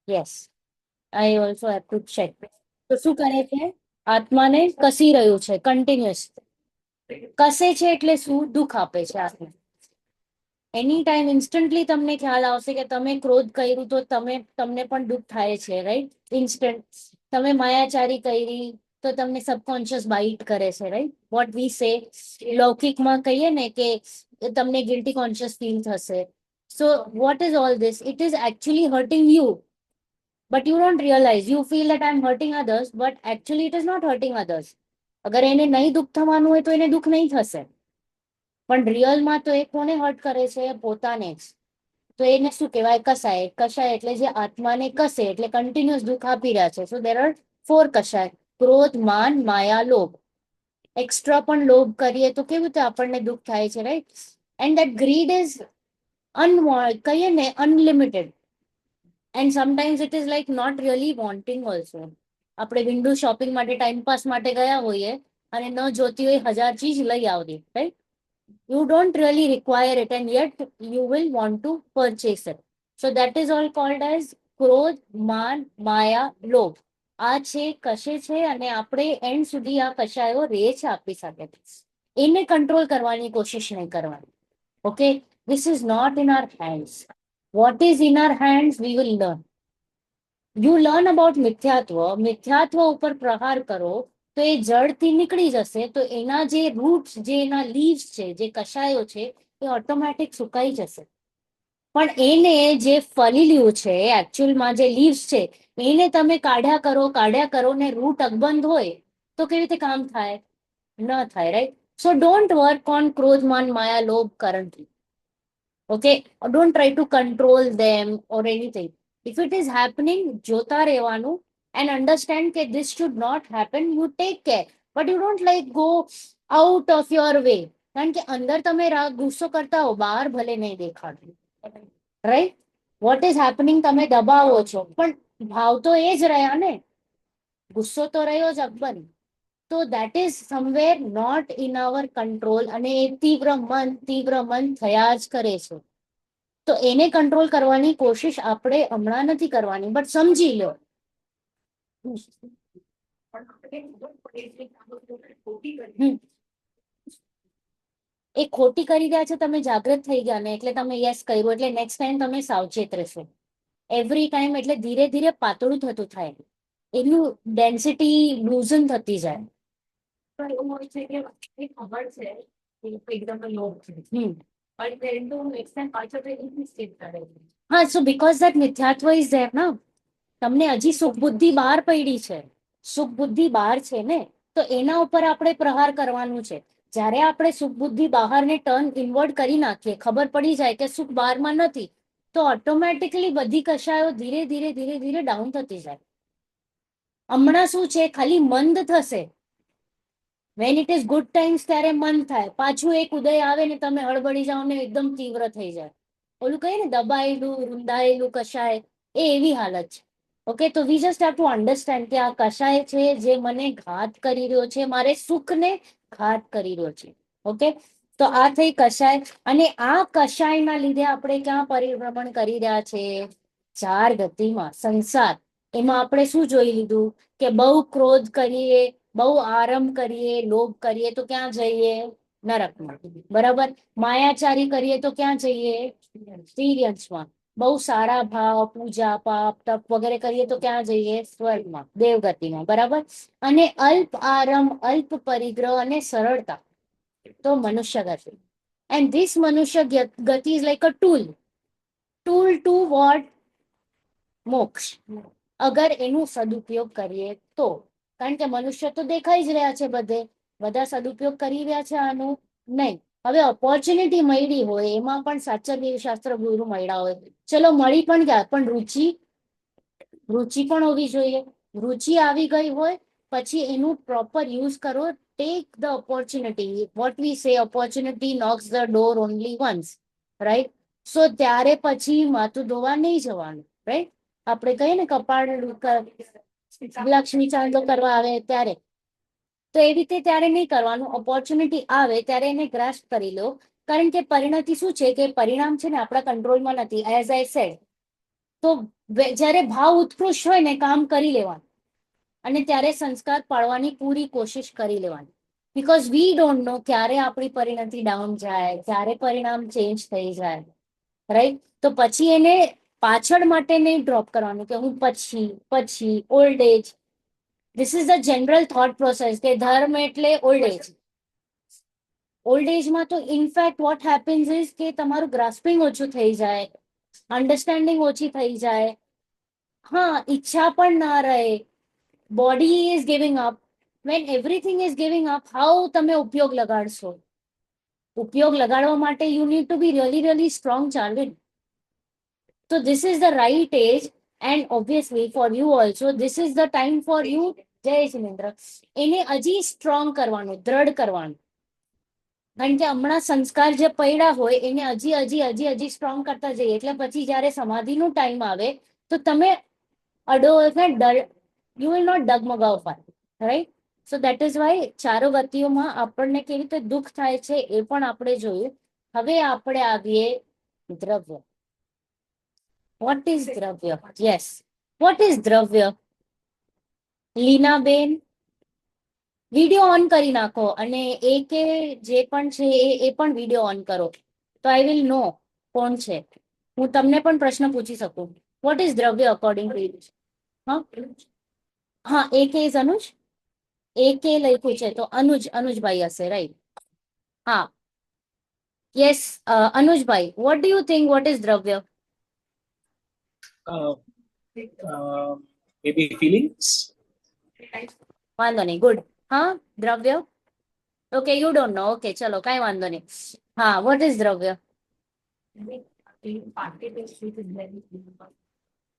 Yes, I also have to check. તો શું કરે છે? આત્માને કસી રહ્યું છે કન્ટિન્યુઅસ. કસે છે એટલે શું? દુઃખ આપે છે આત્મા. એની ટાઈમ ઇન્સ્ટન્ટલી તમને ખ્યાલ આવશે કે તમે ક્રોધ કર્યું તો તમને પણ દુઃખ થાય છે, રાઈટ? ઇન્સ્ટન્ટ. તમે માયાચારી કરી તો તમને સબકોન્શિયસ બાઇટ કરે છે, રાઈટ? વોટ વી સે, લૌકિકમાં કહીએ ને કે તમને ગિલ્ટી કોન્શિયસ ફીલ થશે. So what is all this? It is actually hurting you, but you don't realize. You feel that I'm hurting others, but actually it is not hurting others. અગર એને નહીં દુઃખ થવાનું હોય તો એને દુઃખ નહીં થશે. પણ રિયલમાં તો એ કોને હર્ટ કરે છે? પોતાને જ. તો એને શું કહેવાય? કસાય. કસાય એટલે જે આત્માને કસે એટલે કન્ટિન્યુઅસ દુઃખ આપી રહ્યા છે. સો દેર આર 4 કસાય: ક્રોધ, માન, માયા, લોભ. એક્સ્ટ્રા પણ લોભ કરીએ તો કેવું રીતે આપણને દુઃખ થાય છે, right? And that greed is કહીએ ને unlimited. And sometimes it is like not really wanting also. આપણે વિન્ડો શોપિંગ માટે ટાઈમપાસ માટે ગયા હોઈએ અને ન જોતી હોય 1000 ચીજ લઈ આવવી, right? You don't really require it and yet you will want to purchase it. So that is all called as ક્રોધ, માન, માયા, લોભ. આ છે કશે છે અને આપણે એન્ડ સુધી આ કશાયો રહે છે આપણી સાથે. એને કંટ્રોલ કરવાની કોશિશ નહીં કરવાની. Okay, this is not in our hands. What is in our hands we will learn. You learn about મિથ્યાત્વ. મિથ્યાત્વ ઉપર પ્રહાર કરો તો એ જડથી નીકળી જશે. તો એના જે રૂટ્સ, જે એના લીવ્સ છે, જે કશાયો છે, એ ઓટોમેટિક સુકાઈ જશે. પણ એને જે ફલીલ્યું છે, એકચ્યુઅલમાં જે લીવ્સ છે, એને તમે કાઢ્યા કરો ને રૂટ અકબંધ હોય તો કેવી રીતે કામ થાય? ન થાય, right? So don't work on ક્રોધ, માન, માયા, લોભ currently. Okay, don't try to control them or anything. If it is happening, jota rehવાનું and understand that this should not happen. You take care, but you don't like go out of your way. કારણ કે અંદર તમે ગુસ્સો કરતા હો, બહાર ભલે નહીં દેખાતું, રાઈટ? વોટ ઇઝ હેપનિંગ તમે દબાવો છો, પણ ભાવ તો એ જ રહ્યા ને. ગુસ્સો તો રહ્યો જ અકબર. તો that is somewhere not in our control. અને એ તીવ્ર મન થયા જ કરે છે. તો એને કંટ્રોલ કરવાની કોશિશ આપણે હમણાં નથી કરવાની, બટ સમજી લો. એ ખોટી કરી રહ્યા છે, તમે જાગૃત થઈ ગયા ને એટલે તમે યસ કર્યું એટલે નેક્સ્ટ ટાઈમ તમે સાવચેત રહેશો. એવરી ટાઈમ એટલે ધીરે ધીરે પાતળું થતું થાય, એનું ડેન્સિટી લૂઝન થતી જાય. હા, સો બીકોઝ દેટ મિથ્યાત્વ ઇઝ ધેર ના. તમને હજી સુખ બુદ્ધિ બહાર પડી છે. સુખ બુદ્ધિ બહાર છે ને, તો એના ઉપર આપણે પ્રહાર કરવાનું છે. જ્યારે આપણે સુખ બુદ્ધિ બહારને ટર્ન ઇનવર્ડ કરી નાખીએ, ખબર પડી જાય કે સુખ બહારમાં નથી, તો ઓટોમેટિકલી બધી કશાયો ધીરે ધીરે ધીરે ધીરે ડાઉન થતી જાય. હમણાં શું છે, ખાલી મંદ થશે. When it is good times ત્યારે મન થાય, પાછું એક ઉદય આવે ને તમે હળબળી જાઓ ને એકદમ તીવ્ર થઈ જાય. ઓલું કહીએ ને દબાયેલું રૂંધાયેલું કશાય, એ એવી હાલત છે. ઓકે, તો we just have to understand કે આ કશાય છે જે મને ઘાત કરી રહ્યો છે, મારે સુખને ઘાત કરી રહ્યો છે. ઓકે, તો આ થઈ કશાય. અને આ કશાયના લીધે આપણે ક્યાં પરિભ્રમણ કરી રહ્યા છે? 4 ગતિમાં, સંસાર. એમાં આપણે શું જોઈ લીધું કે બહુ ક્રોધ કરીએ, બહુ આરંભ કરીએ, લોભ કરીએ તો ક્યાં જઈએ? નરકમાં. બરાબર. માયાચારી કરીએ તો ક્યાં જઈએ? તિર્યંશમાં. બહુ સારા ભાવ, પૂજા, પાપ, તપ વગેરે કરીએ તો ક્યાં જઈએ? સ્વર્ગમાં, દેવગતિમાં. બરાબર. અને અલ્પ આરંભ, અલ્પ પરિગ્રહ અને સરળતા તો મનુષ્ય ગતિ. એન્ડ ધીસ મનુષ્ય ગતિ is like a tool to what? Moksha. અગર એનું સદુપયોગ કરીએ તો. કારણ કે મનુષ્ય તો દેખાઈ જ રહ્યા છે બધે, બધા સદુપયોગ કરી રહ્યા છે આનું? નહીં. હવે ઓપોર્ચ્યુનિટી મળી હોય, એમાં પણ સાચા દેવશાસ્ત્ર ગુરુ મળ્યા હોય, ચલો મળી પણ ગયા, પણ રુચિ પણ હોવી જોઈએ. રુચિ આવી ગઈ હોય પછી એનું પ્રોપર યુઝ કરો. Take the opportunity. What we say, opportunity knocks the door only once, right? So ત્યારે પછી માથું ધોવા નહીં જવાનું, રાઈટ? આપણે કહીએ ને કપાળ લક્ષ્મી ચાંદલો કરવા આવે ત્યારે, તો એવી રીતે ત્યારે નહીં કરવાનું. ઓપોર્ચ્યુનિટી આવે ત્યારે એને ગ્રાસ્પ કરી લો. કારણ કે પરિણતિ શું છે કે પરિણામ છે ને આપણા કંટ્રોલમાં નથી. એઝ આઈ સેડ, તો જ્યારે ભાવ ઉત્કૃષ્ટ હોય ને કામ કરી લેવાનું, અને ત્યારે સંસ્કાર પાડવાની પૂરી કોશિશ કરી લેવાની. બીકોઝ વી ડોન્ટ નો ક્યારે આપણી પરિણતિ ડાઉન જાય, ક્યારે પરિણામ ચેન્જ થઈ જાય, રાઈટ? તો પછી એને પાછળ માટે નહીં ડ્રોપ કરવાનું કે હું પછી old age. This is the general thought process કે ધર્મ એટલે ઓલ્ડ એજ. ઓલ્ડ એજમાં તો ઇનફેક્ટ વોટ હેપન્સ ઇઝ કે તમારું ગ્રાસ્પિંગ ઓછું થઈ જાય, અન્ડરસ્ટેન્ડિંગ ઓછી થઈ જાય, હા, ઈચ્છા પણ ના રહે, body is giving up. When everything is giving up, how તમે ઉપયોગ લગાડશો? ઉપયોગ લગાડવા માટે you need to be really strong, ચાર્વિન. So this is the right age, and obviously for you also this is the time for you. જય જિનેન્દ્ર. એને હજી સ્ટ્રોંગ કરવાનું, દ્રઢ કરવાનું. કારણ કે હમણાં સંસ્કાર જે પડ્યા હોય એને હજી સ્ટ્રોંગ કરતા જઈએ, એટલે પછી જયારે સમાધિનો ટાઈમ આવે તો તમે અડો યુ વિલ નોટ ડગમગાવ પાય, right? So that is why ચારો ગતિઓમાં આપણને કેવી રીતે દુઃખ થાય છે એ પણ આપણે જોયું. હવે આપણે આવીએ દ્રવ્ય. વોટ ઇઝ દ્રવ્ય? યસ, વોટ ઇઝ દ્રવ્ય? લીનાબેન, વિડીયો ઓન કરી નાખો, અને એ કે જે પણ છે એ પણ વિડીયો ઓન કરો, તો આઈ વિલ નો કોણ છે. હું તમને પણ પ્રશ્ન પૂછી શકું. વોટ ઇઝ દ્રવ્ય અકોર્ડિંગ ટુ યુ? હા હા, એ કે ઇઝ અનુજ. એ કે લખ્યું છે તો અનુજભાઈ હશે, રાઈટ? હા, yes. અનુજભાઈ, vote do you think, what is દ્રવ્ય? uh, maybe feelings. વાંધો નહીં, ગુડ. હા, દ્રવ્ય. Okay, you don't know. Okay, ચલો, કઈ વાંધો નહીં. હા, વોટ ઇઝ દ્રવ્ય?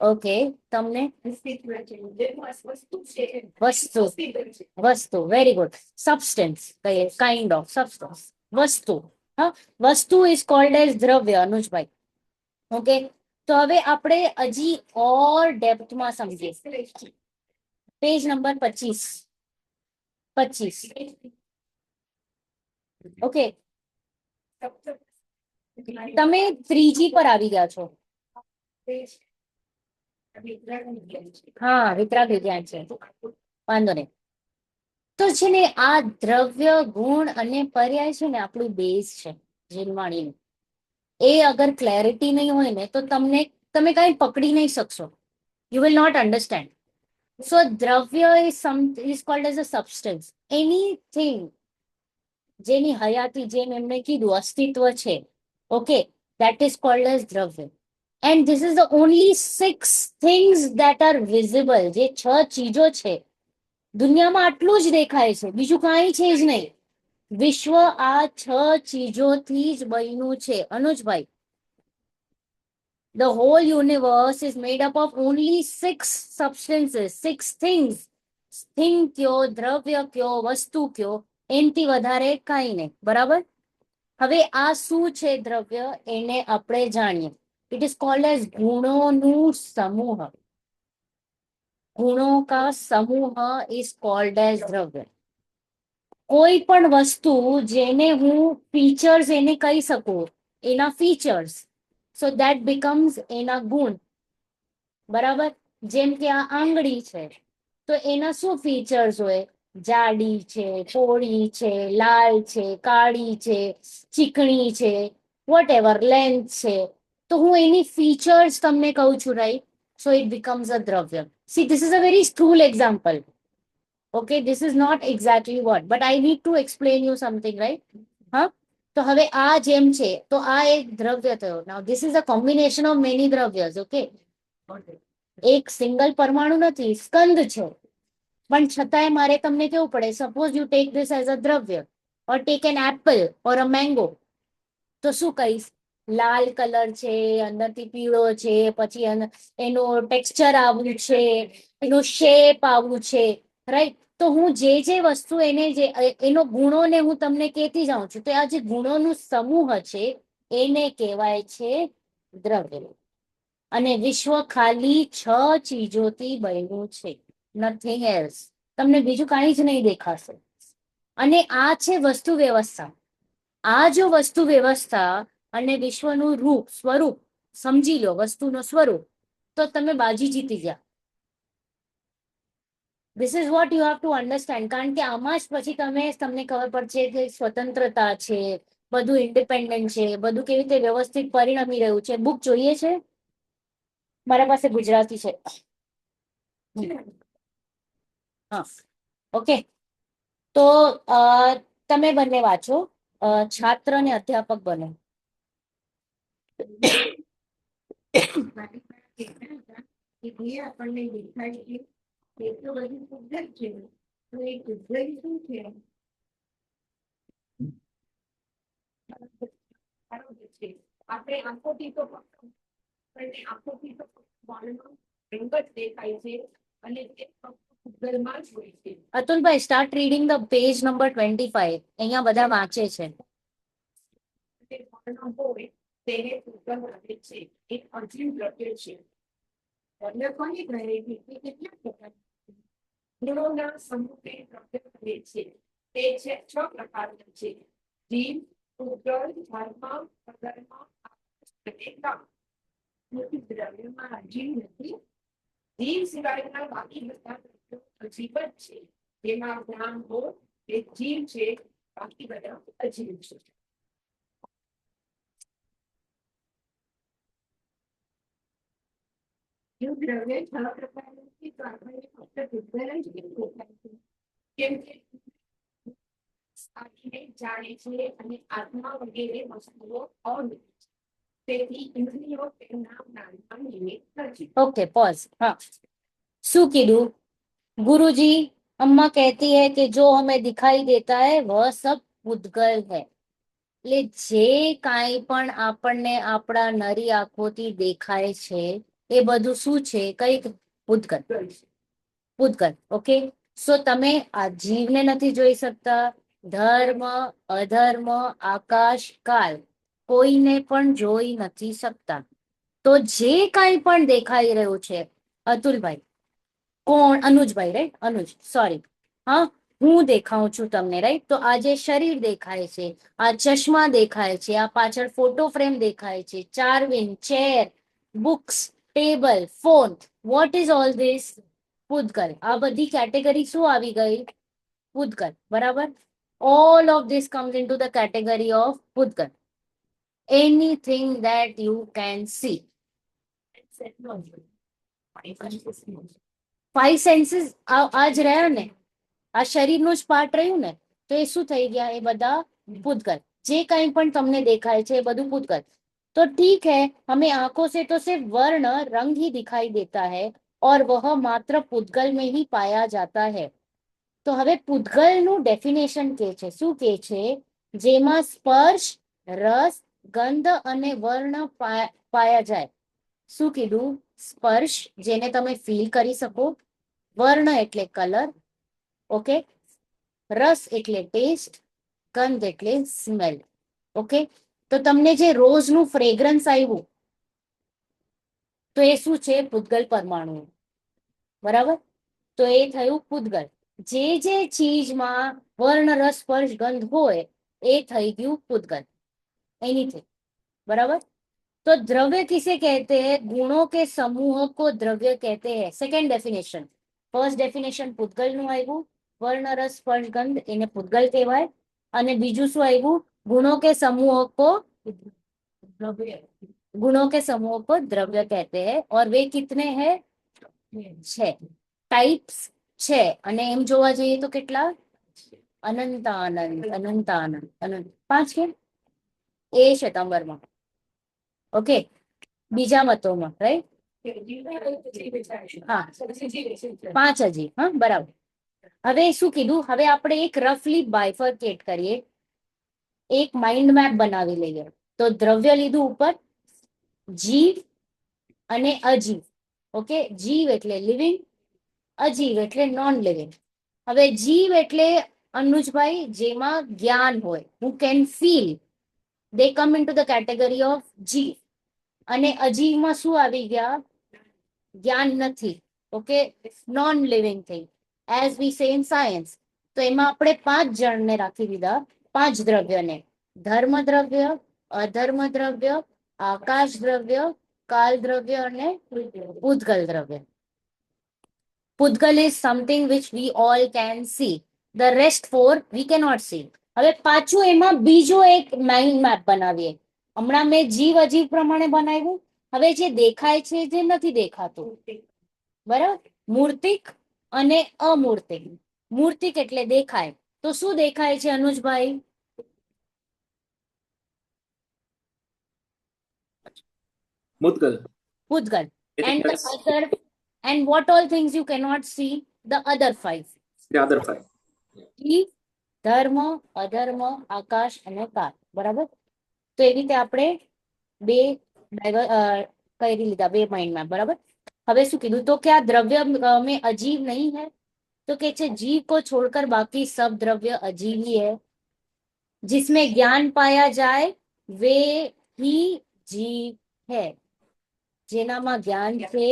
ઓકે, તમને? વસ્તુ, very good. Substance, kind of substance, વસ્તુ. હા, વસ્તુ ઇઝ કોલ્ડ એઝ દ્રવ્ય, અનુજભાઈ. ઓકે, તો હવે આપણે હજી ઓર ડેપ્થમાં સમજીએ. Page number 25. ઓકે, તમે ત્રીજી પર આવી ગયા છો. હા, વિતરાગ વિજ્ઞાન છે, વાંધો નહીં. તો છે ને આ દ્રવ્ય, ગુણ અને પર્યાય છે ને આપણું બેઝ છે જીવવાણીનું. એ અગર ક્લેરિટી નહીં હોય ને તો તમે કઈ પકડી નહીં શકશો. You will not understand. So દ્રવ્ય is called as a substance. Anything જેની હયાતી, જેમ એમને કીધું અસ્તિત્વ છે, okay, that is called as દ્રવ્ય. And this is the only 6 things that are visible. જે 6 ચીજો છે દુનિયામાં, આટલું જ દેખાય છે, બીજું કાંઈ છે જ નહીં. વિશ્વ આ 6 ચીજોથી જ બન્યું છે, અનુજભાઈ. The whole universe is made up of only 6 substances, 6 things. Thing કયો, દ્રવ્ય કયો, વસ્તુ કયો, એનથી વધારે કાંઈ નહીં, બરાબર? હવે આ શું છે દ્રવ્ય, એને આપણે જાણીએ. ઇટ ઇઝ કોલ્ડ એઝ ગુણોનું સમૂહ. ગુણો કા સમૂહ ઇઝ કોલ્ડ એઝ દ્રવ્ય. કોઈ પણ વસ્તુ જેને હું ફીચર્સ એને કહી શકું, એના ફીચર્સ, સો દેટ બીકમ્સ એના ગુણ, બરાબર? જેમ કે આ આંગળી છે તો એના શું ફીચર્સ હોય? જાડી છે, પોળી છે, લાલ છે, કાળી છે, ચીકણી છે, વોટ એવર લેન્થ છે. તો હું એની ફીચર્સ તમને કહું છું, right? So it becomes a દ્રવ્ય. See, this is a very સ્થૂલ example. Okay, this is not exactly what, but I need to explain you something, right? હા, તો હવે આ જેમ છે તો આ એક દ્રવ્ય થયો. Now this is a combination of many દ્રવ્યસ, okay? એક સિંગલ પરમાણુ નથી, સ્કંદ છે, પણ છતાંય મારે તમને કેવું પડે, suppose you take this as a દ્રવ્ય, or take an apple or a mango, તો શું કહીશ? લાલ કલર છે, અંદરથી પીળો છે, પછી એનું ટેક્સચર આવું છે, એનું શેપ આવું છે, રાઈટ? તો હું જે વસ્તુ એને એનો ગુણોને હું તમને કહેતી જાઉં છું, તો આ જે ગુણોનું સમૂહ છે એને કહેવાય છે દ્રવ્ય. અને વિશ્વ ખાલી 6 ચીજોથી બન્યું છે, નથિંગ એલ્સ. તમને બીજું કાંઈ જ નહીં દેખાશે. અને આ છે વસ્તુ વ્યવસ્થા. આ જો વસ્તુ વ્યવસ્થા અને વિશ્વનું રૂપ, સ્વરૂપ સમજી લો, વસ્તુનું સ્વરૂપ, તો તમે બાજી જીતી ગયા. This is what you have to understand. કારણ કે આમાં જ પછી તમને ખબર પડશે કે સ્વતંત્રતા છે, બધું ઇન્ડિપેન્ડન્ટ છે, બધું કેવી રીતે વ્યવસ્થિત પરિણમી રહ્યું છે. બુક જોઈએ છે? મારા પાસે ગુજરાતી છે. હા, ઓકે. તો તમે બંને વાંચો. છાત્ર અને અધ્યાપક બનો. આપણને દેખાય છે એ તો બધું કુદરત છે. તો એ કુદરત શું છે? આપણે આંખોથી તો આંખોથી તો રંગ જ દેખાય છે અને તે ગૂગલમાં જ હોય છે. Atulbhai, start reading the page number 25. અહીંયા બધા વાંચે છે. હોય તેને કુદરત આવે છે. એક અજીબ દ્રવ્ય છે. દ્રવ્ય કોને કહે છે? કેટલા પ્રકાર ગુણોના સમૂહને દ્રવ્ય કહે છે. તે છે 6 પ્રકારના છે. જીવ, ભૂગોળ, ધર્મ, અધર્મ, અને કામ. દ્રવ્યમાં અજીબ નથી. જીવ સિવાયના બાકી બધા દ્રવ્યો અજીબ જ છે. જેમાં જ્ઞાન હોય એ જીવ છે, બાકી બધા અજીબ છે. દ્રવ્ય 6 પ્રકારના છે, તો આપણે ફક્ત ભૂગોળ જ દેખાય છે. કેમ કે જાણે છે અને આત્મા વગેરે વસ્તુઓ અવર્ણ છે. તેથી ઇન્દ્રિયો તેમના જ્ઞાનમાં નિમિત્ત નથી. Okay, pause. હા, શું કીધું? गुरुजी, अम्मा कहती है कि जो हमें दिखाई देता है वह सब पूतगल है. એટલે જે કાંઈ પણ આપણને આપણા નરી આંખોથી દેખાય છે એ બધું શું છે? કઈ પૂતગલ. પૂતગલ. ઓકે. સો તમે આ જીવને નથી જોઈ શકતા, ધર્મ, અધર્મ, આકાશ, કાલ કોઈને પણ જોઈ નથી શકતા. તો જે કાંઈ પણ દેખાઈ રહ્યું છે, અતુલભાઈ, કોણ? અનુજભાઈ, રાઈટ? અનુજ, સોરી. હા, હું દેખાઉં છું તમને, રાઈટ? તો આ જે શરીર દેખાય છે, આ ચશ્મા દેખાય છે, આ પાછળ ફોટો ફ્રેમ દેખાય છે, Charvin, chair, books, table, phone, what is all this? પૂતગલ. આ બધી કેટેગરી શું આવી ગઈ? પૂતગલ. બરાબર. All of this comes into the category of પૂતગલ. Anything that you can see. Five senses આ જ રહ્યા ને, આ શરીરનું જ પાર્ટ રહ્યું ને, તો એ શું થઈ ગયા? એ બધા પૂતગલ. જે કંઈ પણ તમને દેખાય છે એ બધું પૂતગલ. तो ठीक है, हमें आंखों से तो सिर्फ वर्ण रंग ही दिखाई देता है और वह मात्र पूतगल में ही पाया जाता है. તો હવે પૂતગલનું ડેફિનેશન કે છે. શું કે છે? જેમાં સ્પર્શ, રસ, ગંધ અને વર્ણ પાયા જાય. શું કીધું? સ્પર્શ, જેને તમે ફીલ કરી શકો. વર્ણ એટલે કલર. ઓકે. રસ એટલે ટેસ્ટ. ગંધ એટલે સ્મેલ. ઓકે. તો તમને જે રોઝનું ફ્રેગ્રન્સ આવ્યું, તો એ શું છે? પૂતગલ પરમાણુ. બરાબર. તો એ થયું પૂતગલ. જે ચીજમાં વર્ણ, રસ, સ્પર્શ, ગંધ હોય એ થઈ ગયું પૂતગલ. એનીથિંગ. बराबर. तो द्रव्य किसे कहते हैं? गुणों के समूह को द्रव्य कहते हैं. Second definition. फर्स्ट डेफिनेशन પૂતગલ નું આવ્યું. વર્ણ, રસ, સ્પર્શ, ગંધ એને પૂતગલ કહેવાય. અને બીજું શું આવ્યું? गुणों के समूह को द्रव्य. गुणों के समूह को द्रव्य कहते हैं. और वे कितने हैं? 6 टाइप्स છે. અને એમ જોવા જઈએ તો કેટલા? અનંતાનંત, અનંતાનંત, અનંત. 5 કેમ? એ શ્વેતાંબરમાં. ઓકે. બીજા મતોમાં, રાઈટ? હા, 5 હજી. હા, બરાબર. હવે શું કીધું? હવે આપણે એક રફલી બાયફર્કેટ કરીએ, એક માઇન્ડ મેપ બનાવી લઈએ. તો દ્રવ્ય લીધું ઉપર, જીવ અને અજીવ. ઓકે. જીવ એટલે લિવિંગ, અજીવ એટલે નોન લિવિંગ. હવે જીવ એટલે અનુજભાઈ જેમાં જ્ઞાન હોય, who can feel, they come into the category of જીવ. અને અજીવમાં શું આવી ગયા? જ્ઞાન નથી. Okay. Non living thing, as વી સે ઇન સાયન્સ. તો એમાં આપણે 5 જણને રાખી દીધા, 5 દ્રવ્યને. ધર્મ દ્રવ્ય, અધર્મ દ્રવ્ય, આકાશ દ્રવ્ય, કાલ દ્રવ્ય અને પૂતગલ દ્રવ્ય. પૂતગલ is something which we all can see. The rest four we cannot see. હવે પાછું એમાં બીજો એક માઇન્ડ મેપ બનાવીએ. હમણાં મેં જીવ અજીવ પ્રમાણે બનાવ્યું. હવે જે દેખાય છે જે નથી દેખાતું, બરાબર? મૂર્તિક અને અમૂર્તિક. મૂર્તિક એટલે દેખાય. તો શું દેખાય છે અનુજભાઈ? Mudgal. પૂતગલ. I think And the that's other, and what all things you cannot see? The other five. the other five. જીવ, ધર્મ, અધર્મ, આકાશ અને કાળ. બરાબર? તો એવી રીતે આપણે બે કરી લીધા, બે માઇન્ડ મેપ. બરાબર? હવે શું કીધું? તો क्या द्रव्य में अजीब नहीं है? तो કે છે जीव को छोड़कर बाकी सब द्रव्य अजीब ही है. जिसमें ज्ञान पाया जाए वे ही जीव है. જેનામાં જ્ઞાન છે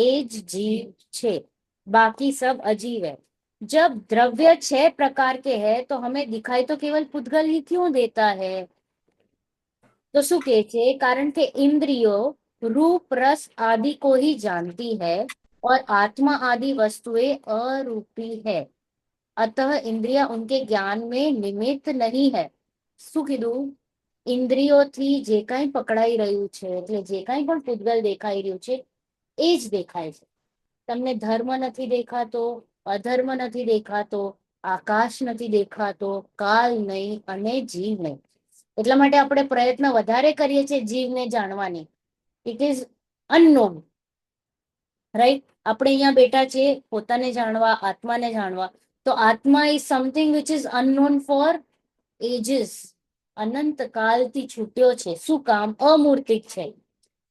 એ જ જીવ છે, बाकी सब अजीब है. जब द्रव्य 6 प्रकार के है तो हमें दिखाई तो केवल पुद्गल ही क्यों देता है? तो શું કહે છે? કારણ કે इंद्रियों रूप रस आदि को ही जानती है और आत्मा आदि वस्तुएं अरूपी है. अतः इंद्रिया उनके ज्ञान में निमित्त नहीं है. શું કીધું? ઇન્દ્રિયોથી જે કાંઈ પકડાઈ રહ્યું છે, એટલે જે કાંઈ પણ પૂતગલ દેખાઈ રહ્યું છે એ જ દેખાય છે. તમને ધર્મ નથી દેખાતો, અધર્મ નથી દેખાતો, આકાશ નથી દેખાતો, કાલ નહીં અને જીવ નહીં. એટલા માટે આપણે પ્રયત્ન વધારે કરીએ છીએ જીવને જાણવાની. It is unknown, right? આપણે અહીંયા બેઠા છીએ પોતાને જાણવા, આત્માને જાણવા. તો આત્મા is something which is unknown for ages. અનંત કાલથી છૂટ્યો છે. શું કામ? અમૂર્તિક છે.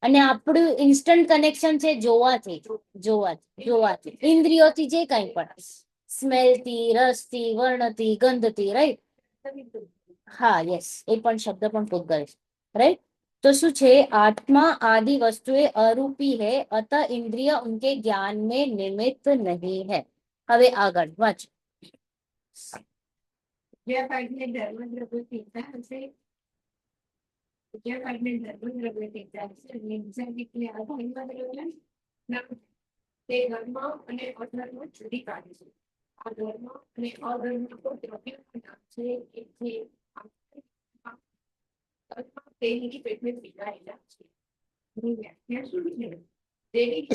અને આપણું ઇન્સ્ટન્ટ કનેક્શન છે જોવાથી, જોવાથી ઇન્દ્રિયોથી. જે કાંઈ પણ સ્મેલથી, રસથી, વર્ણથી, ગંધથી, રાઈટ? હા, યસ, એ પણ શબ્દ પણ પૂતગલ છે, રાઈટ? तो શું છે? आत्मा आदि वस्तुएं अरूपी है, अतः इंद्रिय उनके ज्ञान में निमित्त नहीं है. હવે આગળ વાંચો. જ્યાં કાળને ધર્મ દ્રવ્ય કહેતા હશે, જ્યાં કાળને ધર્મ દ્રવ્ય કહેતા હશે, નિર્જાતિકને અધર્મ દ્રવ્ય નામ તે ધર્મ અને અધર્મ જુદી કાઢે છે. આ ધર્મ અને અધર્મ તો દ્રવ્યનું નામ છે કે જે તેની પેટને પીડાયેલા છે. એની વ્યાખ્યા શું છે? તેવી જ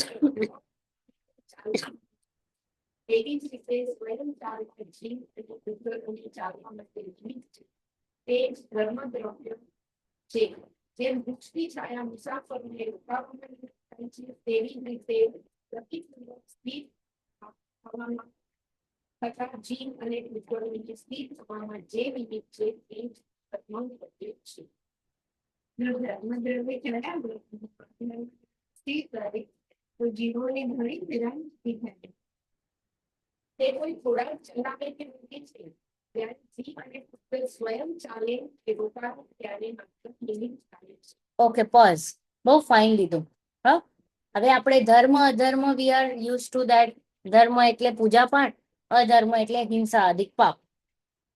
એવી જ રીતે સ્વયં ચાલતા જીવ અને પુત્રોને ચાલવા માટે જીવ છે તે જ ધર્મ દ્રવ્ય છે. જેમ વૃક્ષની છાયા મુસાફરને રોકાવામાં થાય છે, તેવી જ રીતે પ્રતિક્રિયા સ્થિર થવામાં તથા જીવ અને પુત્રોને સ્થિર થવામાં જે નિમિત્ત છે તે જ ધર્મ દ્રવ્ય છે. ધર્મ દ્રવ્ય કહેવાય સ્થિર કરે તો જીવોને ઘણી વિરામથી થાય. તે કોઈ થોડા ચલાવે કે નથી છે, ત્યારે જીવ અને પુત્ર સ્વયં ચાલે કે રોકાવે ત્યારે માત્ર નિમિત્ત ચાલે છે. Okay, pose. બહુ ફાઇન લીધું. હા, હવે આપણે ધર્મ અધર્મ we are use to that. ધર્મ એટલે પૂજા પાઠ, અધર્મ એટલે હિંસા અધિક પાપ.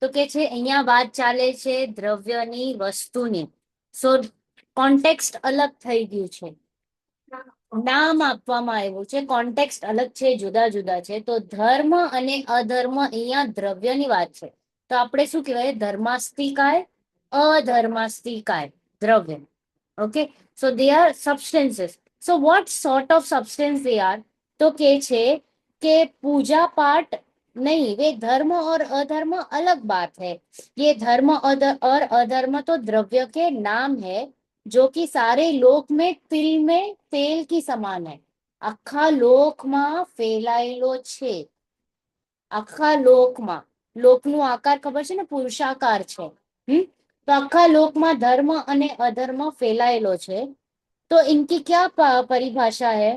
તો કે છે અહીંયા વાત ચાલે છે દ્રવ્યની, વસ્તુની. સો કોન્ટેક્સ્ટ અલગ થઈ ગયું છે, નામ આપવામાં આવ્યું છે, કોન્ટેક્સ્ટ અલગ છે, જુદા જુદા છે. તો ધર્મ અને અધર્મ અહીંયા દ્રવ્યની વાત છે. તો આપણે શું કહેવાય? ધર્માસ્તિકાય, અધર્માસ્તિકાય દ્રવ્ય. Okay, so they are substances. So what sort of substance they are? તો કે છે કે पूजा पाठ नहीं, वे धर्म और अधर्म अलग बात है. ये धर्म और अधर्म तो द्रव्य के नाम है जो कि सारे लोक में तिल में तेल की समान है. આખા લોકમાં ફેલાયેલો છે. આખા લોકમાં, લોકનો આકાર ખબર છે ને, પુરુષાકાર છે. તો આખા લોકમાં ધર્મ અને અધર્મ ફેલાયેલો છે. તો इनकी क्या परिभाषा है?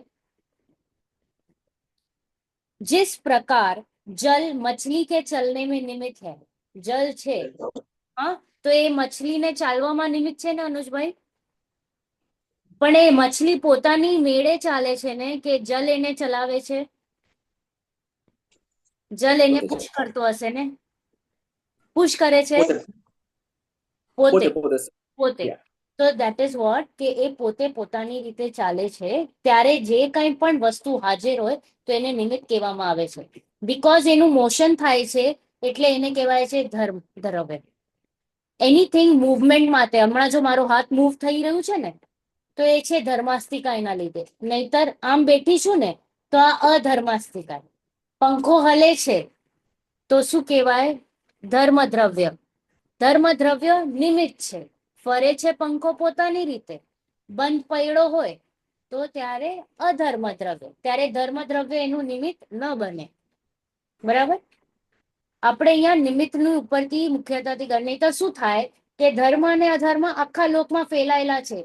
जिस प्रकार जल मछली के चलने में निमित्त है. जल છે, હા, તો એ મછલીને ચાલવામાં નિમિત્ત છે ને અનુજભાઈ? પણ એ મછલી પોતાની મેળે ચાલે છે ને કે જલ એને ચલાવે છે? જલ એને પુશ કરતો હશે ને? પુશ કરે છે પોતે પોતે, પોતે પોતે. Yeah. તો દેટ ઇઝ વોટ કે એ પોતે પોતાની રીતે ચાલે છે ત્યારે જે કંઈ પણ વસ્તુ હાજર હોય તો એને નિમિત્ત કહેવામાં આવે છે. બીકોઝ એનું મોશન થાય છે એટલે એને કહેવાય છે દ્રવ્ય. એનીથિંગ મુવમેન્ટ માટે, હમણાં જો મારો હાથ મૂવ થઈ રહ્યું છે ને તો એ છે ધર્માસ્તિકા એના લીધે, નહીતર આમ બેઠી છું ને તો આ અધર્માસ્તિકા. પંખો હલે છે તો શું કહેવાય? ધર્મદ્રવ્ય. ધર્મદ્રવ્ય નિમિત્ત છે. ફરે છે પંખો પોતાની રીતે, બંધ પડ્યો હોય તો ત્યારે અધર્મદ્રવ્ય, ત્યારે ધર્મદ્રવ્ય એનું નિમિત્ત ન બને. બરાબર? આપણે અહીંયા નિમિત્તનું ઉપરથી મુખ્યત્વેથી ગણીએ તો શું થાય કે ધર્મ અને અધર્મ આખા લોકમાં ફેલાયેલા છે.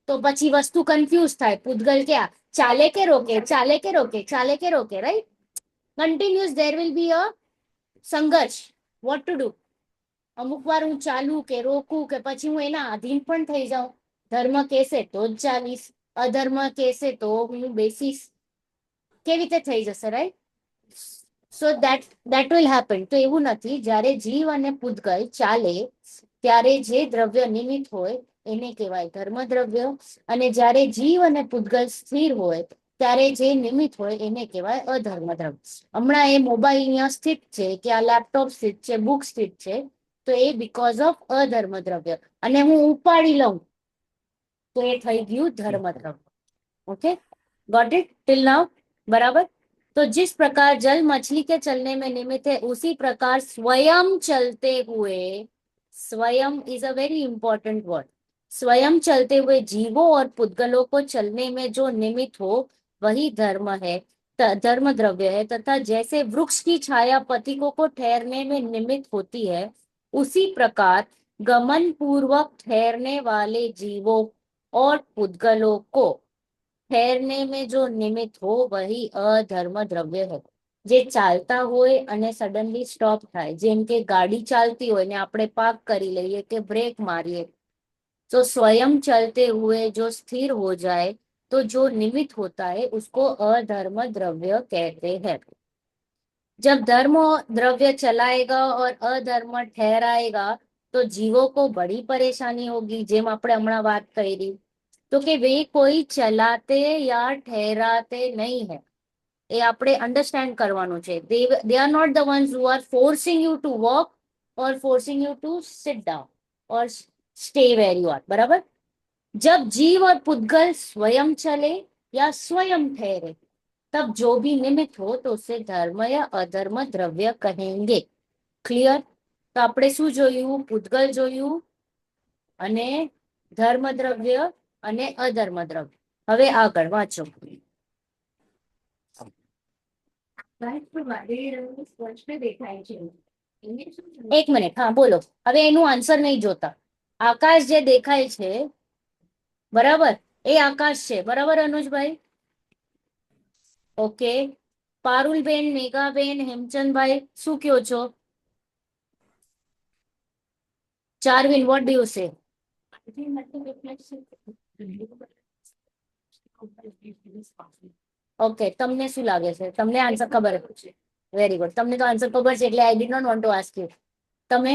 તો પછી વસ્તુ કન્ફ્યુઝ થાય. પૂતગલ ક્યાં ચાલે કે રોકે, ચાલે કે રોકે, ચાલે કે રોકે, right? Continuous there will be a સંઘર્ષ. What to do? અમુક વાર હું ચાલુ કે રોકું કે પછી હું એના આધીન પણ થઈ જાઉં. ધર્મ કહેશે તો જ ચાલીશ, અધર્મ કહેશે તો હું બેસીશ. કેવી રીતે થઈ જશે, right? So that will happen. તો એવું નથી, જ્યારે જીવ અને પૂતગલ ચાલે ત્યારે જે દ્રવ્ય નિમિત્ત હોય એને કહેવાય ધર્મદ્રવ્ય, અને જ્યારે જીવ અને પૂતગલ સ્થિર હોય ત્યારે જે નિમિત્ત હોય એને કહેવાય અધર્મદ્રવ્ય. હમણાં એ મોબાઈલ અહીંયા સ્થિત છે કે આ લેપટોપ સ્થિત છે, બુક સ્થિત છે, તો એ બીકોઝ ઓફ અધર્મદ્રવ્ય. અને હું ઉપાડી લઉં તો એ થઈ ગયું धर्मद्रव्य. Okay, got it till now? बराबर? तो जिस प्रकार जल मछली के चलने में निमित्त है, उसी प्रकार स्वयं चलते हुए, स्वयं is a very important word, स्वयं चलते हुए जीवों और पुद्गलों को चलने में जो निमित्त हो वही धर्म है, धर्म द्रव्य है. तथा जैसे वृक्ष की छाया पथिकों को ठहरने में निमित्त होती है, उसी प्रकार गमन पूर्वक ठहरने वाले जीवों और पुद्गलों को ठहरने में जो निमित्त हो वही अधर्म द्रव्य है. જે ચાલતા હોય અને સડનલી સ્ટોપ થાય, જેમ કે ગાડી ચાલતી હોય ને આપણે પાર્ક કરી લઈએ કે બ્રેક મારીએ, तो स्वयं चलते हुए जो स्थिर हो जाए तो जो निमित्त होता है उसको अधर्म द्रव्य कहते हैं. जब धर्म द्रव्य चलाएगा और अधर्म ठहराएगा तो जीवों को बड़ी परेशानी होगी. જેમ આપણે હમણાં વાત કરી તો કે वे कोई चलाते या ठहराते नहीं है. એ આપણે અન્ડરસ્ટેન્ડ કરવાનું છે. they are not the ones who are forcing you to walk or forcing you to sit down or stay where you are. बराबर? जब जीव और पुद्गल स्वयं चले या स्वयं ठहरे तब जो भी निमित्त हो तो उसे धर्म या अधर्म द्रव्य कहेंगे. ક્લિયર? તો આપણે શું જોયું? પૂતગલ જોયું અને ધર્મ દ્રવ્ય અને અધર્મ દ્રવ્ય. હવે આગળ વાંચો. સ્પષ્ટ દેખાય છે. એને શું એક મિનિટ, હા બોલો. હવે એનું આન્સર નહીં જોતા. આકાશ જે દેખાય છે, બરાબર, એ આકાશ છે. બરાબર અનુજભાઈ? ઓકે. પારુલબેન, મેઘાબેન, હેમચંદભાઈ શું કયો છો? Charvin, what do you say? Okay, તમને શું લાગે છે? તમને આન્સર ખબર છે? Very good. તમને તો આન્સર ખબર છે એટલે I did not want to ask you. તમે?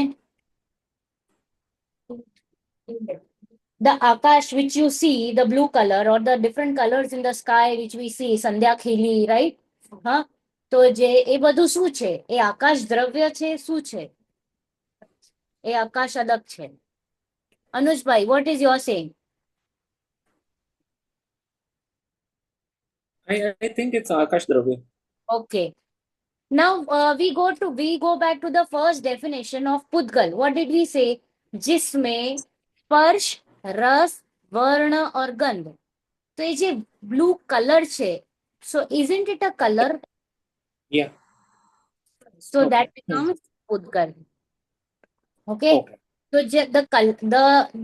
The Akash which you see, the blue color or the different colors in the sky which we see, સંધ્યા ખીલી, right? હા, તો જે એ બધું શું છે? એ આકાશ દ્રવ્ય છે? શું છે? એ આકાશ અદક છે. અનુજભાઈ, what is your saying? I think it's Akash Dravya. Okay. Now we go back to the first definition of Pudgal. What did we say? जिसमें स्पर्श, रस, वर्ण और गंध. तो ये जो ब्लू कलर છે, so isn't it a color? Yeah. So Okay. that becomes Pudgal. Okay. Okay. So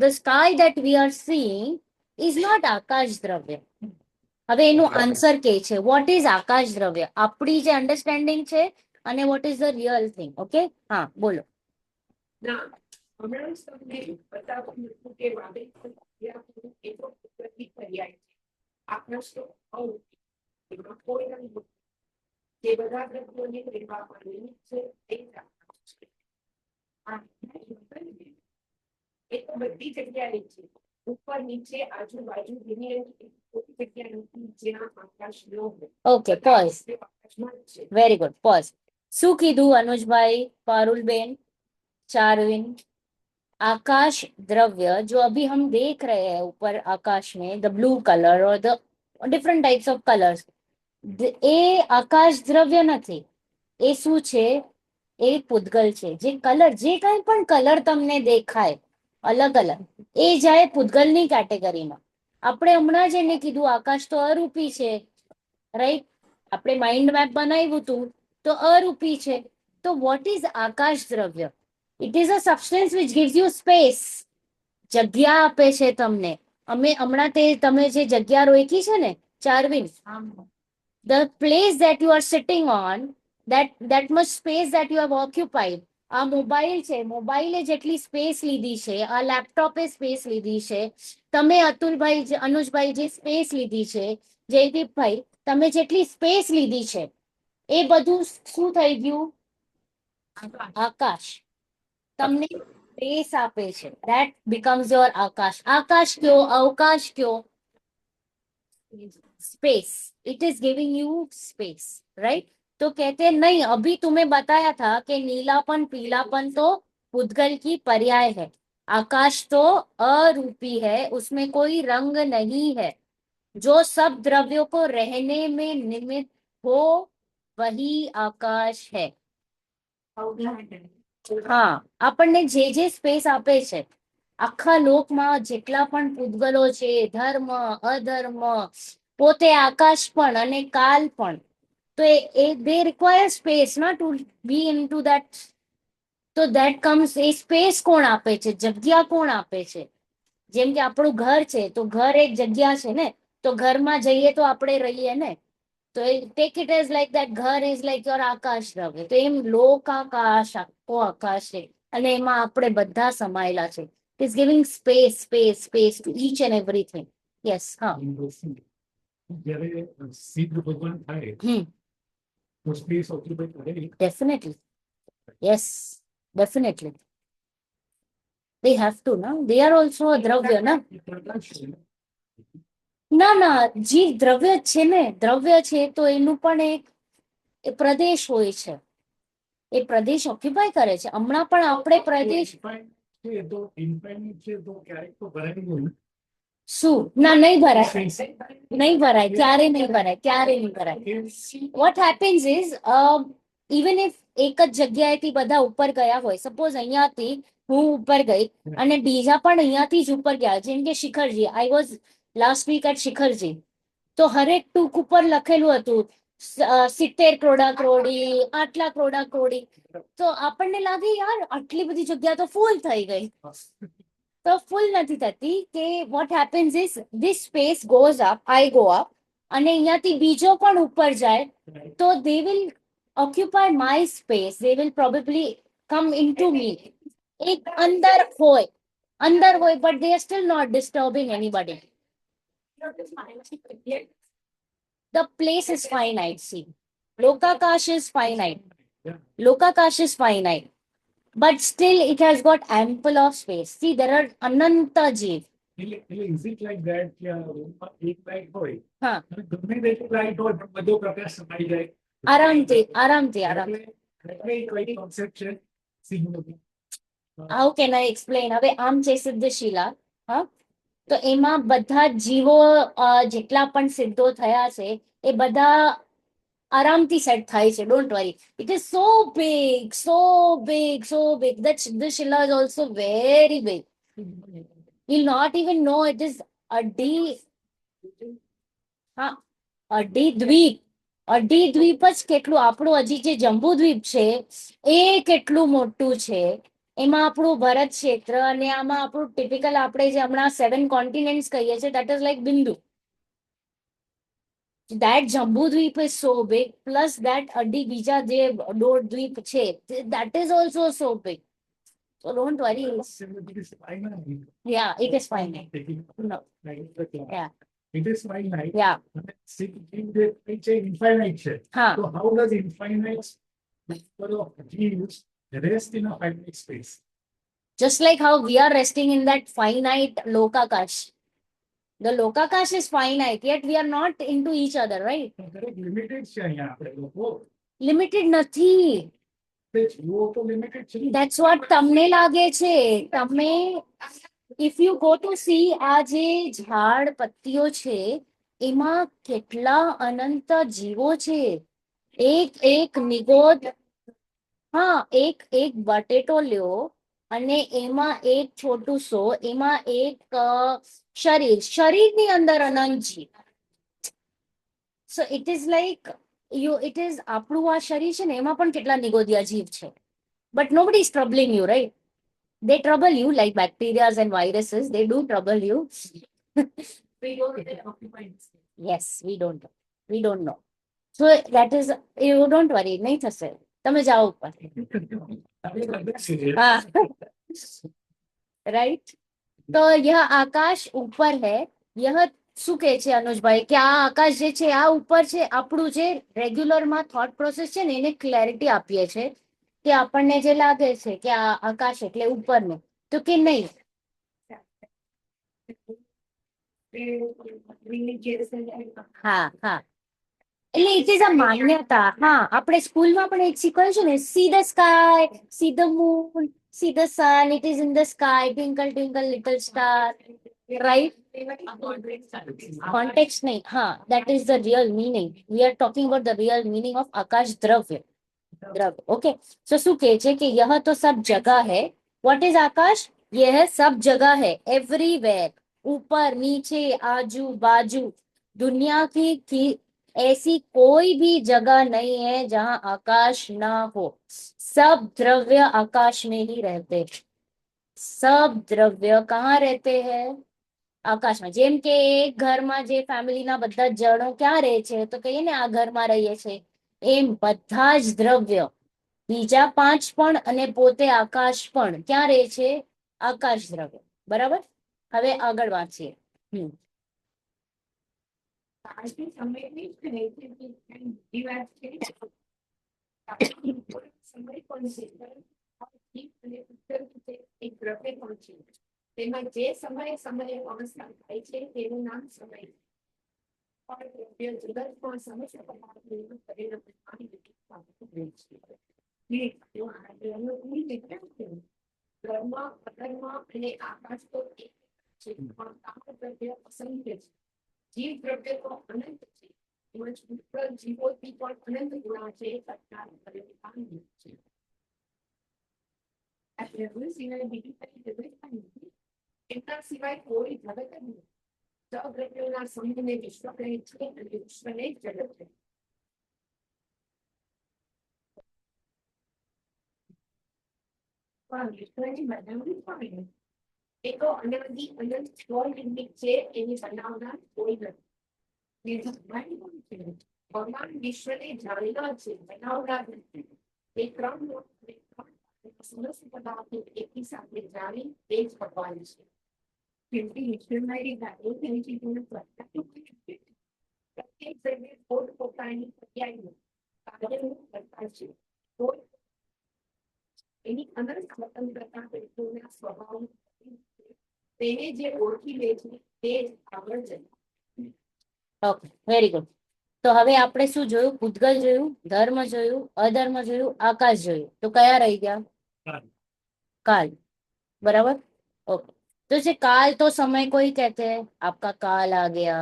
the sky that we are seeing is not Akash Dravya. હવે એનું આન્સર કે છે વોટ ઇઝ આકાશ દ્રવ્ય, આપણી જે અન્ડરસ્ટેન્ડિંગ છે, અને what is the real thing. Okay, હા બોલો. ના, હમણાં જ તમને બતાવ્યું હતું કે વાદળી એનો પ્રતિક પર્યાય છે. આકાશ તો અવૃત્તિ, એમાં કોઈ નથી. જે બધા દ્રવ્યોને રહેવા પામેલી છે તે જ આકાશ છે. એ તો બધી જગ્યાએ છે. ઉપર નીચે આજુબાજુ એની કોઈ જગ્યા નથી જ્યાં આકાશ ન હોય. Okay, pause. તે આકાશમાં જ છે. Very good, pause. શું કીધું અનુજભાઈ, પારુલબેન, चारविन? आकाश द्रव्य जो अभी हम देख रहे हैं ऊपर आकाश में, द ब्लू कलर और the different types of colours, એ આકાશ દ્રવ્ય નથી. એ શું છે? એ પૂતગલ છે. જે કલર, જે કઈ પણ કલર તમને દેખાય અલગ અલગ, એ જાય પૂતગલની કેટેગરીમાં. આપણે હમણાં જ એને કીધું આકાશ તો અરૂપી છે, રાઈટ? આપણે માઇન્ડ મેપ બનાવ્યું હતું તો અરૂપી છે. તો વોટ ઇઝ આકાશ દ્રવ્ય? It is a substance which gives you space. જગ્યા આપે છે તમને. અમે હમણાં તમે જે જગ્યા રોકી છે ને ચારવિન, the place that you are sitting on, that much space that you have occupied. આ મોબાઈલ છે, મોબાઈલે જેટલી સ્પેસ લીધી છે, આ લેપટોપે સ્પેસ લીધી છે, તમે અતુલભાઈ, અનુજભાઈ જે સ્પેસ લીધી છે, જયદીપભાઈ તમે જેટલી સ્પેસ લીધી છે, એ બધું શું થઈ ગયું? આકાશ. તમને સ્પેસ આપે છે. that becomes your આકાશ. આકાશ કયો, અવકાશ કયો, space. It is giving you space, right? तो कहते हैं नहीं, अभी तुम्हें बताया था कि नीलापन पीलापन तो पुद्गल की पर्याय है, आकाश तो अरूपी है, उसमें कोई रंग नहीं है. जो सब द्रव्यों को रहने में निमित्त हो वही आकाश है. હા, આપણને જે સ્પેસ આપે છે, આખા લોકમાં જેટલા પણ પૂતગલો છે, ધર્મ અધર્મ, પોતે આકાશ પણ અને કાલ પણ, તો એ દે રિક્વાયર સ્પેસ ના ટુ બી ઇનટુ ધેટ. તો ધેટ કમ્સ, એ સ્પેસ કોણ આપે છે? જગ્યા કોણ આપે છે? જેમ કે આપણું ઘર છે, તો ઘર એક જગ્યા છે ને, તો ઘરમાં જઈએ તો આપણે રહીએ ને. તો take it as like that, ઘર ઇઝ લાઈક યોર આકાશ દ્રવ્ય. તો એમ લોકાકાશ, આખો આકાશ છે, અને એમાં આપણે બધા સમાયેલા છે. It is giving space, space, space to each and everything. Yes, હા. જ્યારે સિદ્ધ ભગવાન થાય તો સ્પેસ ઓક્યુપાય કરે. Definitely. Yes, definitely. They have to, na? They are also a દ્રવ્ય, na? એ પ્રકાશ છે ને. ના ના, જે દ્રવ્ય છે ને, દ્રવ્ય છે તો એનું પણ એક એ પ્રદેશ હોય છે. એ પ્રદેશ ઓક્યુપાય કરે છે. હમણાં પણ આપણે પ્રદેશ Infinite છે તો infinite છે તો ક્યારેક તો ભરાઈ ગયું ને. શું? ના, નહીં ભરાય, Space. નહીં ભરાય, ક્યારે નહીં ભરાય, ક્યારે નહીં ભરાય. What happens is, even if એક જ જગ્યાએથી બધા ઉપર ગયા હોય, સપોઝ અહીંયાથી હું ઉપર ગઈ અને બીજા પણ અહીંયાથી જ ઉપર ગયા, જેમ કે Shikharji, I was last week at Shikharji, તો હરેક ટૂંક ઉપર લખેલું હતું 70 કરોડા કરોડી, આટલા કરોડા કરોડી. તો આપણને લાગે યાર આટલી બધી જગ્યા તો ફૂલ થઈ ગઈ. તો ફૂલ નથી થતી. કે what happens is, this space goes up, I go up, અને અહીંયાથી બીજો પણ ઉપર જાય, તો they will occupy my space, they will probably come into me. એક અંદર હોય, but they are still not disturbing anybody. The place is finite, see. Lokakash is finite. Lokakash is finite. But still it has got ample of space. See, there are ananta jeev. Is it like that કે આ રૂમમાં એક light હોય હા, અને ગમે તેટલી light હોય પણ બધો પ્રકાશ સમાઈ જાય? આરામથી, આરામથી, આરામથી. એટલે કઈ કોન્સેપ્ટ છે signal? How can I explain? હવે આમ છે સિદ્ધશિલા, હા, તો એમાં બધા જીવો જેટલા પણ સિદ્ધો થયા છે, એ બધા આરામથી સેટ થાય છે. Don't worry, it is so big, so big, so big. That Siddhshila is also very big. You'll not even know it is અઢી, હા, અઢી દ્વીપ. અઢી દ્વીપ જ કેટલું, આપણું હજી જે જંબુદ્વીપ છે એ કેટલું મોટું છે. એમાં આપણું ભરત ક્ષેત્ર, અને આમાં આપણું ટિપિકલ આપણે જે હમણાં 7 કોન્ટિનેન્ટ્સ કહીએ છીએ, that is like બિંદુ. That Jambudvipa is so big, plus that અઢી બીજા જે દોઢ દ્વીપ છે, that is also so big. So don't worry. It is finite. Yeah, it is finite. Taking No. like the clock. Yeah. It is finite. Yeah. અને it's infinite છે. હા, So how does infinite number of genes rest in a finite space? Just like how we are resting in that finite Lokakash. The Lokakash is finite, yet we are not into each other, right? Limited છે અહીંયા આપણે લોકો Limited નથી. તે જીવો તો limited છે That's what તમને લાગે છે. તમે if you go to see આ જે ઝાડ પત્તીઓ છે એમાં કેટલા અનંત જીવો છે. એક નિગોદ હા એક બટેટો લ્યો અને એમાં એક છોટું સો એમાં એક શરીરની અંદર અનંત જીવ. So it is like it is આપણું આ શરીર છે ને એમાં પણ કેટલા નિગોદિયા જીવ છે. But nobody is troubling you, right? They trouble you like bacteria and viruses. They do trouble you. We go with the occupied space. Yes, we don't know. So that is, you don't worry, નહીં થશે. તમે જાઓ ઉપર. हाँ. Right. तो यह आकाश ऊपर है. यह શું કહે છે અનુજભાઈ કે આ આકાશ જે છે આ ઉપર છે. આપણું જે રેગ્યુલર માં થોટ પ્રોસેસ છે ને એને ક્લેરિટી આપીએ છે કે આપણને જે લાગે છે કે આ આકાશ એટલે ઉપરનું તો કે નહીં. Religious and હા હા એટલે ઇટ ઇઝ અ માન્યતા. હા આપણે સ્કૂલમાં પણ એક શીખવાયું છે ને see the sky see the moon see the sun it is in the sky twinkle twinkle little star. Right? Context nahi. हाँ, that is the real meaning. We are talking about the real meaning of आकाश द्रव्य. द्रव्य. Okay. So શું કહે છે કે यह तो सब जगह है. What is आकाश? यह सब जगह है. Everywhere. ऊपर नीचे आजू बाजू दुनिया की ऐसी कोई भी जगह नहीं है जहां आकाश ना हो. सब द्रव्य आकाश में ही रहते हैं. सब द्रव्य कहाँ रहते हैं? આકાશમાં. જેમ કે એક ઘરમાં જે ફેમિલીના બધા જણો ક્યાં રહે છે તો કહીએ ને આ ઘરમાં રહીએ છે એમ બધા જ દ્રવ્ય બીજા 5 પણ અને પોતે આકાશ પણ ક્યાં રહે છે? આકાશ દ્રવ્ય. બરાબર. હવે આગળ વાંચીએ. આજની સમયની creativity and diversity. સમય પણ છે જીવ અને ઉત્તર રીતે એક દ્રવ્ય પણ છે. તેમાં જે સમયે અવસ્થા થાય છે તેનું નામ સમય છે. પણ દ્રવ્ય જગતમાં સમસ્યા પરિણામ ધર્મ અધર્મ અને આકાશ તો એક છે પણ કામ દ્રવ્ય અસંખ્ય છે. જીવ દ્રવ્ય તો અનંત છે. તેમજ પુત્ર જીવોથી પણ અનંત ગુણા છે. સત્કાર કરેલી છે. આ દ્રવ્ય સિવાય બીજી કઈ જગતમાં નથી. એમના સિવાય કોઈ જગત જ નથી. સદ્રવ્યોના સમૂહને વિશ્વ કહે છે અને વિશ્વને જગત કહે છે. પણ વિશ્વની બનાવણી કોણે? એ તો અનાદિ અનંત સ્વનિર્મિત છે. એની બનાવનાર કોઈ નથી. ભગવાન વિશ્વને જાણનાર છે, બનાવનાર નથી. એ ત્રણ સમસ્ત પદાર્થો એકી સાથે જાણી તે જ ભગવાન છે. કેમકે ઈશ્વરમારી ગાયો તેની ચીજોને પ્રત્યેક દ્રવ્ય પોતપોતાની પર્યાયનું કાર્યનું કરતા છે. એની અનંત સ્વતંત્રતા પેટોના સ્વભાવ તેને જે ઓળખી લે છે તે જ આગળ જાય. Okay, very good. તો હવે આપણે શું જોયું? ભૂતગલ જોયું, ધર્મ જોયું, અધર્મ જોયું, આકાશ જોયું. તો કયા રહી ગયા? काल. बराबर. ओके. तो जैसे काल तो समय को ही कहते हैं. आपका काल आ गया.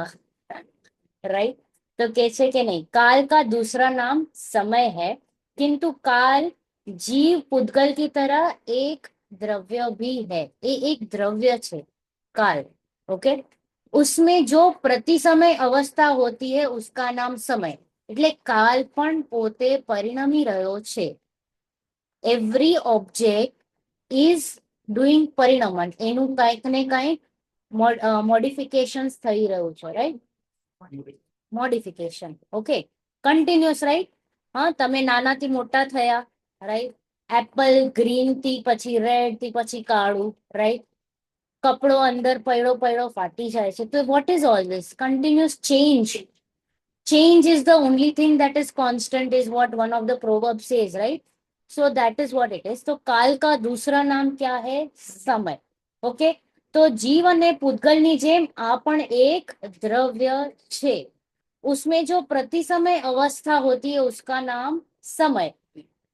राइट. तो कैसे के नहीं, काल का दूसरा नाम समय है. किंतु काल जीव पुद्गल की तरह एक द्रव्य भी है. ये एक द्रव्य है काल. ओके. उसमें जो प्रति समय अवस्था होती है उसका नाम समय. એટલે કાલ પણ પોતે પરિણમી રહ્યો છે. Every object is doing પરિણમન. એનું કંઈક ને કંઈક મોડિફિકેશન થઈ રહ્યું છે. Right. Modification. Okay. Continuous. Right. હા, તમે નાનાથી મોટા થયા. રાઈટ. એપલ ગ્રીન થી પછી રેડ થી પછી કાળું. રાઈટ. કપડો અંદર પડ્યો ફાટી જાય છે. તો vote is all this? Continuous change. Change is the only thing that is constant, is what one of the proverbs says, right? So that is what it is. तो काल का दूसरा नाम क्या है? समय. ओके. तो जीव અને પૂતગલની જેમ આ પણ એક દ્રવ્ય છે. उसमें जो प्रति समय अवस्था होती है उसका नाम समय.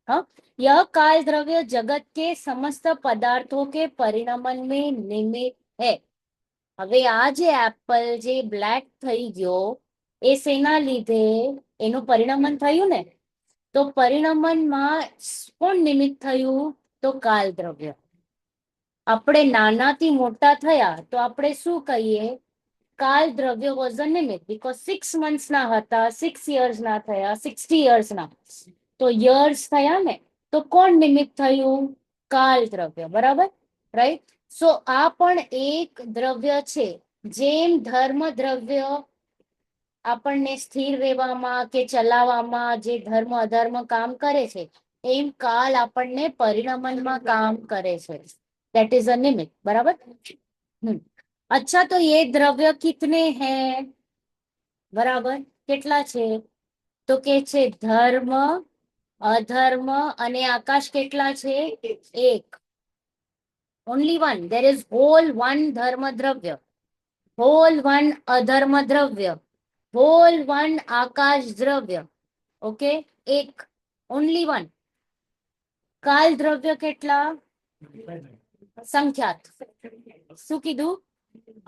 हाँ, यह काल द्रव्य जगत के समस्त पदार्थों के परिणमन में निमित्त है. હવે આ જે એપલ જે બ્લેક થઈ ગયો એ શેના લીધે? એનું પરિણમન થયું ને. તો પરિણમનમાં કોણ નિમિત્ત થયું? તો કાલ દ્રવ્ય. આપણે નાનાથી મોટા થયા તો આપણે શું કહીએ? કાલ દ્રવ્ય વોઝ અ નિમિત્ત, બીકોઝ 6 months ના હતા, 6 years ના થયા, 60 years ના. તો years થયા ને, તો કોણ નિમિત્ત થયું? કાલ દ્રવ્ય. બરાબર, રાઈટ. સો આ પણ એક દ્રવ્ય છે. જેમ ધર્મ દ્રવ્ય આપણને સ્થિર રહેવામાં કે ચલાવવામાં જે ધર્મ અધર્મ કામ કરે છે, એમ કાલ આપણને પરિણમનમાં કામ કરે છે. दैट इज अ निमित्त. बराबर. अच्छा, तो ये द्रव्य कितने हैं? बराबर, કેટલા છે? તો કે છે ધર્મ અધર્મ અને આકાશ કેટલા છે? એક. only one. there is whole one dharma dravya, whole one adharma dravya, whole one આકાશ દ્રવ્ય. ઓકે, એક, only one. કાલ દ્રવ્ય કેટલા? સંખ્યાત. શું કીધું?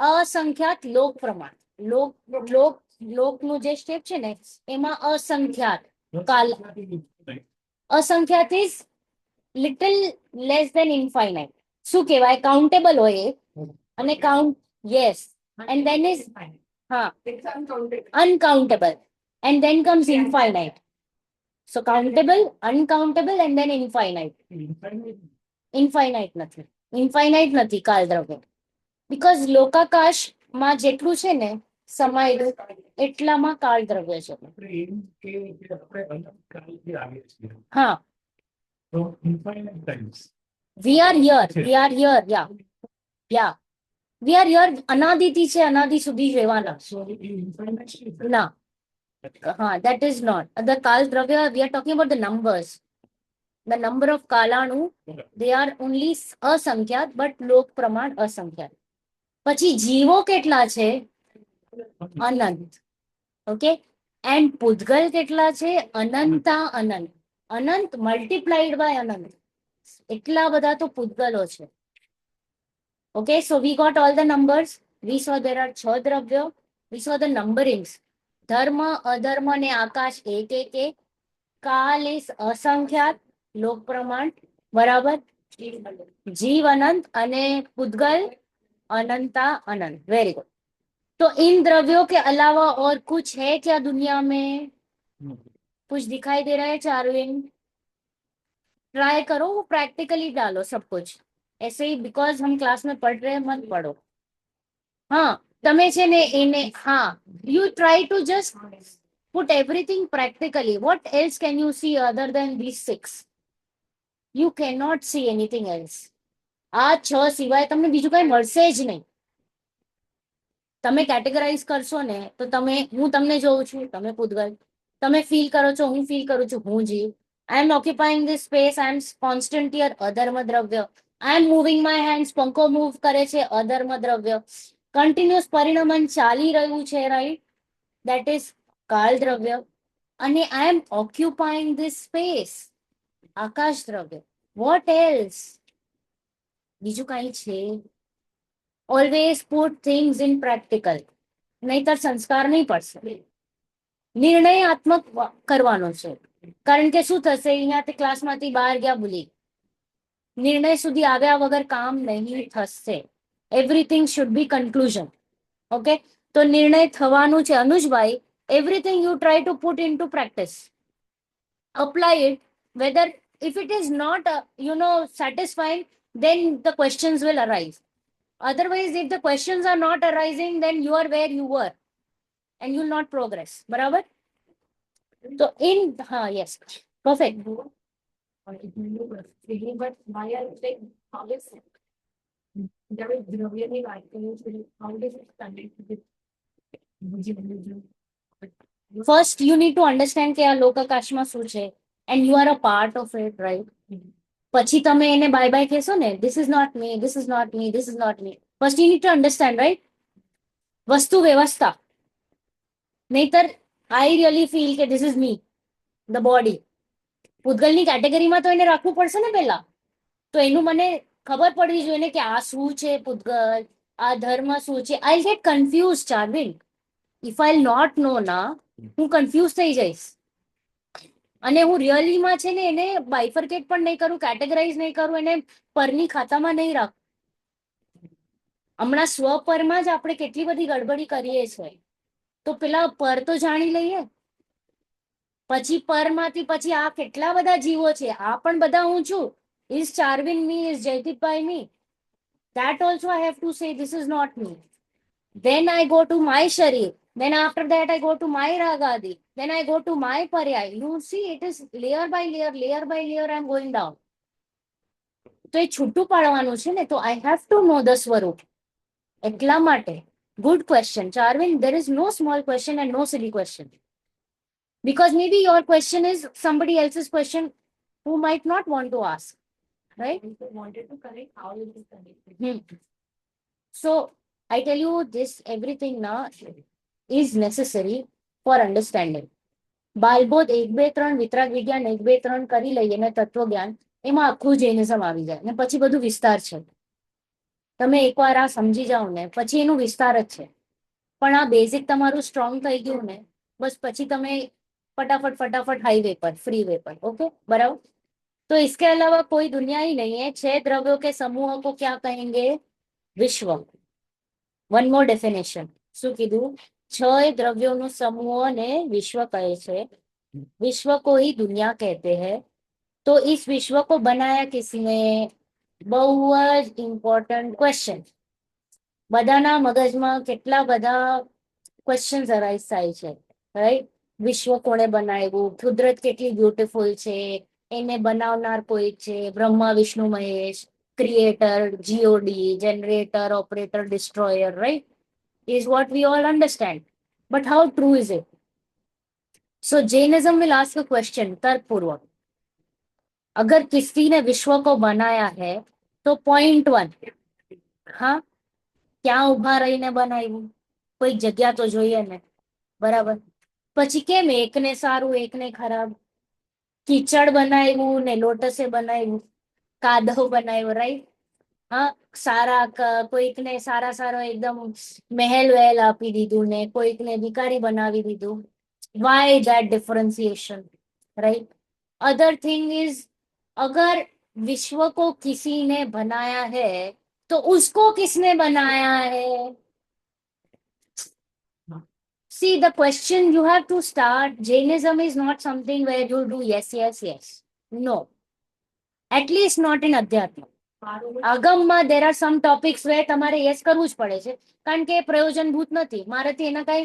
અસંખ્યાત લોક પ્રમાણ. લોક લોક લોકનું જે સ્ટેપ છે ને એમાં અસંખ્યાત. કાલ અસંખ્યાત is little less than infinite. શું કહેવાય? કાઉન્ટેબલ હોય એ. અને count, yes. And then is, હા, It's uncounted. uncountable. And then comes infinite. So countable, uncountable and then infinite. Infinite નથી. ઇન્ફાઇનાઇટ નથી કાલ દ્રવ્ય. બીકોઝ લોકાકાશમાં જેટલું છે ને સમાયેલું એટલામાં કાળ દ્રવ્ય છે. આપણે એમ કે આપણે અનંતકાળથી આવીએ છીએ. હા, તો infinite times. We are here, we are here. Yeah we are here. અનાદિથી છે, અનાદિ સુધી રહેવાના. So infinite is ના, હા, that is not the કાલ દ્રવ્ય. we are talking about the numbers, the number of કાલાણુ. they are only અસંખ્યાત, but લોક પ્રમાણ અસંખ્યાત. પછી જીવો કેટલા છે? અનંત. ઓકે. એન્ડ પૂતગલ કેટલા છે? અનંતા અનંત. અનંત મલ્ટીપ્લાઈડ બાય અનંત. એટલા બધા તો પૂતગલો છે. Okay, so we got all the numbers. We saw there are 6 દ્રવ્યો. We saw the numberings. ધર્મ અધર્મ ને આકાશ એક એક એક. કાલ ઇઝ અસંખ્યાત લોક પ્રમાણ. બરાબર. જીવ અનંત અને પૂતગલ अनंता अनंत. Very good. तो इन द्रव्यों के अलावा और कुछ है क्या दुनिया में? कुछ दिखाई दे रहा है चारविन? ट्राई करो, प्रैक्टिकली डालो सब कुछ. ऐसे ही बिकॉज हम क्लास में पढ़ रहे हैं मत पढ़ो. हाँ, તમે છે ને એને, હા, you try to just put everything practically. What else can you see other than these 6? You cannot see anything else. આ 6 સિવાય તમને બીજું કઈ મળશે જ નહીં. તમે કેટેગરાઇઝ કરશો ને તો તમે, હું તમને જોઉં છું, તમે પૂતગલ. તમે ફીલ કરો છો, હું ફીલ કરું છું, હું જીવ. I am occupying this space, I am constant here, અધર્મ દ્રવ્ય. I am moving my hands, પંખો મૂવ કરે છે, અધર્મ દ્રવ્ય. કન્ટિન્યુઅસ પરિણમન ચાલી રહ્યું છે, રાઈટ? દેટ ઇઝ કાલ દ્રવ્ય. અને આઈ એમ ઓક્યુપાઇંગ ધીસ સ્પેસ, આકાશ દ્રવ્ય. Vote else? બીજું કઈ છે? Always put things in practical, નહીતર સંસ્કાર નહીં પડશે. નિર્ણયાત્મક કરવાનો છે. કારણ કે શું થશે? અહીંયાથી ક્લાસમાંથી બહાર ગયા ભૂલી, નિર્ણય સુધી આવ્યા વગર કામ નહીં થશે. Everything should be conclusion. Okay, તો નિર્ણય થવાનું છે. અનુજભાઈ, everything you try to put into practice, apply it. Whether if it is not satisfying, then the questions will arise. Otherwise, if the questions are not arising, then you are where you were and you will not progress. બરાબર? તો in, હા, yes, perfect. But why are they always there is દ્રવ્યની વાત કરીએ છીએ. How does it connect with First, you need to understand કે આ લોકાકાશમાં શું છે. And you are a part of it, right? પછી તમે એને બાય બાય કહેશો ને, this is not me, this is not me, this is not me. First you need to understand, right? વસ્તુ વ્યવસ્થા. નહીતર આઈ રિયલી ફીલ કે this is me, the body. પૂતગલની કેટેગરીમાં તો એને રાખવું પડશે ને પહેલા. તો એનું મને ખબર પડવી જોઈએ ને કે આ શું છે પૂતગલ, આ ધર્મ શું છે. I get confuse, Charvin. If I not know ના, હું કન્ફ્યુઝ થઈ જઈશ. અને હું રિયલીમાં છે ને એને બાયફર્કેટ પણ નહીં કરું, કેટેગરાઇઝ નહીં કરું, એને પરની ખાતામાં નહીં રાખું. હમણાં સ્વપરમાં જ આપણે કેટલી બધી ગડબડી કરીએ છીએ. તો પેલા પર તો જાણી લઈએ, પછી પરમાંથી પછી આ કેટલા બધા જીવો છે, આ પણ બધા હું છું. Is Charvin me? ઇઝ જયદીપભાઈ me? That also I have to say this is not me. Then I go to my sharir. Then after that I go to my ragadi. Then I go to my paryay. You see, it is layer by layer by layer I am going down. તો એ છૂટું પાડવાનું છે ને, તો I have to know the સ્વરૂપ. એટલા માટે good question, Charvin. There is no small question and no silly question. Because maybe your question is somebody else's question who might not want to ask. Right? I wanted to correct how it is connected. So I tell you this, everything now is necessary for understanding. બાલબોધ 1, 2, 3, વિતરાગ વિજ્ઞાન 1, 2, 3 કરી લઈએ ને તત્વજ્ઞાન, એમાં આખું Jainism આવી જાય ને પછી બધું વિસ્તાર છે. તમે એકવાર આ સમજી જાઓ ને પછી એનું વિસ્તાર જ છે. પણ આ બેઝિક તમારું સ્ટ્રોંગ થઈ ગયું ને, બસ પછી તમે फटाफट हाईवे पर, फ्री वे पर. ओके, बराबर. तो इसके अलावा कोई दुनिया ही नहीं है. 6 द्रव्यों के समूह को क्या कहेंगे? विश्व. One more definition. શું કીધું? 6 દ્રવ્યોનો સમૂહ ને વિશ્વ કહે છે. विश्व को ही दुनिया कहते हैं. तो इस विश्व को बनाया किसने? બહુ જ ઇમ્પોર્ટન્ટ ક્વેશ્ચન. બધાના મગજમાં કેટલા બધા ક્વેશ્ચન્સ અરાઇઝ થાય છે, રાઈટ? વિશ્વ કોણે બનાવ્યું? કુદરત કેટલી બ્યુટીફુલ છે, એને બનાવનાર કોઈ છે, Brahma Vishnu Mahesh, creator, G O D, generator, operator, destroyer, right? Is what we all understand. But how true is it? So Jainism will ask a question, तर्कपूर्वक. अगर किसी ने विश्व को बनाया है तो पॉइंट 1, हाँ, ક્યાં ઉભા રહીને બનાવ્યું? કોઈ જગ્યા તો જોઈએ ને, બરાબર? પછી કેમ એકને સારું એકને ખરાબ? કીચડ બનાવ્યું ને લોટસે બનાવ્યું, કાદવ બનાવ્યો, રાઈટ? હા, સારા કોઈકને સારા સારો એકદમ મહેલ વહેલ આપી દીધું ને કોઈકને ભિખારી બનાવી દીધું. Why that differentiation, right? Other thing is, अगर विश्व को किसी ने बनाया है तो उसको किसने बनाया है? See, the question you have to start, Jainism is not something where you do yes, yes, yes. No. At least not in Adhyatma. આગમમાં there are some topics where તમારે yes કરવું જ પડે છે, કારણ કે એ પ્રયોજનભૂત નથી. મારાથી એના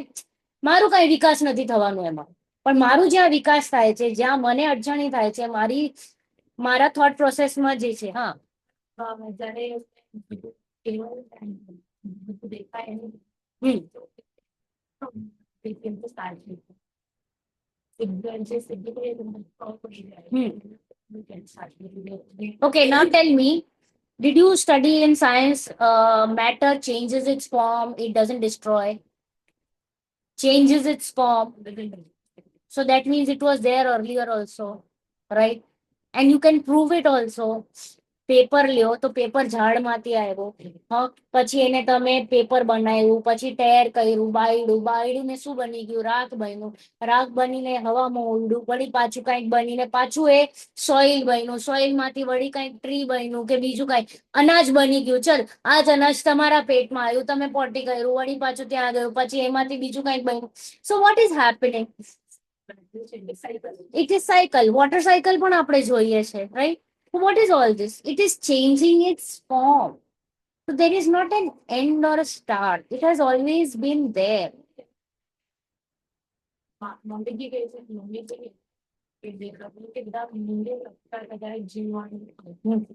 મારું કઈ વિકાસ નથી થવાનું એમાં. પણ મારું જ્યાં વિકાસ થાય છે, જ્યાં મને અડચણી થાય છે, મારા થોટ પ્રોસેસમાં જે છે, હા. જ્યારે કેવળ દેખાય એને begin to start with. We can start with. Okay, now tell me, did you study in science, matter changes its form, it doesn't destroy? Changes its form. So that means it was there earlier also, right? And you can prove it also. Paper લ્યો તો paper ઝાડમાંથી આવ્યો, હા, પછી એને તમે paper બનાવ્યું, પછી tear કર્યું, બાયડું ને શું બની ગયું? રાખ બન્યું. રાખ બનીને હવામાં ઉડ્યું, વળી પાછું કંઈક બનીને પાછું એ સોઇલ બન્યું, સોઇલ માંથી વળી કંઈક ટ્રી બન્યું કે બીજું કંઈક અનાજ બની ગયું. ચલ, આ જ અનાજ તમારા પેટમાં આવ્યું, તમે પોટી કર્યું, વળી પાછું ત્યાં ગયું, પછી એમાંથી બીજું કંઈક બન્યું. So what is happening? It is cycle. Water cycle પણ આપણે જોઈએ છે, right? What is all this? It is changing its form. So there is not an end or a start. It has always been there. Mummy ગઈ છે, mummy ગઈ કે દેખાતું કે બધા મુંડે લગતા બધા જીવવાનું.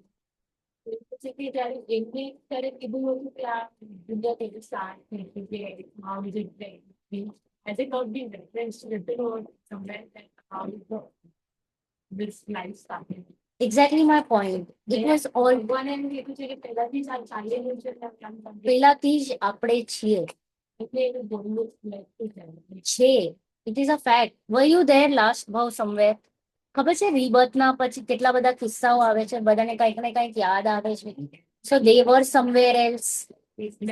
પછી કે જ્યારે એમને ત્યારે કીધું હતું કે આ દુનિયા તેની સાથ નથી કે how is it like? Has it not been referenced written or somewhere that how is the this life started. Exactly my point. It was all ભગવાને એમ કીધું છે કે પહેલાથી જ આ ચાલેલું છે એટલે આ કામ કરવું. પહેલાથી જ આપણે છીએ. એટલે એનું બોલવું લાગતું જાય. છે. It is a fact. Were you there last ભાવ somewhere? ખબર છે rebirth ના પછી કેટલા બધા કિસ્સાઓ આવે છે બધાને કંઈક ને કંઈક યાદ આવે છે. So they were somewhere else.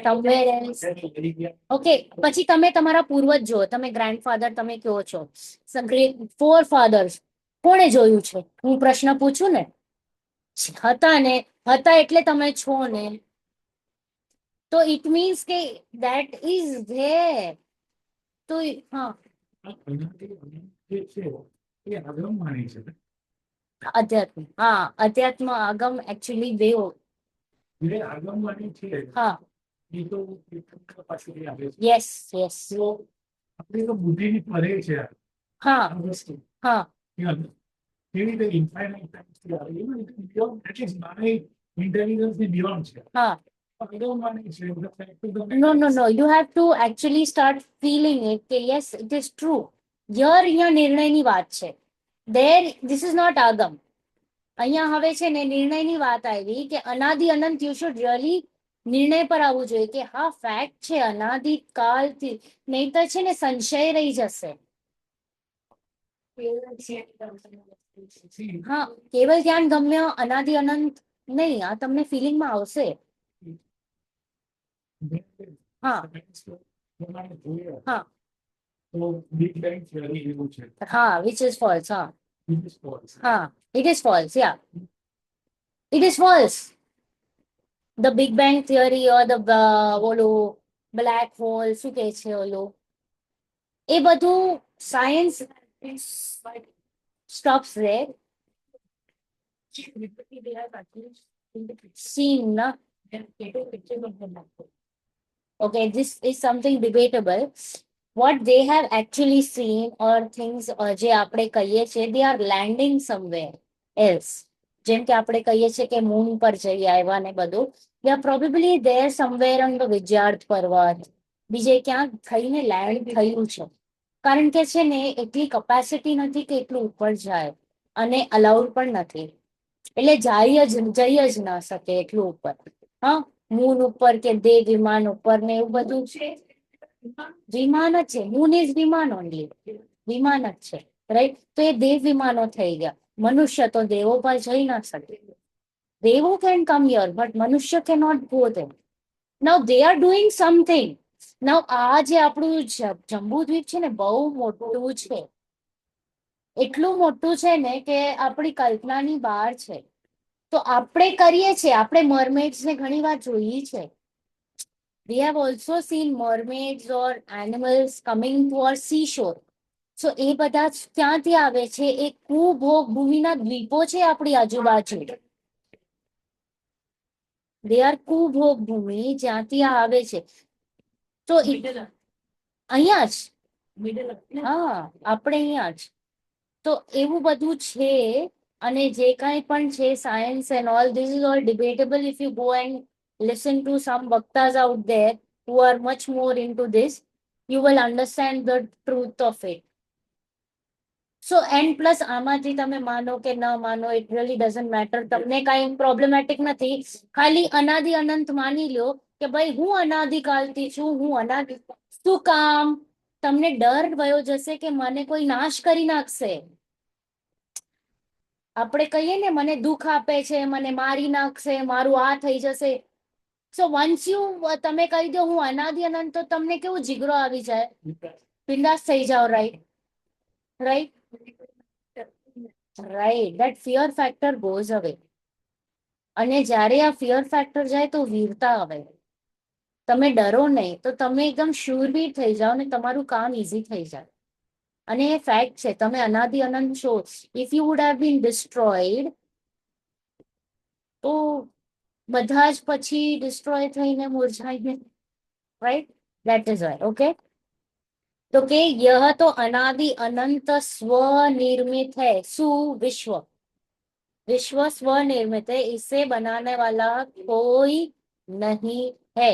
Somewhere else. Okay પછી તમે તમારા પૂર્વજ જો તમે ગ્રેન્ડફાધર તમે કહો છો ગ્રેટ ફોર ફાધર્સ કોણે જોયું છે હું પ્રશ્ન પૂછું ને હતા ને હતા એટલે તમે છો ને તો ઇટ મીન્સ કે ધેટ ઇઝ ધેર તો હા જે છે એ આગમવાણી છે અધ્યાત્મ હા અધ્યાત્મ આગમ એકચ્યુઅલી બે જે આગમવાણી છે હા એ તો તીર્થંકર પાસેથી આવે છે યસ યસ તો આપણી તો બુદ્ધિની પરે છે હા આ વસ્તુ હા કેવી રીતે ઇન્ફાઇનાઇટ ટાઈમ્સથી આવે એવું બિયોન્ડ એટલીસ્ટ મારી ઇન્ટેલિજન્સની બિયોન્ડ છે હા આગમવાણી છે the fact of the No, matter no, is- no. You have to actually start feeling it. કે yes, it is true. અહીંયા નિર્ણયની વાત છે. There, this is not આગમ. અહીંયા હવે છે ને નિર્ણયની વાત આવી કે અનાદિ અનંત યુ શુડ રિયલી નિર્ણય પર આવવું જોઈએ કે હા ફેક્ટ છે અનાદિ કાલથી નહીતર છે ને સંશય રહી જશે. See, હા કેવલ ધ્યાન ગમ્ય અનાદિ અનંત નહીં આ તમને ફિલિંગમાં આવશે. હા પ્રમાણે જોઈએ હા તો બિગ બેંગ થિયરી એવું છે હા વિચ ઇઝ ફોલ્સ હા It is false. હા it is false yeah it is false. The Big Bang Theory or the ઓલું black hole શું કહે છે ઓલું એ બધું science stops there. Seen na okay this is something debatable. What they have actually seen or things જે આપણે કહીએ છીએ they are landing somewhere else. જેમ કે આપણે કહીએ છીએ કે મૂન પર જઈ આવ્યા ને બધું they are probably there somewhere on the વિદ્યાર્થ પર્વત બીજે ક્યાંક થઈને લેન્ડ થયું છે કારણ કે છે ને એટલી કેપેસિટી નથી કે એટલું ઉપર જાય અને અલાઉડ પણ નથી એટલે જઈ જ ના શકે એટલું ઉપર હા મૂન ઉપર કે દે વિમાન ઉપર ને એવું બધું છે વિમાન જ છે મૂન ઇઝ વિમાન ઓનલી વિમાન જ છે રાઈટ તો એ દેવ વિમાનો થઈ ગયા મનુષ્ય તો દેવો પર જઈ ના શકે દેવો કેન કમ હિયર બટ મનુષ્ય કે not go there now they are doing something now આ જે આપણું જંબુદ્વીપ છે ને બહુ મોટું છે એટલું મોટું છે ને કે આપણી કલ્પનાની બહાર છે તો આપણે કરીએ છીએ આપણે મરમેડ્સ ને ઘણી વાર જોઈ છે we have also seen mermaids or animals coming to our seashore. So એ બધા ક્યાંથી આવે છે એ કુભોગ ભૂમિના દ્વીપો છે આપણી આજુબાજુ they are કુભોગ ભૂમિ જ્યાંથી આ આવે છે તો અહીંયા જ હા આપણે અહીંયા જ તો એવું બધું છે અને જે કાંઈ પણ છે science and all this is all debatable if you go and listen to some bhaktas out there who are much more into this, you will understand the truth of it. So, and plus, આમાંથી તમે માનો કે ન માનો, it really doesn't matter. તમને કાંઈ problematic નથી. ખાલી અનાદિ અનંત માની લ્યો કે ભાઈ હું અનાદિકાલથી છું, હું અનાદિ શું કામ? તમને ડર વયો જશે કે મને કોઈ નાશ કરી નાખશે. આપણે કહીએ ને મને દુઃખ આપે છે, મને મારી નાખશે, મારું આ થઈ જશે. So once you તમે કહી દો હું અનાદિ અનંત તો તમને કેવું જીગરો આવી જાય બિંદાસ થઈ જાઓ right right right that fear factor goes અવે અને જ્યારે આ ફિયર ફેક્ટર જાય તો વીરતા આવે તમે ડરો નહીં તો તમે એકદમ શૂરવીર થઈ જાઓ ને તમારું કામ ઈઝી થઈ જાય અને એ ફેક્ટ છે તમે અનાદિ અનંત છો if you would have been destroyed તો બધા જ પછી ડિસ્ટ્રોય થઈને મુરઝાઈને right that is why okay तो के यह तो अनादि अनंत स्वनिर्मित है सुविश्व विश्व स्वनिर्मित है इसे बनाने वाला कोई नहीं है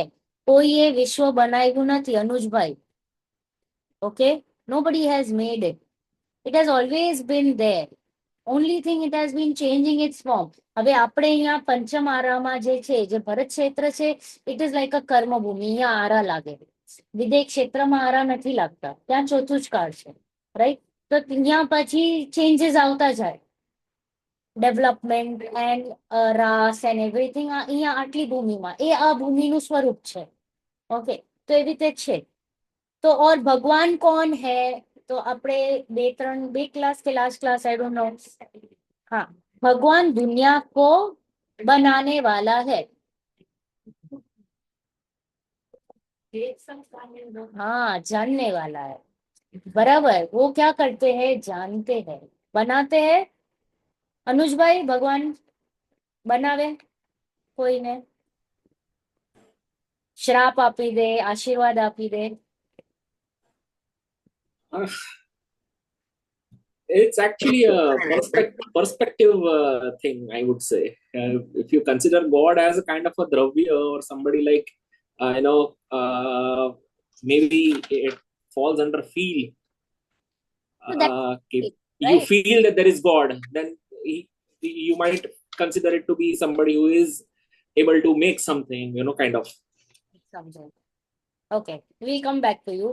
कोई ये विश्व बनायु નથી अनुजभाई okay nobody has made it has always been there only thing it has been changing its form. હવે આપણે અહીંયા પંચમ આરામાં જે છે, જે ભરત ક્ષેત્ર છે, ઇટ ઇઝ લાઈક અ કર્મભૂમિ. અહીંયા આરા લાગે. વિદેહ ક્ષેત્રમાં આરા નથી લાગતા, ત્યાં ચોથું જ કાળ છે, રાઈટ? તો ત્યાં પછી ચેન્જીસ આવતા જાય, development and raas and everything. અહીંયા આટલી ભૂમિમાં એ આ ભૂમિનું સ્વરૂપ છે. ઓકે, તો એવી રીતે છે. તો ઓર ભગવાન કોણ હૈ? તો આપણે બે ક્લાસ કે લાस्ट क्लास आई डोंट नो. हाँ, भगवान दुनिया को बनाने वाला है. एक संस्कार में लोग हाँ, जानने वाला है. बराबर. वो क्या करते हैं? जानते हैं, बनाते हैं. अनुज भाई, भगवान बनावे કોઈને? શ્રાપ આપી દે, આશીર્વાદ આપી દે? It's actually a perspective thing, I would say. If you consider God as a kind of a dravya or somebody like, maybe it falls under feel. So that's If it, you right? feel that there is God, then you might consider it to be somebody who is able to make something, kind of. સમજાય. Okay, we'll come back to you.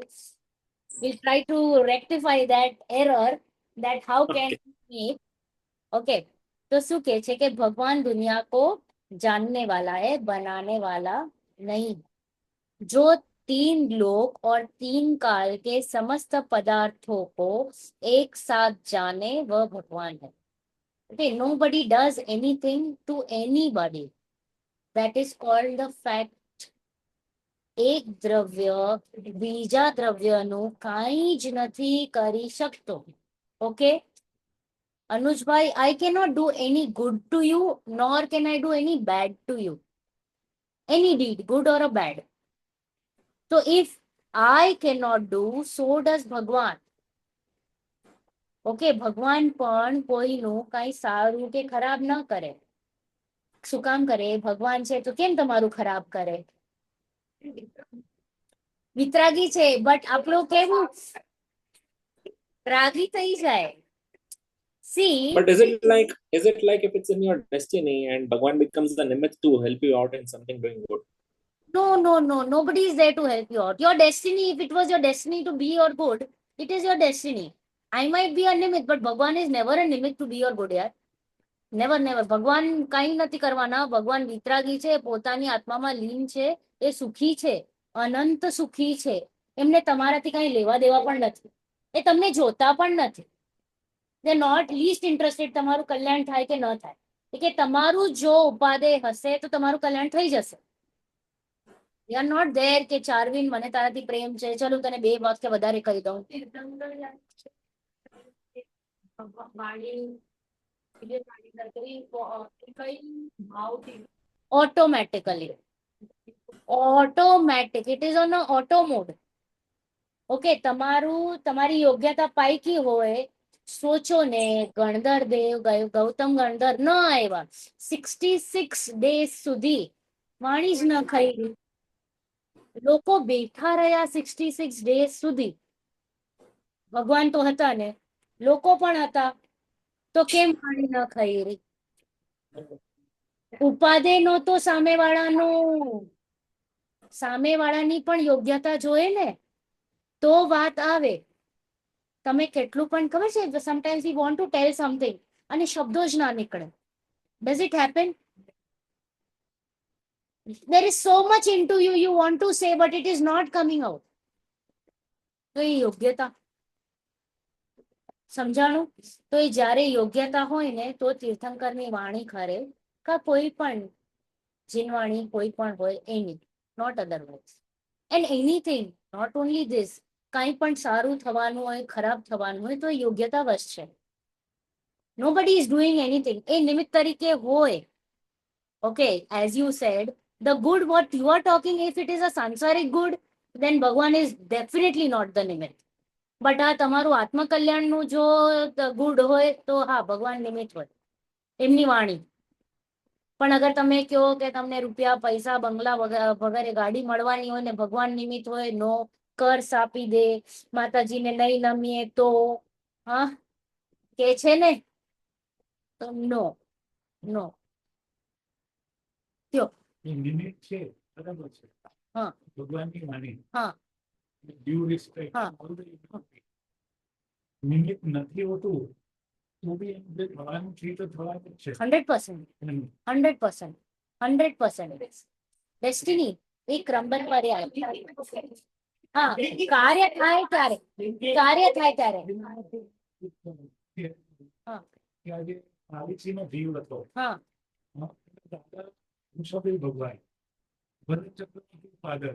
We'll try to rectify that error, that how can Okay. we make. Okay, तो શું કહે છે કે ભગવાન દુનિયા को जानने वाला है, बनाने वाला नहीं. जो तीन लोक और तीन काल के समस्त पदार्थों को एक साथ जाने वह भगवान है. Okay, nobody does anything to anybody. That is called the fact. એક દ્રવ્ય બીજા દ્રવ્યનું કાંઈ જ નથી કરી શકતો. Okay અનુજભાઈ, I cannot do any good to you, nor can I do any bad to you. Any deed, good or a bad. So if I cannot do, so does ભગવાન. Okay, ભગવાન પણ કોઈનું કાંઈ સારું કે ખરાબ ન કરે. શું કામ કરે? ભગવાન છે તો કેમ તમારું ખરાબ કરે? વિતરાગી છે, બટ આપણું કેવું રાગી થઈ જાય. See, But is it like if it's in your destiny and Bhagwan becomes the nimit to help you out in something doing good? no, nobody is there to help you out. Your destiny, if it was your destiny to be your good, it is your destiny. I might be a nimit, but Bhagwan is never a nimit to be your good, yaar. Never. ભગવાન કઈ નથી કરવાના. ભગવાન વિતરાગી છે, પોતાની આત્મામાં લીન છે, એ સુખી છે, અનંત સુખી છે. એમને તમારાથી કઈ લેવા દેવા પણ નથી. એ તમને જોતા પણ નથી. દે નોટ લીસ્ટ ઇન્ટરેસ્ટેડ તમારું કલ્યાણ થાય કે ન થાય. કે તમારું જો ઉપાદેય હશે તો તમારું કલ્યાણ થઈ જશે. They are not there કે ચાર્વિન મને તારાથી પ્રેમ છે, ચલો તને 2 વાક્ય વધારે કહી દઉં. વાણી જે વાણી નકરી કઈ ભાવથી Automatically. Automatic. It is on a auto mode. Okay, તમારી યોગ્યતા પાઈકી હોય. સોચો ને, ગણધર દેવ ગૌતમ ગણધર ન આવ્યા, 66 days સુધી વાણી જ ન ખાઈ. લોકો બેઠા રહ્યા 66 days સુધી. ભગવાન તો હતા ને, લોકો પણ હતા, તો કેમ વાણી ન ખાઈ રહી? ઉપાદેય નહોતો સામેવાળાની પણ યોગ્યતા જોએ ને, તો વાત આવે. તમે કેટલું પણ, ખબર છે, sometimes we want to tell something અને શબ્દો જ ના નીકળે. Does it happen? There is so much into you, you want to say, but it is not coming out. તો એ યોગ્યતા. સમજાણું? તો એ જ્યારે યોગ્યતા હોય ને, તો તીર્થંકરની વાણી ખરે, કા કોઈ પણ જીનવાણી કોઈ પણ હોય એની, not otherwise. And anything, not only this, કાંઈ પણ સારું થવાનું હોય, ખરાબ થવાનું હોય, તો યોગ્યતા વશ છે. Nobody is doing anything. એ નિમિત્ત તરીકે હોય. Okay, as you said, the good what you are talking, if it is a sansaric good, then Bhagwan is definitely not the નિમિત્ત. બટ આ તમારું આત્મકલ્યાણનું જો ગુડ હોય તો હા, ભગવાન નિમિત્ત હોય, એમની વાણી. પણ અગર તમે કહો કે તમને રૂપિયા, પૈસા, બંગલા વગેરે ગાડી મળવાની હોય ને ભગવાન નિમિત્ત હોય, નો કર્સ આપી દે, માતાજીને નહીં નમીએ તો, હા, કે છે ને, તો નો નો કયો એ નિમિત્ત છે બરાબર છે હા ભગવાનની વાણી હા ડ્યુ રિસ્પેક્ટ હા. નિમિત્ત નથી હોતું તો બી એમ જે થવાનું છે તો થવાનું જ છે 100% એમ. 100% 100% ડેસ્ટિની એ ક્રમબદ્ધ મર્યાદા હા કાર્ય થાય ત્યારે કાર્ય થાય ત્યારે હા કે આજે પાલિસીનો જીવ હતો હા દાદા વૃષભદેવ ભગવાન ભરત ચક્રવર્તી ફાધર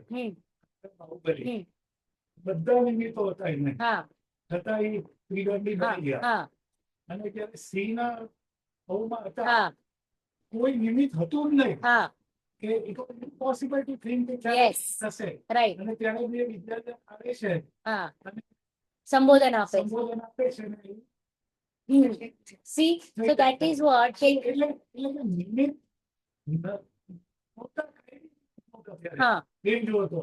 બાહુબલી હમ. બધા નિમિત્તો હતા એને હા છતાં એ ત્રિદંડી હા બની ગયા હા અને જ્યારે સિંહના બહુમાં હતા હા કોઈ નિમિત્ત હતું જ નહીં હા કે it was impossible two think કે Yes. થશે રાઈટ અને ત્યારે બે વિદ્યાર્થી આવે છે હા અને સંબોધન આપે સંબોધન આપે છે ને C so that is what એટલે કે નિમિત્ત હોતા કઈ રીતે હોતા ત્યારે? હા એ જો હતો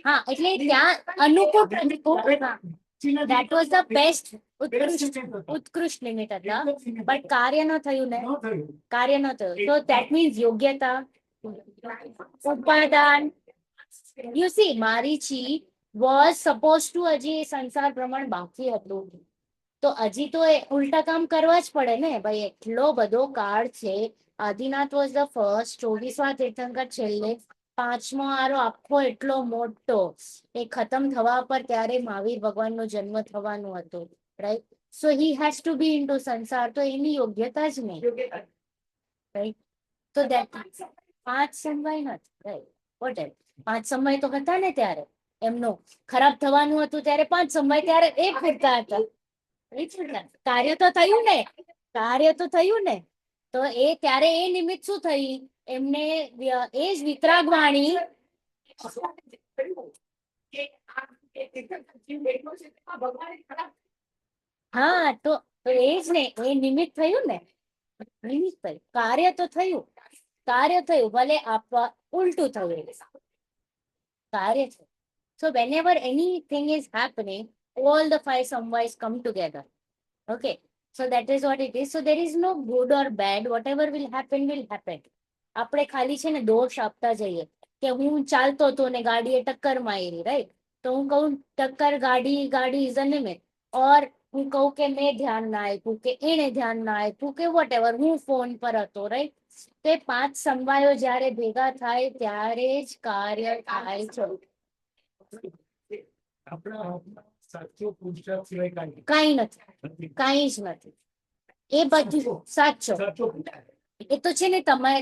હા એટલે ત્યાં અનુકૂળ that was the best ઉત્કૃષ્ટ લિમિટ હતા બટ કાર્ય ન થયું ને ન થયું કાર્ય ન થયું so that means યોગ્યતા ઉપાદાન you see મારીચી was supposed to હજી એ સંસાર પ્રમાણ બાકી હતું તો હજી તો એ ઉલટા કામ કરવા જ પડે ને ભાઈ એટલો બધો કાળ છે આદિનાથ વોઝ ધ ફર્સ્ટ 24મા તીર્થંકર છેલ્લે 5મો આરો આખો એટલો મોટો એ ખતમ થવા પર ત્યારે મહાવીર ભગવાનનો જન્મ થવાનું હતું right so he has to be into sansar તો એની યોગ્યતા જ નહીં રાઈટ તો દેટ 5 સમય નથી રાઈટ વોટ 5 સમય તો હતા ને ત્યારે એમનો ખરાબ થવાનું હતું ત્યારે 5 સમય ત્યારે એ પૂરતા હતા કાર્ય તો થયું ને કાર્ય તો થયું ને તો એ ત્યારે એ નિમિત્ત શું થઈ એમને એ જ વિતરાગ વાણી હા તો એ જ ને એ નિમિત્ત થયું ને નિમિત્ત થયું કાર્ય થયું ભલે આપવા ઉલટું થયું કાર્ય છે so whenever anything is happening all the 5 samvais come together okay so that is what it is so there is no good or bad whatever will happen આપણે ખાલી છે ને દોષ આપતા જઈએ કે હું ચાલતો હતો ને ગાડીએ ટક્કર મારી રાઈટ તો હું કહું ટક્કર ગાડી ઇઝ અ લિમિટ ઓર હું કહું કે મેં ધ્યાન ના આપ્યું કે એણે ધ્યાન ના આપ્યું કે વોટ એવર હું ફોન પર હતો રાઈટ તો એ 5 સમવાયો જ્યારે ભેગા થાય ત્યારે જ કાર્ય થાય છે આપણા હાથમાં સાચો પુરુષાર્થ સિવાય કાંઈ કઈ નથી નથી. કઈ જ નથી એ બધું સાચો સાચો એ તો છે ને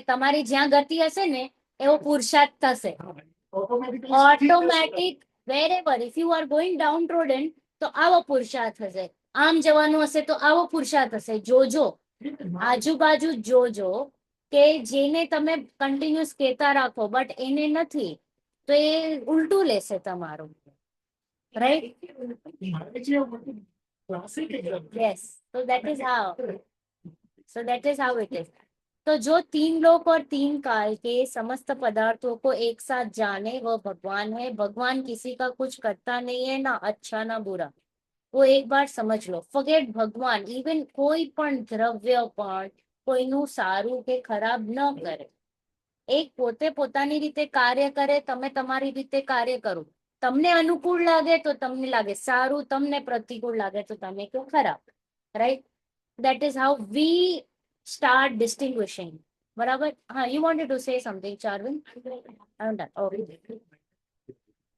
તમારી જ્યાં ગતિ હશે ને એવો પુરુષાર્થ થશે automatic wherever if you are going downtrodden તો આવો પુરુષાર્થ હશે આમ જવાનું હશે તો આવો પુરુષાર્થ હશે જોજો આજુબાજુ જોજો કે જેને તમે કન્ટિન્યુઅસ કહેતા રાખો બટ એને નથી તો એ ઉલટું લેશે તમારું right classic example yes so that is how it is तो जो 3 लोक और 3 काल के समस्त पदार्थों को एक साथ जाने वो भगवान है भगवान किसी का कुछ करता नहीं है ना अच्छा ना बुरा वो एक बार समझ लो फॉरगेट भगवान इवन कोई पण द्रव्य पण કોઈનું સારું કે ખરાબ ન કરે એક પોતે પોતાની રીતે કાર્ય કરે તમે તમારી રીતે કાર્ય કરો તમને અનુકૂળ લાગે તો તમને લાગે સારું તમને પ્રતિકૂળ લાગે તો તમે કહો ખરાબ right that is how we start distinguishing बराबर हाँ you wanted to say something Charvin I'm done okay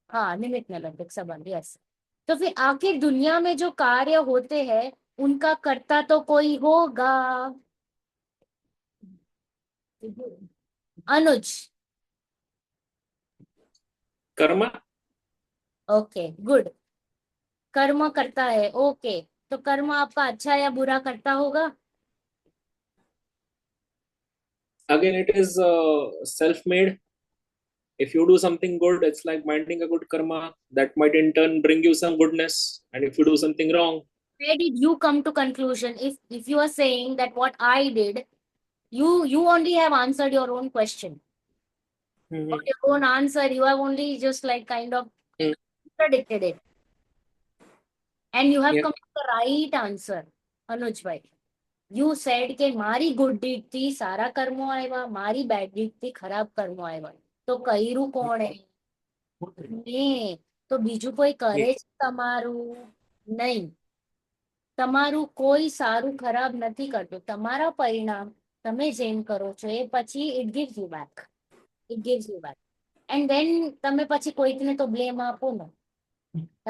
हाँ निमित्त निलंबित संबंध यस तो फिर आखिर दुनिया में जो कार्य होते हैं उनका करता तो कोई होगा अनुज कर्म ओके गुड कर्म करता है ओके तो कर्म आपका अच्छा या बुरा करता होगा again it is self-made. If you do something good, it's like minding a good karma that might in turn bring you some goodness, and if you do something wrong, where did you come to conclusion if you are saying that what I did you only have answered your own question or your own answer you have only just like kind of Mm. predicted it and you have Yeah. come to the right answer Anuj bhai you sad કે મારી good did થી સારા કર્મો આવ્યા, મારી bed did થી ખરાબ કર્મો આવ્યા. તો કર્યું કોણે? ને તો બીજું કોઈ કરે છે તમારું? નહીં. તમારું કોઈ સારું ખરાબ નથી કરતું. તમારા પરિણામ તમે જેમ કરો છો એ પછી it gives you back. It gives you back. And then તમે પછી કોઈકને તો બ્લેમ આપો ને,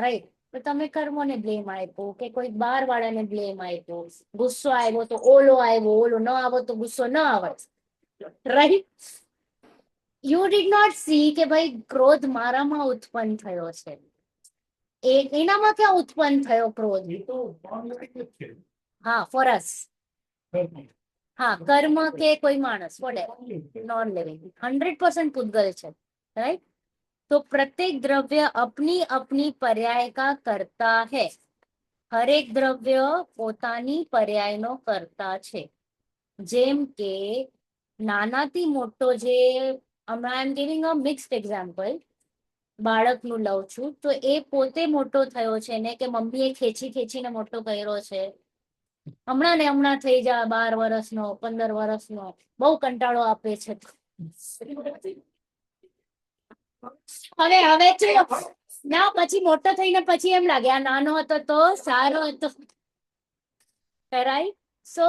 રાઈટ? તો તમે કર્મોને બ્લેમ આપ્યો કે કોઈ બાર વાળાને બ્લેમ આપ્યો, ગુસ્સો આવ્યો તો ઓલો આવ્યો, ઓલો ન આવ્યો તો ગુસ્સો ન આવે, right? You did not see કે ભાઈ ક્રોધ મારામાં ઉત્પન્ન થયો છે, એનામાં ક્યાં ઉત્પન્ન થયો ક્રોધ? એ તો bond like જ છે. હા, ફોર અસ. કર્મ. હા, કર્મ કે કોઈ માણસ, नॉन लिविंग 100% પૂતગલ છે, રાઈટ? तो प्रत्येक द्रव्य अपनी अपनी पर्याय का करता है. હરેક દ્રવ્ય પોતાની પર્યાયનો કરતા છે. જેમ કે નાનાથી મોટો જે, I am giving a mixed example, બાળકનું લઉં છું તો એ પોતે મોટો થયો છે ને કે મમ્મીએ ખેંચી ખેંચીને મોટો કર્યો છે. હમણાં ને હમણાં થઈ જા 12 વર્ષનો, 15 વર્ષનો, બહુ કંટાળો આપે છે. હવે ચલો ના, પછી મોટો થઈને પછી એમ લાગે આ નાનો હતો તો સારો હતો, right? So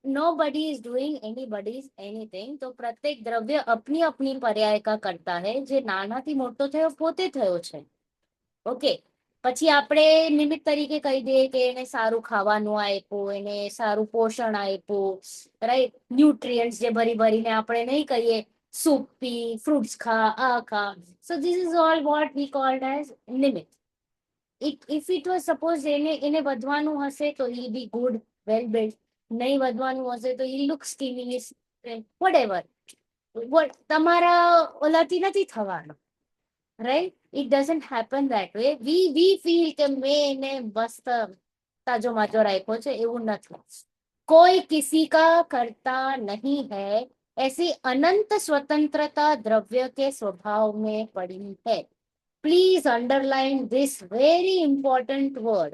nobody is doing anybody's anything. તો પ્રત્યેક દ્રવ્ય अपनी अपनी पर्याय का करता है. જે નાનાથી મોટો થયો પોતે થયો છે. ઓકે, પછી આપણે નિમિત્ત તરીકે કહી દઈએ કે એને સારું ખાવાનું આપ્યું, એને સારું પોષણ આપ્યું, રાઈટ? ન્યુટ્રિયન્ટ્સ જે ભરી ભરીને આપણે નહીં કહીએ સૂપ પી, ફ્રૂટ્સ ખા, આ ખા. So this is all what we cold as નિમિત્ત. ઇફ ઇટ વોઝ સપોઝ એને વધવાનું હશે તો હી બી ગુડ, વેલ બિલ્ડ. નહીં વધવાનું હશે તો હી લુક સ્કિની, વોટ તમારા ઓલાથી નથી થવાનું, right? It doesn't happen that way. We feel કે મેં એને મસ્ત તાજો માજો રાખ્યો છે, એવું નથી. कोई किसी का करता नहीं है. ऐसी अनंत स्वतंत्रता द्रव्य के स्वभाव में पड़ी है. Please underline this very important word.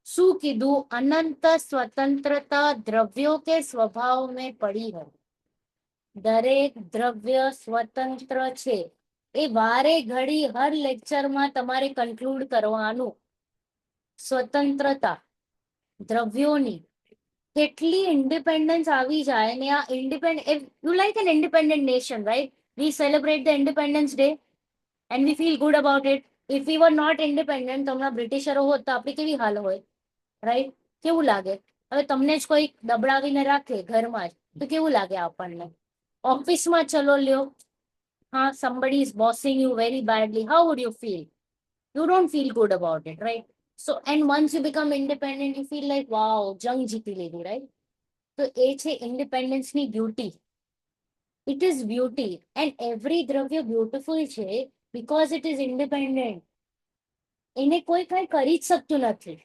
શું કીધું? અનંત સ્વતંત્રતા દ્રવ્યો કે સ્વભાવ में पड़ी है. દરેક દ્રવ્ય સ્વતંત્ર છે. એ વારે ઘડી હર લેક્ચરમાં તમારે કન્ક્લુડ કરવાનું. સ્વતંત્રતા દ્રવ્યોની કેટલી ઇન્ડિપેન્ડન્સ આવી જાય ને આ independent, you like an independent nation, right? We celebrate the independence day and we feel good about it. If we were not independent, તો હમણાં બ્રિટિશરો હોત તો આપણી કેવી હાલ હોય, રાઈટ? કેવું લાગે? હવે તમને જ કોઈ દબડાવીને રાખે ઘરમાં જ તો કેવું લાગે આપણને? ઓફિસમાં ચલો લ્યો, હા, somebody is bossing you very badly, how would you feel? You don't feel good about it, right? So, and once you become independent, you feel like, wow, જંગ જીતી લીધી, right? તો એ છે ઇન્ડિપેન્ડન્સની beauty. It is beauty. And every દ્રવ્ય beautiful છે because it is independent. એને કોઈ કઈ કરી જ શકતું નથી.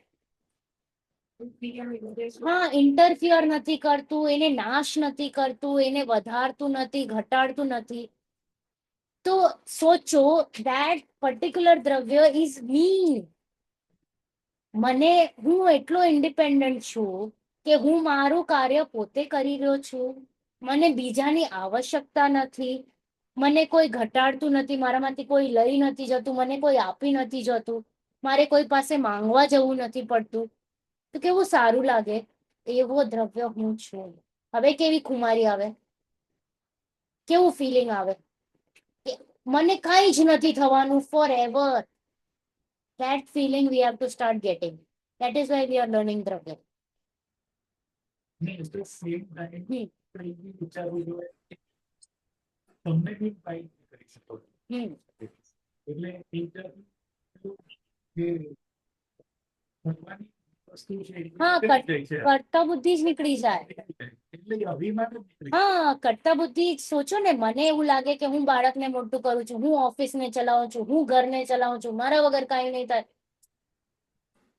હા, ઇન્ટરફિયર નથી કરતું, એને નાશ નથી કરતું, એને વધારતું નથી, ઘટાડતું નથી. તો સોચો that particular દ્રવ્ય is me. હું એટલો ઇન્ડિપેન્ડન્ટ છું કે હું મારું કાર્ય પોતે કરી રહ્યો છું. મને બીજાની આવશ્યકતા નથી. મને કોઈ ઘટાડતું નથી, મારામાંથી કોઈ લઈ નથી જતું, મને કોઈ આપી નથી જતું, મારે કોઈ પાસે માંગવા જવું નથી પડતું. તો કેવું સારું લાગે? એવો દ્રવ્ય હું છું. હવે કેવી ખુમારી આવે, કેવું ફિલિંગ આવે કે મને કઈ જ નથી થવાનું forever. That feeling we have to start getting. That is why we are learning દ્રવ્ય. ને at the same time કંઈ બી વિચારવું જોઈએ કે તમને બી ફાઇટ કરી શકો છો. એટલે interview જે ભણવાની વસ્તુ છે એ હા, નીકળી જાય છે. કરતા બુદ્ધિ જ નીકળી જાય. એટલે એ અભિમાન જ નીકળી જાય. હા, કરતા બુદ્ધિ. સોચો ને, મને એવું લાગે કે હું બાળકને મોટું કરું છું, હું ઓફિસને ચલાવું છું, હું ઘરને ચલાવું છું, મારા વગર કાંઈ નહીં થાય.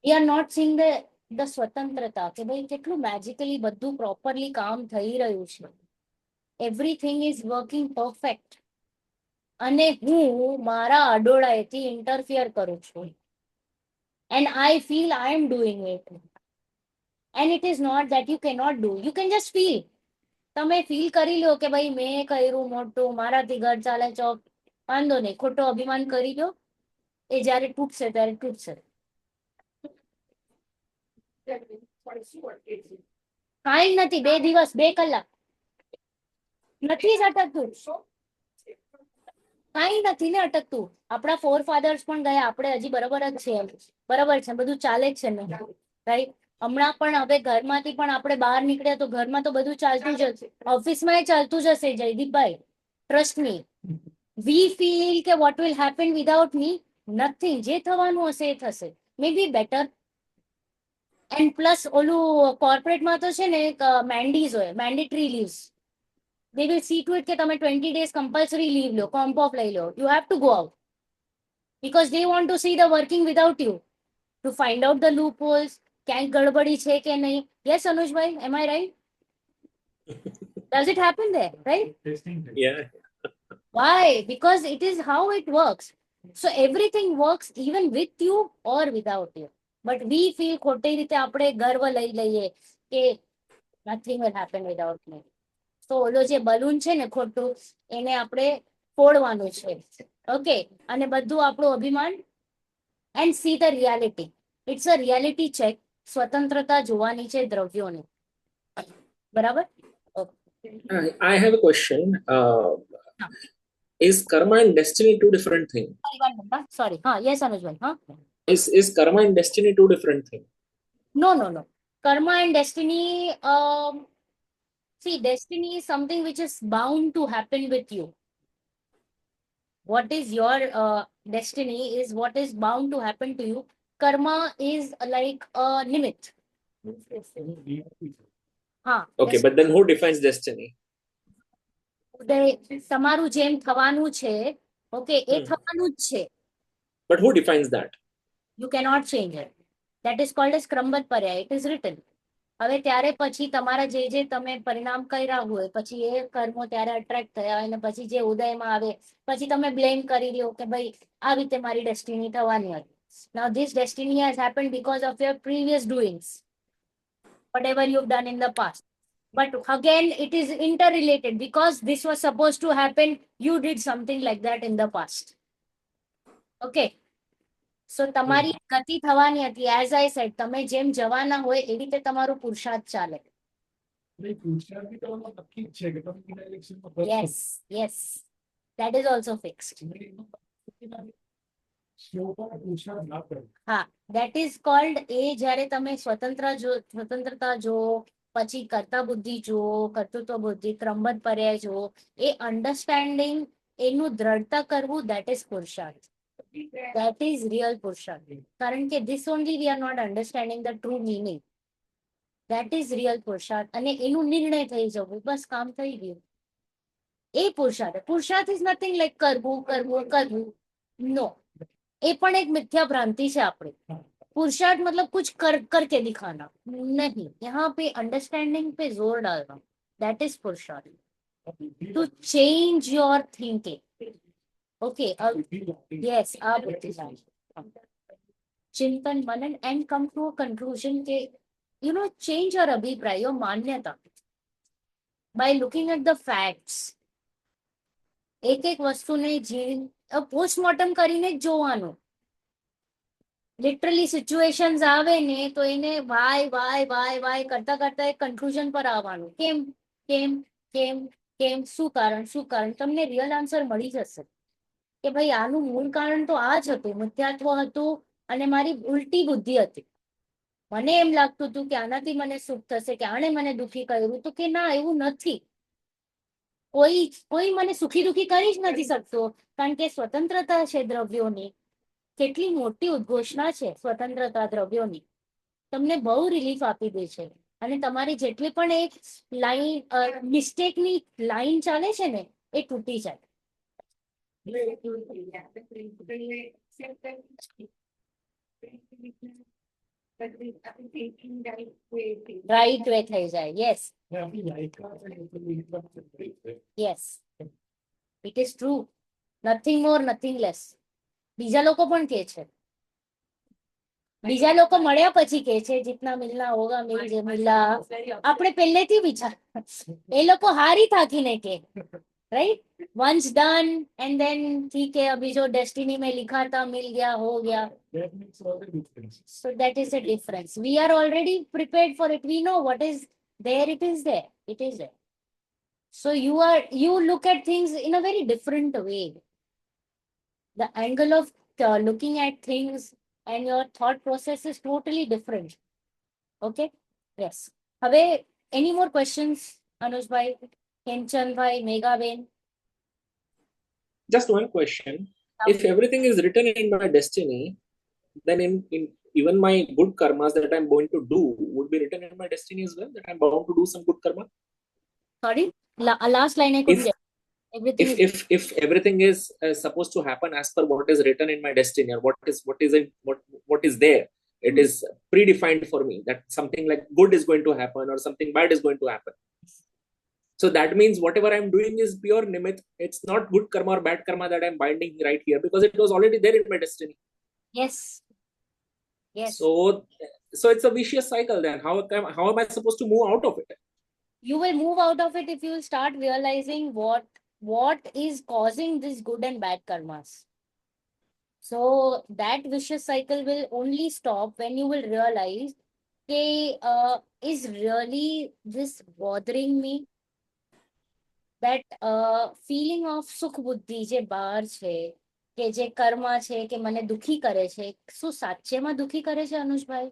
We are not seeing the સ્વતંત્રતા કે ભાઈ કેટલું મેજિકલી બધું પ્રોપરલી કામ થઈ રહ્યું છે. Everything is working perfect. અને હું મારા અડોળાએથી ઇન્ટરફિયર કરું છું. And I feel I am doing it. and it is not that you cannot do. You can just feel. તમે ફીલ કરી લો કે ભાઈ મેં કર્યું મોટું, મારાથી ઘર ચાલે છો, વાંધો નહીં, ખોટો અભિમાન કરી લો. એ જ્યારે તૂટશે ત્યારે તૂટશે. કાંઈ નથી, 2 દિવસ 2 કલાક નથી જ અટકતું. કાંઈ નથી ને અટકતું. આપણા ફોર ફાધર્સ પણ ગયા, આપણે હજી બરાબર જ છે. બરાબર છે, બધું ચાલે જ છે ને, રાઈટ? હમણાં પણ હવે ઘરમાંથી પણ આપણે બહાર નીકળ્યા તો ઘરમાં તો બધું ચાલતું જ હશે, ઓફિસમાં એ ચાલતું જ હશે. જયદીપભાઈ, ટ્રસ્ટ મી. વી ફીલ કે what will happen without me? Nothing. જે થવાનું હશે એ થશે, મે બી બેટર. એન્ડ પ્લસ ઓલું કોર્પોરેટમાં તો છે ને મેન્ડીઝ હોય, mandatory leaves. they will see to it કે તમે 20 days compulsory leave લો, comp off લઈ લો. You have to go out because they want to see the working without you to find out the loopholes. ક્યાંક ગડબડી છે કે નહીં. Yes, Anushbhai, am I right? Does it happen there, right? Testing. Yeah. Why? Because it is how it works. So everything works even with you or without you. But we feel ખોટી રીતે આપણે ગર્વ લઈ લઈએ કે nothing will happen without me. તો ઓલો જે બલૂન છે ને ખોટું, એને આપણે ફોડવાનું છે. ઓકે, અને બધું આપણું અભિમાન. And see the reality. It's a reality check. સ્વતંત્રતા જોવાની છે દ્રવ્યોની. બરાબર? I have a question. Is karma and destiny two different things? Sorry, હા, યસ અનુજભાઈ, હા. Is karma and destiny two different things? No, no, no. Karma and destiny, see, destiny is something which is bound to happen with you. What is your destiny is what is bound to happen to you. Karma is like a limit. હા. Okay, but then who defines destiny? તમારું જેમ થવાનું છે, okay, એ થવાનું જ છે. But who defines that? You cannot change it. That is called as ક્રમબદ્ધ પર્યાય. It is written. હવે ત્યારે પછી તમારા જે જે તમે પરિણામ કર્યા હોય, પછી એ કર્મો ત્યારે અટ્રેક્ટ થયા અને પછી જે ઉદયમાં આવે, પછી તમે બ્લેમ કરી લ્યો કે ભાઈ આ રીતે મારી ડેસ્ટિની થવાની હતી. Now this destiny has happened because of your previous doings, whatever you've done in the past. But again, it is interrelated because this was supposed to happen. You did something like that in the past. Okay. So તમારી ગતિ થવાની હતી. As I said, તમે જેમ જવાના હોય એ રીતે તમારું પુરુષાર્થ ચાલે. Yes, yes. That is also fixed. હા, that is called એ જ્યારે તમે સ્વતંત્રતા જો, પછી કર્તા બુદ્ધિ જો, કર્તૃત્વ બુદ્ધિ, ક્રમબદ્ધ પર્યાય જો, એ અન્ડરસ્ટેન્ડિંગ, એનું દ્રઢતા કરવું, that is પુરુષાર્થ. That is real પુરુષાર્થ. કારણ કે this only we are not understanding the true meaning. That is real પુરુષાર્થ. અને એનું નિર્ણય થઈ જવું, બસ કામ થઈ ગયું. એ પુરુષાર્થ. પુરુષાર્થ is nothing like કરવું કરવું કરવું. No. એ પણ એક મિથ્યા ભ્રાંતિ છે આપણી. पुरुषार्थ मतलब कुछ करके दिखाना नहीं, यहाँ पे अंडरस्टैंडिंग पे जोर डालना. दैट इज पुरुषार्थ. To change your thinking. Okay, yes, आप चिंतन मनन and come to a conclusion के यू नो चेंज योर अभिप्राय, योर मान्यता by looking at the facts. एक एक वस्तु ने जीण पोस्टमोर्टम કરીને જ જોવાનું. લિટરલી સિચ્યુએશન્સ આવે ને તો એને વાય વાય વાય વાય કરતા કરતા એક કન્ક્લુઝન પર આવવાનું. કેમ કેમ કેમ કેમ, શું કારણ, તમને રિયલ આન્સર મળી જશે કે ભાઈ આનું મૂળ કારણ તો આ જ હતું, મિથ્યાત્વ હતું અને મારી ઉલટી બુદ્ધિ હતી. મને એમ લાગતું હતું કે આનાથી મને સુખ થશે, કે આણે મને દુઃખી કર્યું, તો કે ના, એવું નથી. કોઈ મને સુખી દુઃખી કરી જ નથી શકતો, કારણ કે સ્વતંત્રતા છે દ્રવ્યોની. કેટલી મોટી ઉદ્ઘોષણા છે સ્વતંત્રતા દ્રવ્યોની. તમને બહુ રિલીફ આપી દે છે. અને તમારી જેટલી પણ એક લાઈન મિસ્ટેકની લાઈન ચાલે છે ને, એ તૂટી જાય. રાઈટ વે થઈ જાય. Yes, yes, it is true. Nothing more, nothing less. બીજા લોકો પણ કે છે બીજા લોકો મળ્યા પછી કે છે જીતના મિલના હોગા મિલ જે મિલા આપણે પહેલેથી વિચાર એ લોકો હારી થાકીને કે right once done and then ठीक है अभी जो डेस्टिनी में लिखा था मिल गया हो गया That makes all the difference. so that is the difference we are already prepared for it we know what is there it is there so you look at things in a very different way the angle of looking at things and your thought process is totally different okay yes have any more questions anush bhai Kenchan bhai Megha ben Just one question. If everything is written in my destiny, then in even my good karmas that I'm going to do would be written in my destiny as well, that I'm bound to do some good karma. sorry last line I couldn't If get everything is if everything is supposed to happen as per what is written in my destiny, or what is there, it is predefined for me that something like good is going to happen or something bad is going to happen. So that means whatever I'm doing is pure nimit. It's not good karma or bad karma that I'm binding right here, because it was already there in my destiny. yes yes So it's a vicious cycle. Then how am I supposed to move out of it? you will move out of it if you start realizing what is causing this good and bad karmas so that vicious cycle will only stop when you will realize okay is really this bothering me that feeling of sukh buddhi je bahar છે કે જે કર્મ છે કે મને દુખી કરે છે શું સાચેમાં દુખી કરે છે અનુજભાઈ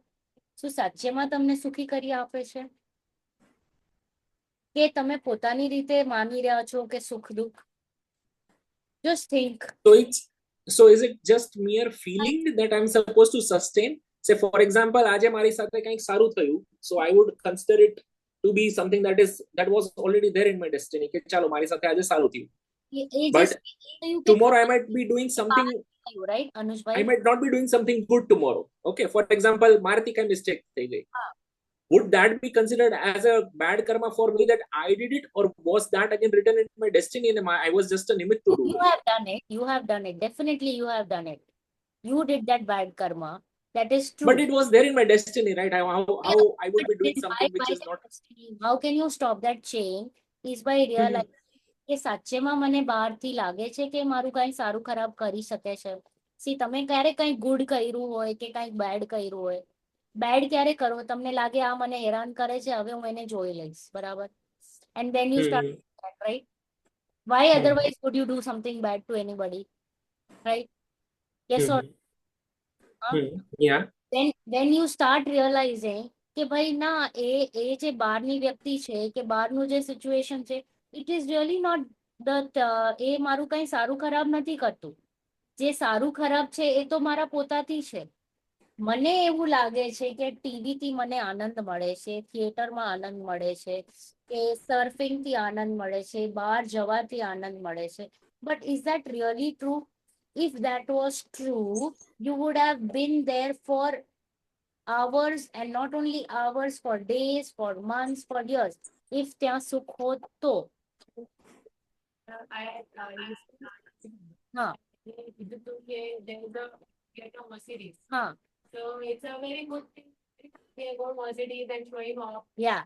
શું સાચેમાં તમને સુખી કરી આપે છે કે તમે પોતાની રીતે માની રહ્યા છો કે સુખ દુઃખ just think So is it just mere feeling that I'm supposed to sustain? Say for example, આજે મારી સાથે કંઈક સારું થયું, so I would consider it to be something that was already there in my destiny, કે ચાલો મારી સાથે આજે સારું થયું. But tomorrow I might be doing something, right અનુજભાઈ I might not be doing something good tomorrow. Okay, for example, મારાથી કઈ mistake થઈ ગઈ. Would that be considered as a bad karma for me that I did it, or was that again written in my destiny and I was just a nimit to do you it? have done it definitely you have done it you did that bad karma that is true But it was there in my destiny, right? How I would be doing something which is not. how can you stop that chain is by realizing કે સાચેમાં મને બહારથી લાગે છે કે મારું કઈ સારું ખરાબ કરી શકે છે સી તમે ક્યારે કઈ ગુડ કર્યું હોય કે કઈ બેડ કર્યું હોય બેડ ક્યારે કરો તમને લાગે આ મને હેરાન કરે છે હવે હું એને જોઈ લઈશ બરાબર and then you start that, right why otherwise would you do something bad to anybody right yes or Yeah. then you start realizing કે ભાઈ ના એ જે બહારની વ્યક્તિ છે કે બહારનું જે સિચ્યુએશન છે it is really not that એ મારું કઈ સારું ખરાબ નથી કરતું જે સારું ખરાબ છે એ તો મારા પોતાથી છે મને એવું લાગે છે કે ટીવી થી મને આનંદ મળે છે થિયેટરમાં આનંદ મળે છે કે સર્ફિંગ થી આનંદ મળે છે બહાર જવાથી આનંદ મળે છે but is that really true if that was true you would have been there for hours and not only hours for days for months for years if ત્યાં સુખ હોત તો હા There's a get a Mercedes. હા So it's a very good thing. They go Mercedes and showing off. yeah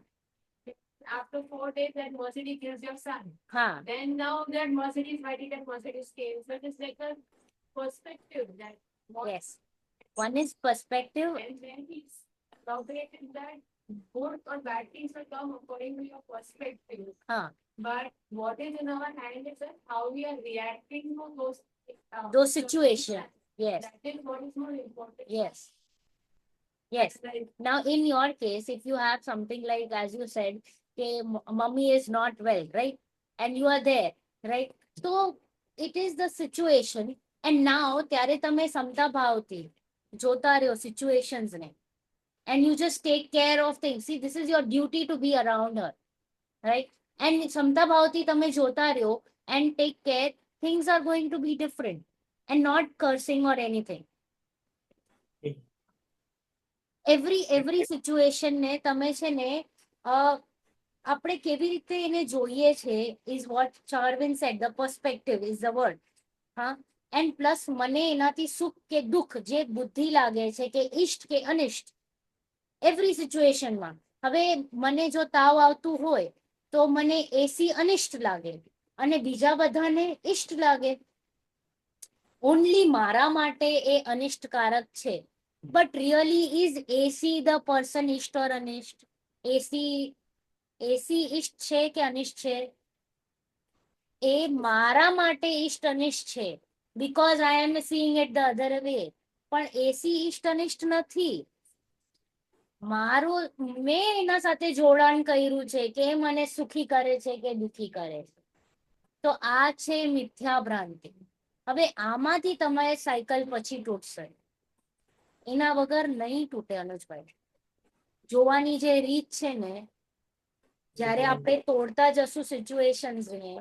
After 4 days, that Mercedes kills your son. હા Then now that Mercedes, why did that Mercedes came? So it's like a perspective that what yes one is perspective and then he's calculating that good or bad things will come according to your perspective. હા But what is in our hand is that how we are reacting to those situations yes That is what is more important. yes yes Right. now in your case if you have something like as you said okay, mummy is not well right and you are there right so it is the situation and now ત્યારે તમે સમતા ભાવથી જોતા રહ્યો situations ને and you just take care of things see this is your duty to be around her right and સમતા ભાવથી તમે જોતા રહ્યો and take care things are going to be different and not cursing or anything every situation ને તમે છે ને આપણે કેવી રીતે એને જોઈએ છે is what Charvin said the perspective is the word હા એન્ડ પ્લસ મને એનાથી સુખ કે દુઃખ જે બુદ્ધિ લાગે છે કે ઈષ્ટ કે અનિષ્ટ એવરી સિચ્યુએશનમાં. હવે મને જો તાવ આવતું હોય તો મને એસી અનિષ્ટ લાગે અને બીજા બધાને ઈષ્ટ લાગે. ઓનલી મારા માટે એ અનિષ્ટકારક છે. બટ રિયલી ઇઝ એસી ધ પર્સન ઈષ્ટ ઓર અનિષ્ટ? એસી ઈષ્ટ છે કે અનિષ્ટ છે? એ મારા માટે ઈષ્ટ અનિષ્ટ છે because I am seeing it the other way. પણ એસી ઈષ્ટ અનિષ્ટ નથી. મારું મેં એના સાથે જોડાણ કર્યું છે કે એ મને સુખી કરે છે કે દુખી કરે છે. તો આ છે મિથ્યા ભ્રાંતિ. હવે આમાંથી તમારે સાયકલ પછી તૂટશે, એના વગર નહીં તૂટે અનુજભાઈ. જોવાની જે રીત છે ને, જ્યારે આપણે તોડતા જશું સિચ્યુએશન્સ ને,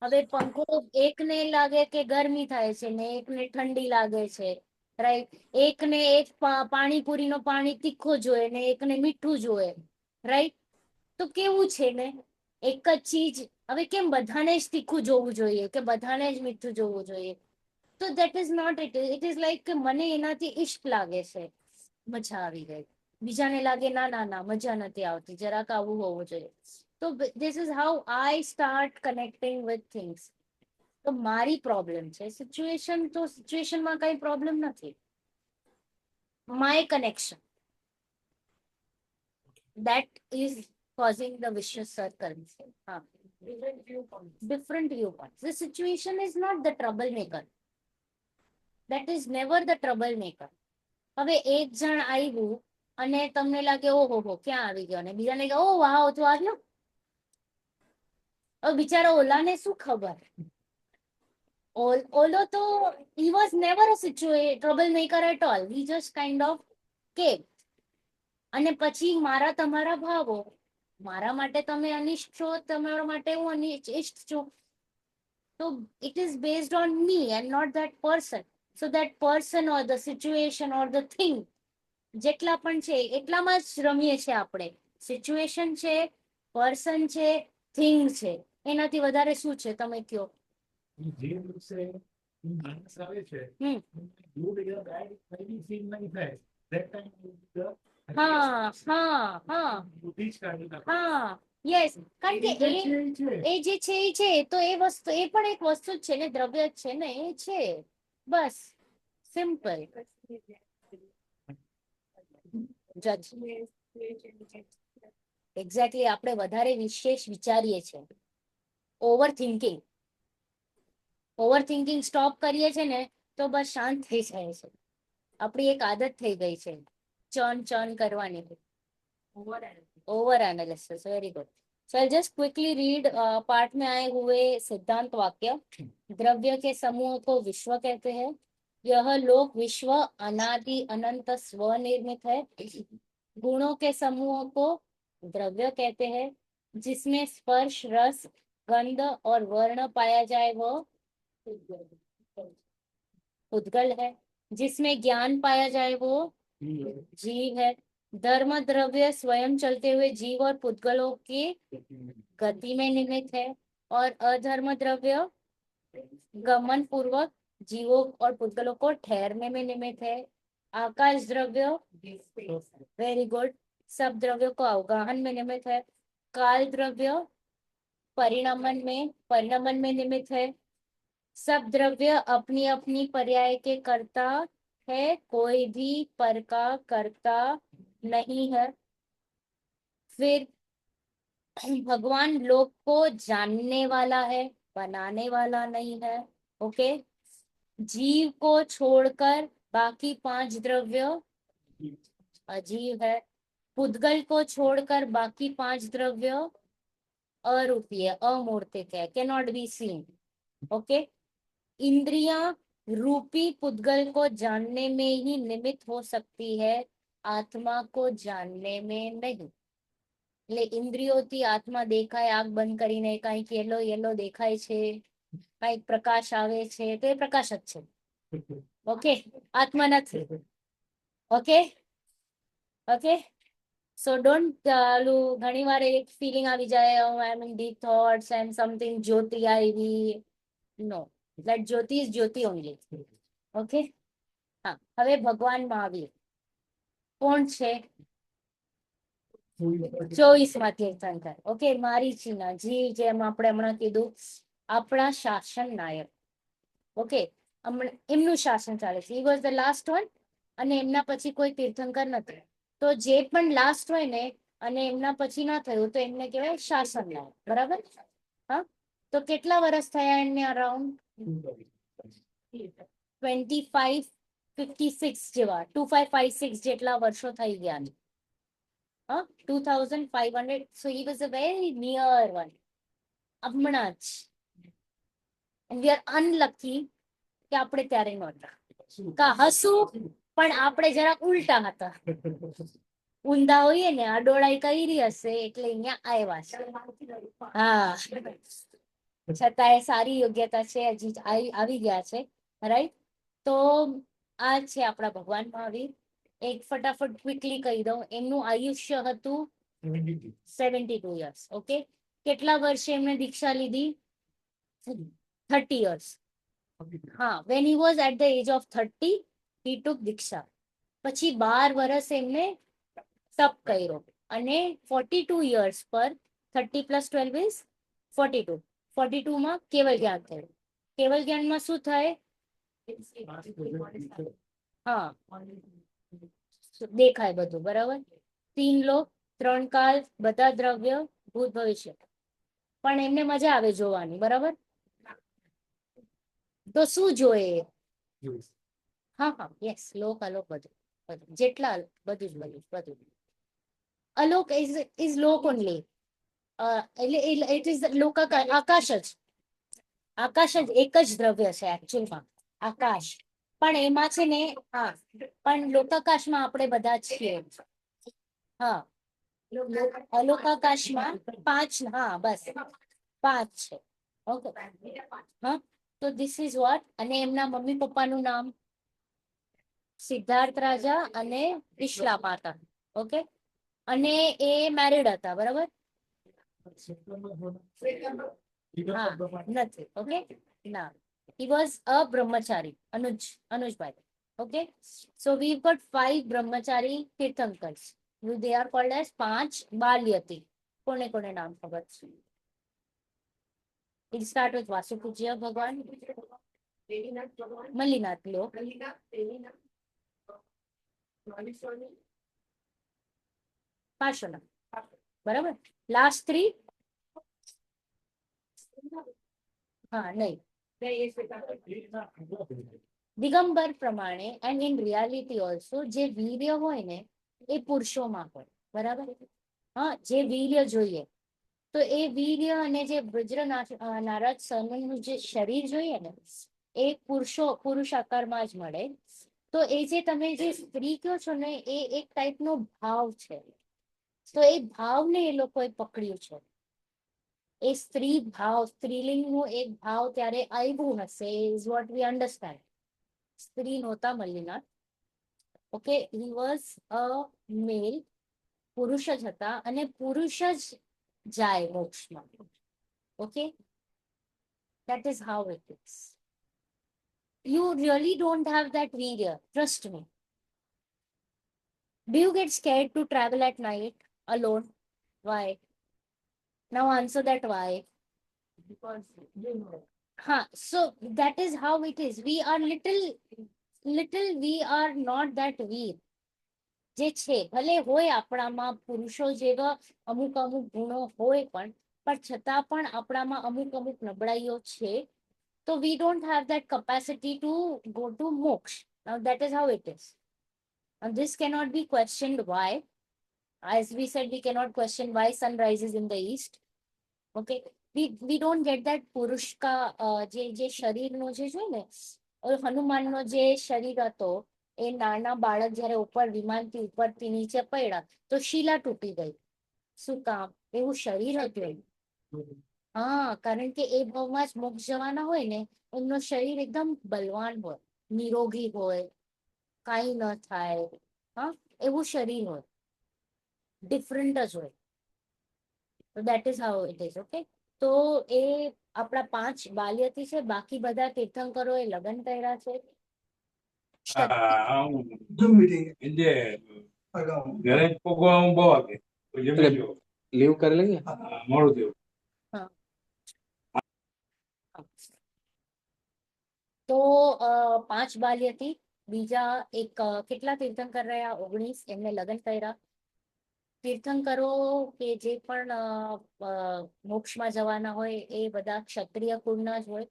હવે પંખો એકને લાગે કે ગરમી થાય છે ને એકને ઠંડી લાગે છે, રાઈટ? એકને એક પાણીપુરીનો પાણી તીખો જોઈએ ને એકને મીઠું જોઈએ, રાઈટ? તો કેવું છે ને, એક જ ચીજ હવે કેમ બધાને જ તીખું જોવું જોઈએ કે બધાને જ મીઠું જોવું જોઈએ? તો that is not it. It is like કે મને એનાથી ઈષ્ટ લાગે છે, મજા આવી ગઈ. બીજાને લાગે ના ના ના મજા નથી આવતી, જરાક આવું હોવું જોઈએ. તો this is how I start connecting with things. તો મારી પ્રોબ્લેમ છે સિચ્યુએશન, તો સિચ્યુએશનમાં કઈ પ્રોબ્લેમ નથી. My connection that is causing the vicious circle. Different viewpoints. The situation is not the troublemaker. That is never the troublemaker. હવે એક જણ આવ્યું અને તમને લાગે ઓહો હો ક્યાં આવી ગયો, અને બીજાને કે ઓ વાહ તો આવ્યો. હવે બિચારા ઓલાને શું ખબર? ઓલો તો he was never a troublemaker at all. He just kind of came. અને પછી મારા તમારા ભાવો, મારા માટે તમે અનિષ્ટ છો, તમારા માટે હું અનિષ્ટ છું. તો it is based on me and not that person. So that person or the situation or the thing જેટલા પણ છે એટલામાં જ રમીએ છીએ આપણે. સિચ્યુએશન છે, પર્સન છે, થિંગ છે, એનાથી વધારે શું છે તમે કયો? જે દિવસે માણસ આવે છે, હમ ગુડ યા બેડ કઈ બી ફીલ નહીં થાય. That time હા હા હા બુદ્ધિ જ કાઢી નાખે. હા યસ. કારણ કે એ છે. એ જે છે એ છે, તો એ વસ્તુ એ પણ એક વસ્તુ જ છે ને, દ્રવ્ય જ છે ને, એ છે. બસ સિમ્પલ. એક્ઝેક્ટલી. આપણે વધારે વિશેષ વિચારીએ છીએ. ઓવર થિંકિંગ સ્ટોપ કરીએ છે ને તો બસ શાંત થઈ જાય છે. આપણી એક આદત થઈ ગઈ છે ચન કરવાની. Over analysis. Very good. So I just quickly read part में आए हुए सिद्धांत वाक्य. द्रव्य के समूह को विश्व कहते हैं. यह लोक विश्व अनादि अनंत स्वनिर्मित है. गुणों के समूह को द्रव्य कहते हैं. जिसमें स्पर्श, रस, गंध और वर्ण पाया जाए वो उद्गल है. जिसमें ज्ञान पाया जाए वो जीव है. धर्म द्रव्य स्वयं चलते हुए जीव और पुद्गलों की गति में निमित्त है. और अधर्म द्रव्य गमन पूर्वक जीवों और पुद्गलों को ठहरने में निमित्त है. आकाश द्रव्य, वेरी गुड, सब द्रव्यों को अवगाहन में निमित्त है. काल द्रव्य परिणमन में निमित्त है. सब द्रव्य अपनी अपनी पर्याय के कर्ता है, कोई भी पर का कर्ता नहीं है. फिर भगवान लोक को जानने वाला है, बनाने वाला नहीं है. ओके. जीव को छोड़कर बाकी 5 द्रव्य अजीव है. पुद्गल को छोड़कर बाकी 5 द्रव्य अरूपीय, अमूर्तिक है, कैनॉट बी सीन. ओके. इंद्रियां रूपी पुद्गल को जानने में ही निमित्त हो सकती है, आत्मा को जानने में नहीं. એટલે ઇન્દ્રિયોથી આત્મા દેખાય, આંખ બંધ કરીને કઈક યેલો યેલો દેખાય છે, કઈક પ્રકાશ આવે છે, તો એ પ્રકાશ જ છે. ઓકે. આત્મા નથી. Okay okay. સો ડોન્ટ ઘણી વાર એક ફિલિંગ આવી જાય, I am in deep thoughts and something જ્યોતિ આવી. No, That Jyoti is Jyoti only. Okay. હા, હવે ભગવાન મહાવીર કોણ છે? 24માં તીર્થંકર. ઓકે, મારીચીના જી, જેમ આપણે હમણાં કીધું, આપણા શાસન નાયક. ઓકે, એમનું શાસન ચાલે છે. He was the last one અને એમના પછી કોઈ તીર્થંકર નથી. તો જે પણ લાસ્ટ હોય ને અને એમના પછી ના થયું તો એમને કહેવાય શાસન નાયક. બરાબર? હા, તો કેટલા વર્ષ થયા એમને અરાઉન્ડ 2556 જેવા, 2556 જેટલા વર્ષો થઈ ગયા. 2500. So he was a very near one. હમણાં જ. And we are unlucky કે આપણે ત્યારે નહોતા. કા હસું પણ આપણે જરા ઉલટા હતા. ઊંધા હોઈએ ને આ ડોળાઈ કરી હશે એટલે અહીંયા આવ્યા છે. હા, છતાંય સારી યોગ્યતા છે, હજી આવી ગયા છે. રાઈટ? તો આ છે આપણા ભગવાન મહાવીર. એક ફટાફટ ક્વિકલી કહી દઉં, એમનું આયુષ્ય હતું 72 years. ઓકે, કેટલા વર્ષે એમને દીક્ષા લીધી? 30 years. હા, when he was at the age of 30 he took દીક્ષા. પછી 12 વર્ષ એમને તપ કર્યો અને 42 years પર 30 plus 12 is 42. 42 માં કેવલ જ્ઞાન થયું. કેવલ જ્ઞાનમાં શું થાય? હા, દેખાય બધું. બરાબર? 3 લોક, 3 કાલ, બધા દ્રવ્ય, ભૂત ભવિષ્ય. પણ એમને મજા આવે જોવાની. બરાબર? તો શું જોઈએ? હા હા, યસ, લોક અલોક બધું જેટલા બધું જ બધું. Alok is lock only. એટલે ઇટ ઇઝ લોક, આકાશ જ. આકાશ જ એક જ દ્રવ્ય છે એકચ્યુઅલમાં, આકાશ. પણ એમાં છે ને, હા, પણ લોકાકાશમાં આપણે બધા છીએ. હા, અલોકાકાશમાં 5, હા બસ 5 છે. ઓકે, હા, તો ધીસ ઇઝ વોટ. અને એમના મમ્મી પપ્પાનું નામ સિદ્ધાર્થ રાજા અને વિશ્લા માતા. ઓકે, અને એ મેરિડ હતા. બરાબર? હા, નથી. ઓકે, ના, he was a brahmachari. Anujbhai. Okay, so we've got 5 brahmachari તીર્થંકર્સ. They are called as 5 બાલ્યતી. કોને કોને નામ ખબર છે? It start with વાસુપૂજ્ય ભગવાન, દેવીનાથ ભગવાન, મલ્લીનાથ લોક, મલ્લીનાથ, દેવીનાથ, સ્વામી, પાર્શ્વનાથ. બરાબર? લાસ્ટ 3 હા નહીં. દિગંબર પ્રમાણે એન્ડ ઇન રિયાલિટી ઓલ્સો જે વીર્ય હોય ને એ પુરુષોમાં હોય. બરાબર? હા, જે વીર્ય જોઈએ તો એ વીર્ય અને જે નારદ સનનું જે શરીર જોઈએ ને એ પુરુષ આકારમાં જ મળે. તો એ જે તમે જે સ્ત્રી કહો છો ને એ એક ટાઈપનો ભાવ છે. તો એ ભાવને એ લોકોએ પકડ્યું છે. એ સ્ત્રી ભાવ, સ્ત્રીલિંગનું એક ભાવ ત્યારે આવ્યું હશે, ઇઝ વોટ વી અન્ડરસ્ટેન્ડ. સ્ત્રી નહોતા Mallinath. Okay, he was a male. પુરુષ જ હતા અને પુરુષ જ જાય મોક્ષમાં. Okay, that is how it is. You really don't have that virya, trust me. Do you get scared to travel at night alone? Why? Now answer that why. because you know. Huh, so that is how it is. We are little, we are not that weak. જે છે ભલે હોય આપણામાં પુરુષો જેવા અમુક ગુણો હોય પણ છતાં પણ આપણામાં અમુક નબળાઈઓ છે. તો we don't have that capacity to go to moksha. Now that is how it is. And this cannot be questioned why. As we said, we cannot question why sun rises in the east. Okay, we don't get that પુરુષ કા જે શરીરનો જે છે ને હનુમાનનો જે શરીર હતો એ નાના બાળક જ્યારે ઉપર વિમાનથી ઉપરથી નીચે પડ્યા તો શીલા તૂટી ગઈ. શું કામ? એવું શરીર હતું એનું. હા, કારણ કે એ ભાવમાં જ મોક્ષ જવાના હોય ને એમનું શરીર એકદમ બલવાન હોય, નિરોગી હોય, કાંઈ ન થાય. હા, એવું શરીર હોય, ડિફરન્ટ જ હોય. So that is how it is. Okay, તો એ આપણા 5 બાલ્યથી છે, બાકી બધા તીર્થંકરો એ લગ્ન કર્યા છે. 이제 여행 보고 뭐 하게 예매죠. લીવ કરી લઈએ. મોડું થયું. તો 5 બાલ્યથી બીજા એક કેટલા તીર્થંકર રહ્યા? 19. એમને લગ્ન કર્યા. તીર્થંકરો કે જે પણ મોક્ષમાં જવાના હોય એ બધા ક્ષત્રિય કુળના જ હોય.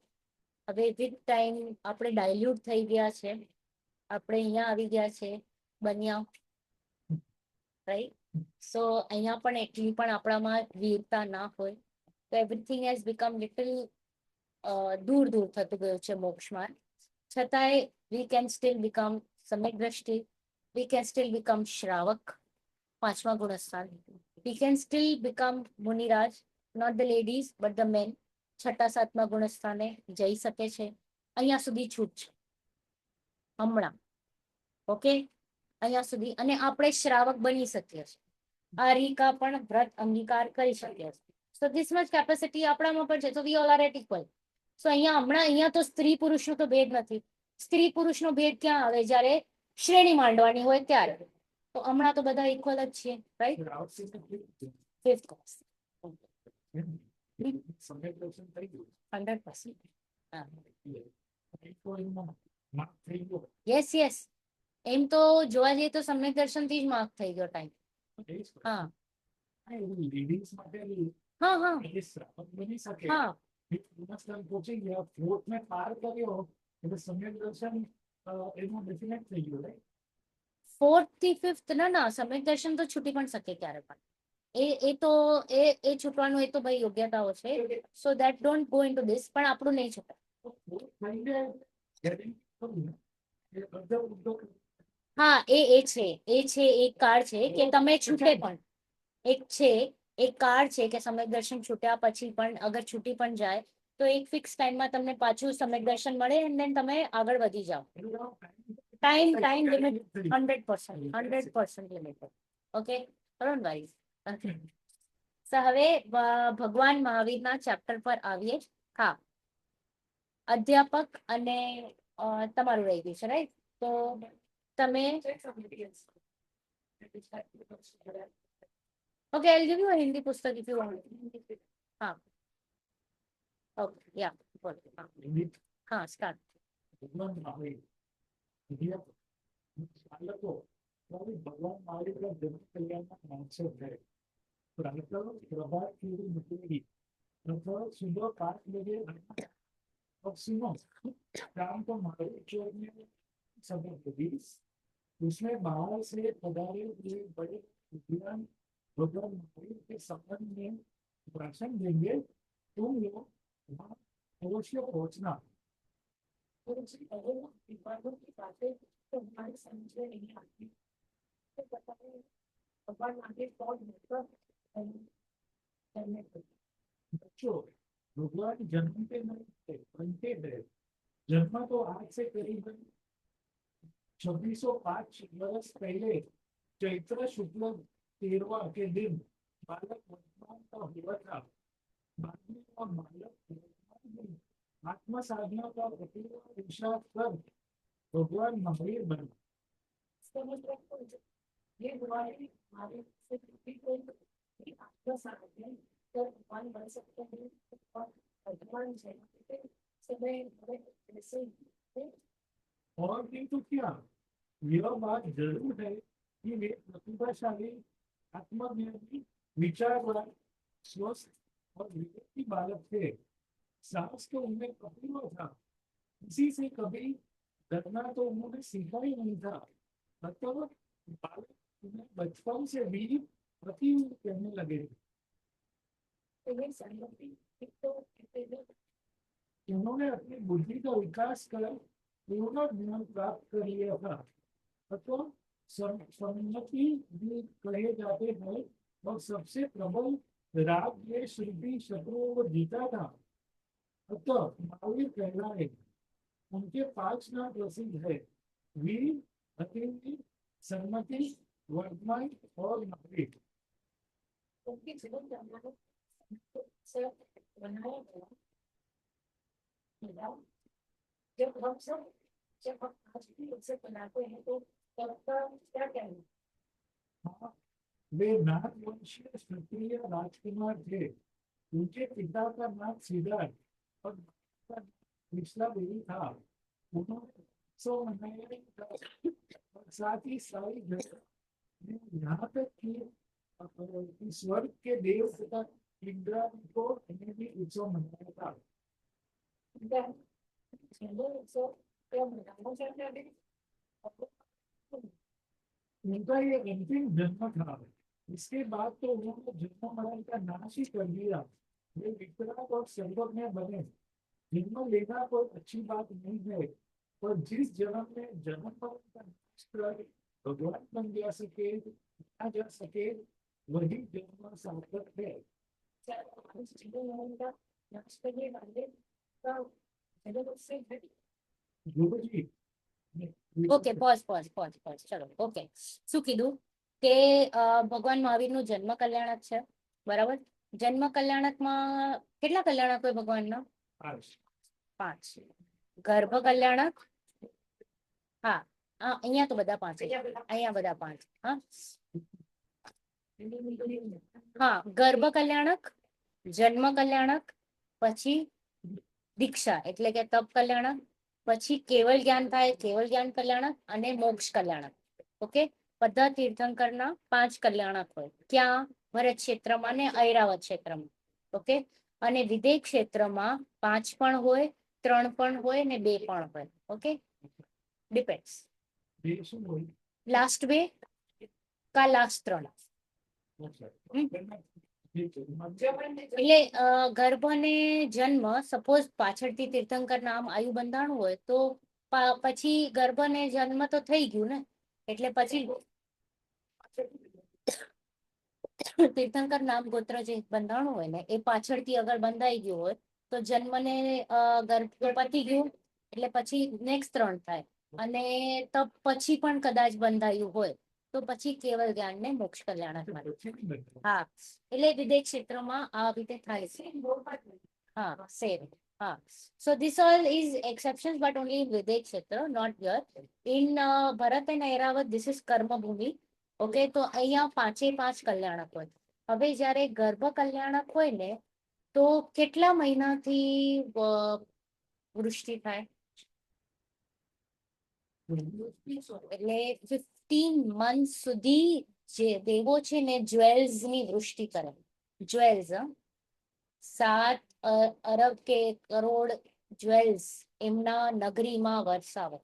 હવે વિથ ટાઈમ આપણે ડાયલ્યુટ થઈ ગયા છે, આપણે અહીંયા આવી ગયા છે બન્યા, રાઈટ? સો અહીંયા પણ એટલી પણ આપણામાં વીરતા ના હોય, તો એવરીથિંગ હેઝ બીકમ લિટલ દૂર દૂર થતું ગયું છે મોક્ષમાં. છતાંય વી કેન સ્ટીલ બીકમ સમ્યક દ્રષ્ટિ, વી કેન સ્ટીલ બીકમ શ્રાવક, 5મા ગુણસ્થાન. વી કેન સ્ટીલ બીકમ મુનિરાજ, not the ladies but the men. 6ઠા 7મા ગુણસ્થાને જઈ શકે છે. અહીંયા સુધી છૂટ છે હમણાં. ઓકે, અહીંયા સુધી. અને આપણે શ્રાવક બની શકીએ છીએ. આ રીકા પણ વ્રત અંગીકાર કરી શકીએ છીએ. સો ધીસ મચ કેપેસિટી આપણામાં પણ છે. So we all are at equal. So અહીંયા તો સ્ત્રી પુરુષનો તો ભેદ નથી. સ્ત્રી પુરુષનો ભેદ ક્યાં આવે? જ્યારે શ્રેણી માંડવાની હોય ત્યારે. તો હમણાં તો બધા ઇક્વલ જ છીએ, રાઈટ? ફિફ્થ ક્લાસ સમ્યક દર્શન થઈ ગયું. 100%. હા, તો એમાં માર્ક થઈ ગયો. યસ. એમ તો જોવા જઈએ તો સમ્યક દર્શનથી જ માર્ક થઈ ગયો ટાઈમ. હા લેડીઝ માટે હા એ શ્રાવક બની શકે. હા ગુણસ્થાન પહોંચી ગયા, 4th ને પાર કર્યો એટલે સમ્યક દર્શન એનું ડેફિનેટ થઈ ગયું, રાઈટ? 4th થી 5th ના સમ્યક દર્શન તો છૂટી પણ શકે ક્યારે પણ. એ છૂટવાનું એ તો ભાઈ યોગ્યતાઓ છે. So that don't go into this. પણ આપણું નહીં છૂટે. હા, એ છે એક કાર્ડ છે કે તમે છૂટે પણ. એક કાર્ડ છે કે સમ્યક દર્શન છૂટ્યા પછી પણ અગર છૂટી પણ જાય તો એક ફિક્સ ટાઈમમાં તમને પાછું સમ્યક દર્શન મળે અને then તમે આગળ વધી જાઓ. Time limit 100% limited. Okay, don't worry. Okay, so હવે ભગવાન મહાવીરના ચેપ્ટર પર આવીએ. હા, અધ્યાપક અને તમારું રહી ગયું છે, રાઈટ? તો તમે okay, I'll give you a Hindi પુસ્તક if you want. હા, ઓકે, યા, બોલો. હા, સ્ટાર્ટ. ભગવાન મહાવીર બાળકો ભગવાન મહાવીરના જન્મ કલ્યાણના માણસો છે. પ્રાતઃ પ્રભાત की निकलेगी, प्रथम सुबह 5 बजे पक्षियों शाम को महावीर में सभा होगी। उसमें बाहर से पधारे हुए बड़े विद्वान भगवान महावीर के संबंध में भाषण देंगे। तुम लोग वहाँ अवश्य पहुंचना। बच्चों, भगवान जन्मते नहीं थे, बनते हैं। जन्म तो आज से करीबन 2605 वर्ष पहले चैत्र शुक्ल 13वां के दिन बालक वर्तमान का हुआ था। बाद में वह बालक आत्म साधना का पुरुषार्थ कर भगवान महावीर बने। ये हमारी से आत्म साधना कर भगवान बन सकते हैं और भगवान जयंती समय ऐसे और भी तो क्या, यह बात जरूर है कि वे प्रतिभाशाली, आत्मज्ञानी, विचारवान, स्वस्थ और विवेकी बालक थे। साहस तो उनमें कभी न था, किसी से कभी डरना तो उन्होंने सीखा ही नहीं था। मतलब बालक उन्हें बचपन से भी प्रति कहने लगे। उन्होंने अपनी बुद्धि का विकास कर पूर्ण ज्ञान प्राप्त कर लिया था। अतः सम्मति भी कहे जाते हैं और सबसे प्रबल राग द्वेष रूपी शत्रुओं को जीता था। अतः महावीर कहलाए। उनके 5 नाम प्रसिद्ध है: वीर, अतिथि, सम्मति, वर्तमान और महावीर। उनके जीवन बनाया गया मिला। जब हम आज भी उसे बनाते हैं तो तब का क्या कहना? हाँ, वे नागवंशीय क्षत्रिय राजकुमार थे। उनके पिता का नाम सिद्धार्थ और माता का नाम कृष्णादेवी था। उन्होंने उत्सव मनाए और साथ ही सारी जगह में यहाँ तक कि स्वर्ग के देव तथा इंद्र को उन्हें भी उत्सव मनाया था। उत्सव क्या मनाना चाहते हैं? उनका ये अंतिम जन्म था। इसके बाद तो उन्होंने जन्म मरण का नाश ही कर दिया। वे विकराल और सर्वज्ञ बने। जन्म लेना कोई अच्छी बात नहीं है, पर जिस जन्म में जन्म मरण का नाश कर भगवान बन जा सके वही जन्म सार्थक है। गुरु जी ઓકે પોઝ ચલો ઓકે શું કીધું કે ભગવાન મહાવીરનું જન્મ કલ્યાણક છે બરાબર જન્મ કલ્યાણકમાં કેટલા કલ્યાણક હોય ભગવાનના 5 ગર્ભ કલ્યાણક હા અહીંયા તો બધા 5 અહીંયા બધા 5 હા હા ગર્ભ કલ્યાણક જન્મ કલ્યાણક પછી દીક્ષા એટલે કે તપ કલ્યાણક પછી કેવલ જ્ઞાન થાય કેવલ જ્ઞાન કલ્યાણક અને મોક્ષ કલ્યાણક ઓકે બધા તીર્થંકરના 5 કલ્યાણક હોય ક્યાં ભરત ક્ષેત્રમાં અને ઐરાવત ક્ષેત્રમાં ઓકે અને વિદેહ ક્ષેત્રમાં 5 પણ હોય 3 પણ હોય ને 2 પણ હોય ઓકે ડિપેન્ડ્સ લાસ્ટ 2 કા લાસ્ટ 3 એટલે ગર્ભ અને જન્મ સપોઝ પાછળથી તીર્થંકર નામ આયુ બંધાણું હોય તો પછી ગર્ભ અને જન્મ તો થઈ ગયું ને એટલે પછી તીર્થંકર નામ ગોત્ર જે બંધાણું હોય ને એ પાછળથી અગર બંધાઈ ગયું હોય તો જન્મ ને ગર્ભ તો પતી ગયું એટલે પછી નેક્સ્ટ 3 થાય અને તો પછી પણ કદાચ બંધાયું હોય તો પછી કેવલ જ્ઞાન ને મોક્ષ કલ્યાણક મળે હા એટલે વિદેહ ક્ષેત્રમાં આ રીતે થાય છે હા સેમ હા so this all is exceptions but only in Videh ક્ષેત્ર not here in Bharat and Airavat this is કર્મ ભૂમિ ઓકે તો અહીંયા 5 કલ્યાણક હોય હવે જ્યારે ગર્ભ કલ્યાણક હોય ને તો કેટલા મહિનાથી વૃષ્ટિ થાય એટલે 15 months સુધી જે દેવો છે ને જ્વેલ્સ ની વૃષ્ટિ કરે જ્વેલ્સ 7 અરબ કે કરોડ જ્વેલ્સ એમના નગરીમાં વરસાવે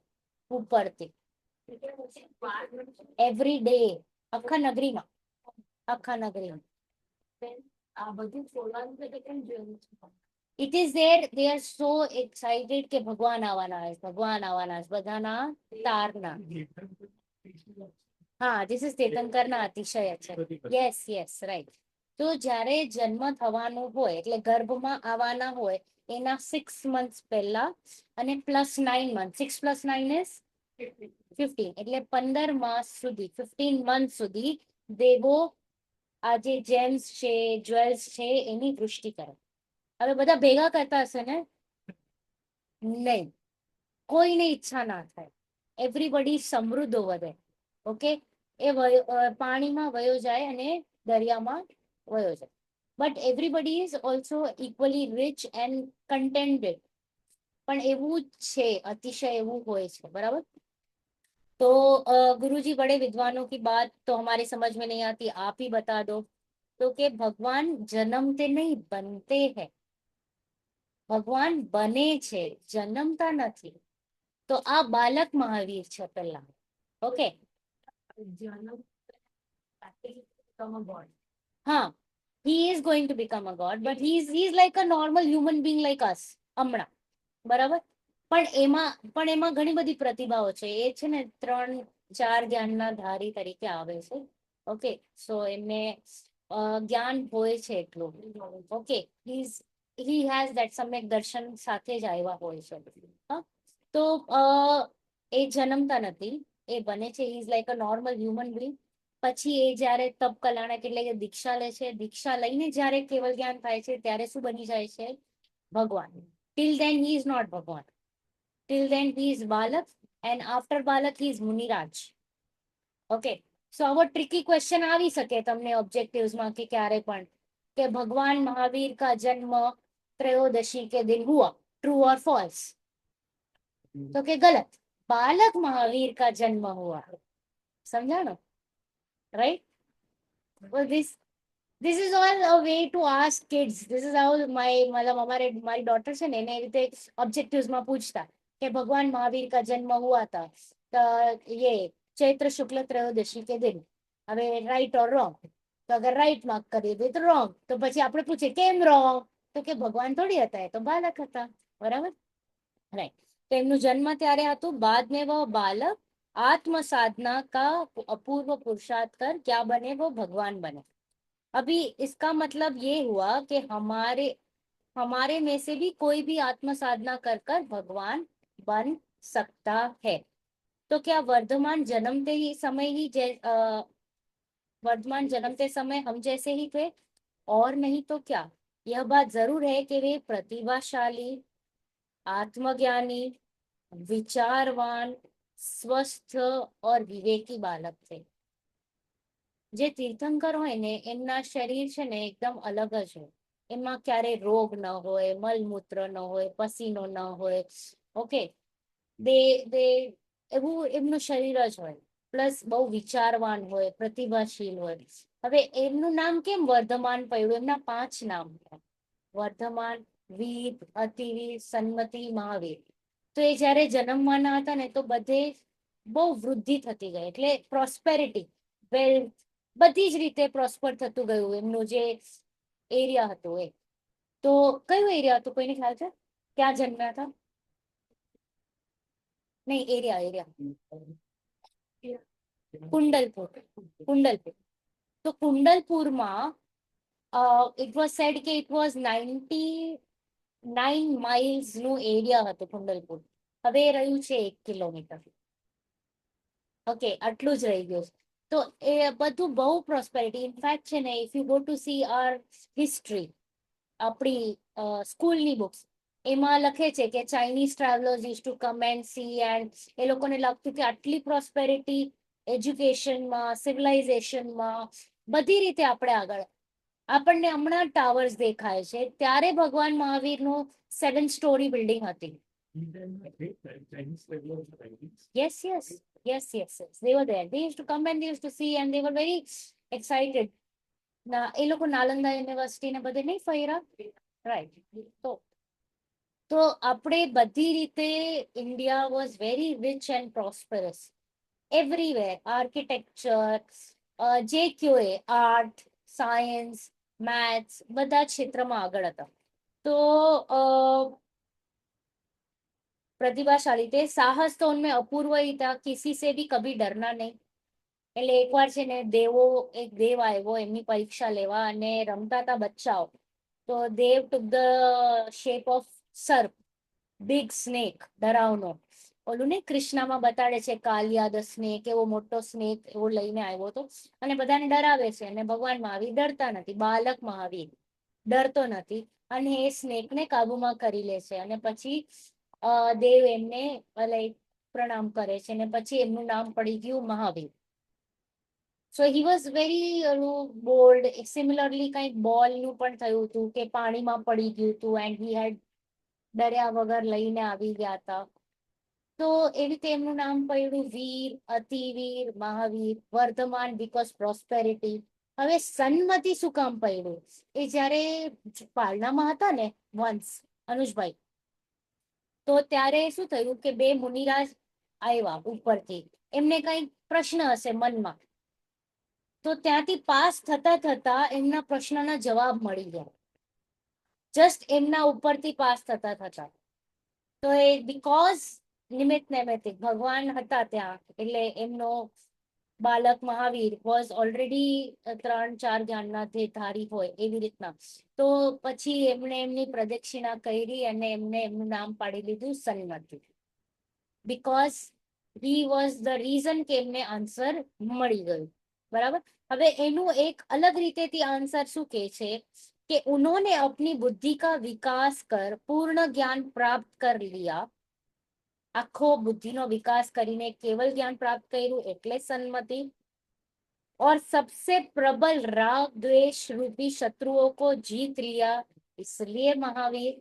ઉપરથી એવરી ડે આખા નગરીમાં આ બધું છોડવાનું છે કે કેમ જોયું છે? It is there, they are so excited કે ભગવાન આવવાના છે બધાના તારના હા this is તીર્થંકરના અતિશય છે yes right તો જ્યારે જન્મ થવાનો હોય એટલે ગર્ભમાં આવવાના હોય એના 6 months પહેલા અને +9 months 6 + 9 is 15 એટલે 15 માસ સુધી 15 months સુધી દેવો આ જે જેમ્સ છે જ્વેલ્સ છે એની વૃષ્ટિ કરે હવે બધા ભેગા કરતા હશે ને નહીં કોઈને ઈચ્છા ના થાય એવરીબડી સમૃદ્ધ વધે ઓકે એ પાણીમાં વયો જાય અને દરિયામાં વયો જાય but everybody is also equally rich and contented પણ એવું જ છે અતિશય એવું હોય છે બરાબર तो गुरुजी बड़े विद्वानों की बात तो हमारी समझ में नहीं आती आप ही बता दो तो कि भगवान जन्मते नहीं बनते हैं ભગવાન બને છે જન્મતા નથી તો આ બાલક મહાવીર છે પહેલા ઓકે હા he is going to become a god but he is like a normal human being like us હમણાં બરાબર પણ એમાં ઘણી બધી પ્રતિભાઓ છે એ છે ને 3-4 જ્ઞાનના ધારી તરીકે આવે છે ઓકે સો એમને જ્ઞાન હોય છે એટલું ઓકે he has that સમ્યક દર્શન સાથે જ આવ્યા હોય છે હા તો એ જન્મતા નથી એ બને છે he is like a normal human being પછી એ જ્યારે તપ કલાણક એટલે કે દીક્ષા લે છે, દીક્ષા લઈને જ્યારે કેવલ જ્ઞાન થાય છે ત્યારે શું બની જાય છે? ભગવાન. Till then he is not ભગવાન. ટિલ ધેન હી ઇઝ બાલક એન્ડ આફ્ટર બાલક હી ઇઝ મુનિરાજ. ઓકે, સો આવો ટ્રિકી ક્વેશ્ચન આવી શકે તમને ઓબ્જેક્ટિવ્સમાં કે ક્યારે પણ કે ભગવાન મહાવીર કા જન્મ त्रयोदशी के दिन हुआ, ट्रू और फॉल्स? तो के गलत, बालक महावीर का जन्म हुआ. समझाणो? Right? well this is all a way to ask kids. This is how मतलब हमारे हमारी डॉटर છે ને એને એ રીતે ऑब्जेक्टिव्स માં પૂછતા કે भगवान महावीर का जन्म हुआ था तो ये चैत्र शुक्ल त्रयोदशी के दिन. હવે રાઈટ ઓર રોંગ? તો અગર રાઈટ માર્ક કરી દે તો રોંગ. તો પછી આપણે પૂછે કેમ રોંગ? તો કે ભગવાન થોડી હતા, એ તો બાલક હતા. બરાબર? રાઈટ. તો એમનું જન્મ ત્યારે હતું. बाद में वो बालक आत्म साधना का अपूर्व पुरुषार्थ कर क्या बने? वो भगवान बने. अभी इसका मतलब ये हुआ कि हमारे में से भी कोई भी आत्म साधना कर कर भगवान बन सकता है. तो क्या वर्धमान जन्मते समय हम जैसे ही थे? और नहीं तो क्या. यह बात जरूर है कि वे प्रतिभाशाली, आत्मज्ञानी, विचारवान, स्वस्थ और विवेकी बालक थे. જે તીર્થંકર હોય ને એમના શરીર છે ને એકદમ અલગ જ હોય. એમાં ક્યારે રોગ ન હોય, મલમૂત્ર ન હોય, પસીનો ન હોય. ઓકે, દે એવું એમનું શરીર જ હોય. પ્લસ બહુ વિચારવાન હોય, પ્રતિભાશીલ હોય. હવે એમનું નામ કેમ વર્ધમાન પડ્યું? એમના 5 નામ હતા: વર્ધમાન, વીર, અતિવીર, સન્મતિ, મહાવીર. તો એ જયારે જન્મવાના હતા ને તો બધે બહુ વૃદ્ધિ થતી ગઈ, એટલે પ્રોસ્પેરિટી, વેલ્થ, બધી જ રીતે પ્રોસ્પર થતું ગયું એમનું જે એરિયા હતું એ. તો કયું એરિયા હતું? કોઈને ખ્યાલ છે ક્યાં જન્મ્યા હતા? નહીં, એરિયા કુંડલપુર. તો કુંડલપુરમાં it was said કે it was 99 miles નું એરિયા હતું કુંડલપુર. હવે એ રહ્યું છે 1 કિલોમીટર. ઓકે, આટલું જ રહી ગયું. તો એ બધું બહુ પ્રોસ્પેરિટી. ઇનફેક્ટ છે ને, if you go to see our history, આપણી સ્કૂલની બુક્સ, એમાં લખે છે કે Chinese travellers use to come and see and એ લોકોને લાગતું કે આટલી પ્રોસ્પેરિટી એજ્યુકેશનમાં, સિવિલાઇઝેશનમાં, બધી રીતે આપણે આગળ. આપણને હમણાં ટાવર્સ દેખાય છે, ત્યારે ભગવાન મહાવીરનું 7 સ્ટોરી બિલ્ડિંગ હતી. Yes. They were there. They used to come and they used to see and they were very excited. એ લોકો નાલંદા યુનિવર્સિટી ને બધે નહીં ફર્યા? રાઈટ. તો આપણે બધી રીતે India was very rich and prosperous everywhere. Architecture, જે કયો એ, આર્ટ, સાયન્સ, મેથ્સ, બધા ક્ષેત્રમાં આગળ હતા. તો प्रतिभाशाली थे. साहस तो उनमें अपूर्व ही था. किसी से भी कभी डरना नहीं. એટલે એકવાર છે ને એક દેવ આવ્યો એમની પરીક્ષા લેવા અને રમતા હતા બચ્ચાઓ. તો દેવ ટુક ધ શેપ ઓફ સર્પ, બિગ સ્નેક, ડરાવનો. ઓલું ને કૃષ્ણમાં બતાડે છે કાલિયા ધ સ્નેક, એવો મોટો સ્નેક એવો લઈને આવ્યો હતો અને બધાને ડરાવે છે. અને ભગવાન મહાવીર ડરતા નથી. બાલક મહાવીર ડરતો નથી અને એ સ્નેકને કાબુમાં કરી લે છે. અને પછી દેવ એમને પ્રણામ કરે છે અને પછી એમનું નામ પડી ગયું Mahavir. So he was very bold. Similarly કંઈક બોલનું પણ થયું હતું કે પાણીમાં પડી ગયું હતું એન્ડ હી હેડ ડર્યા વગર લઈને આવી ગયા હતા. તો એવી રીતે એમનું નામ પડ્યું વીર, અતિવીર, મહાવીર. Vardhaman because prosperity. હવે સન્મતિ શું કામ પડ્યું? એ જ્યારે પાલનામાં હતા ને વંશ અનુજભાઈ, તો ત્યારે શું થયું કે 2 મુનિરાજ આવ્યા ઉપરથી. એમને કંઈક પ્રશ્ન હશે મનમાં, તો ત્યાંથી પાસ થતા થતા એમના પ્રશ્નના જવાબ મળી ગયા. જસ્ટ એમના ઉપરથી પાસ થતા. તો એ બીકોઝ નિમિત્ત નૈમિત્તિક ભગવાન હતા ત્યાં, એટલે એમનો બાલક મહાવીર વોઝ ઓલરેડી 3-4 જ્ઞાનના ધારી હોય એવી રીતના. તો પછી એમણે એમની પ્રદક્ષિણા કરી અને એમને એમનું નામ પાડી લીધું Sanmati. Because he was the reason કે એમને આન્સર મળી ગયું. बराबर। હવે એનું એક અલગ રીતેથી આન્સર શું કહે છે કે उन्होंने अपनी बुद्धि का विकास कर पूर्ण ज्ञान प्राप्त कर लिया। આખો બુદ્ધિનો વિકાસ કરીને કેવલ જ્ઞાન પ્રાપ્ત કર્યું એટલે સન્મતિ। और सबसे प्रबल राग द्वेष रूपी शत्रुओं को जीत लिया इसलिए महावीर।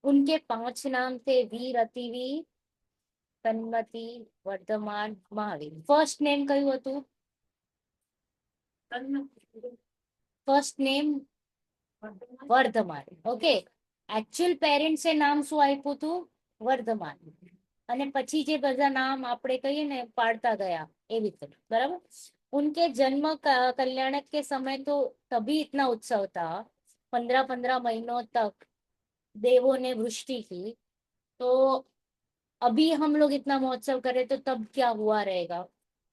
उनके 5 नाम थे वीर, अतिवीर, सन्मति, वर्धमान, महावीर। फर्स्ट नेम કયું હતું? First name Vardhaman. Okay, actual પેરેન્ટ્સે નામ શું આપ્યું હતું? વર્ધમાન। અને પછી જે બધા નામ આપણે કહીએ ને પાડતા ગયા એવી રીતે, बराबर। उनके जन्म कल्याणक के समय तो तभी इतना उत्सव था, 15-15 महीनों तक देवों ने वृष्टि की। तो अभी हम लोग इतना महोत्सव करें तो तब क्या हुआ रहेगा?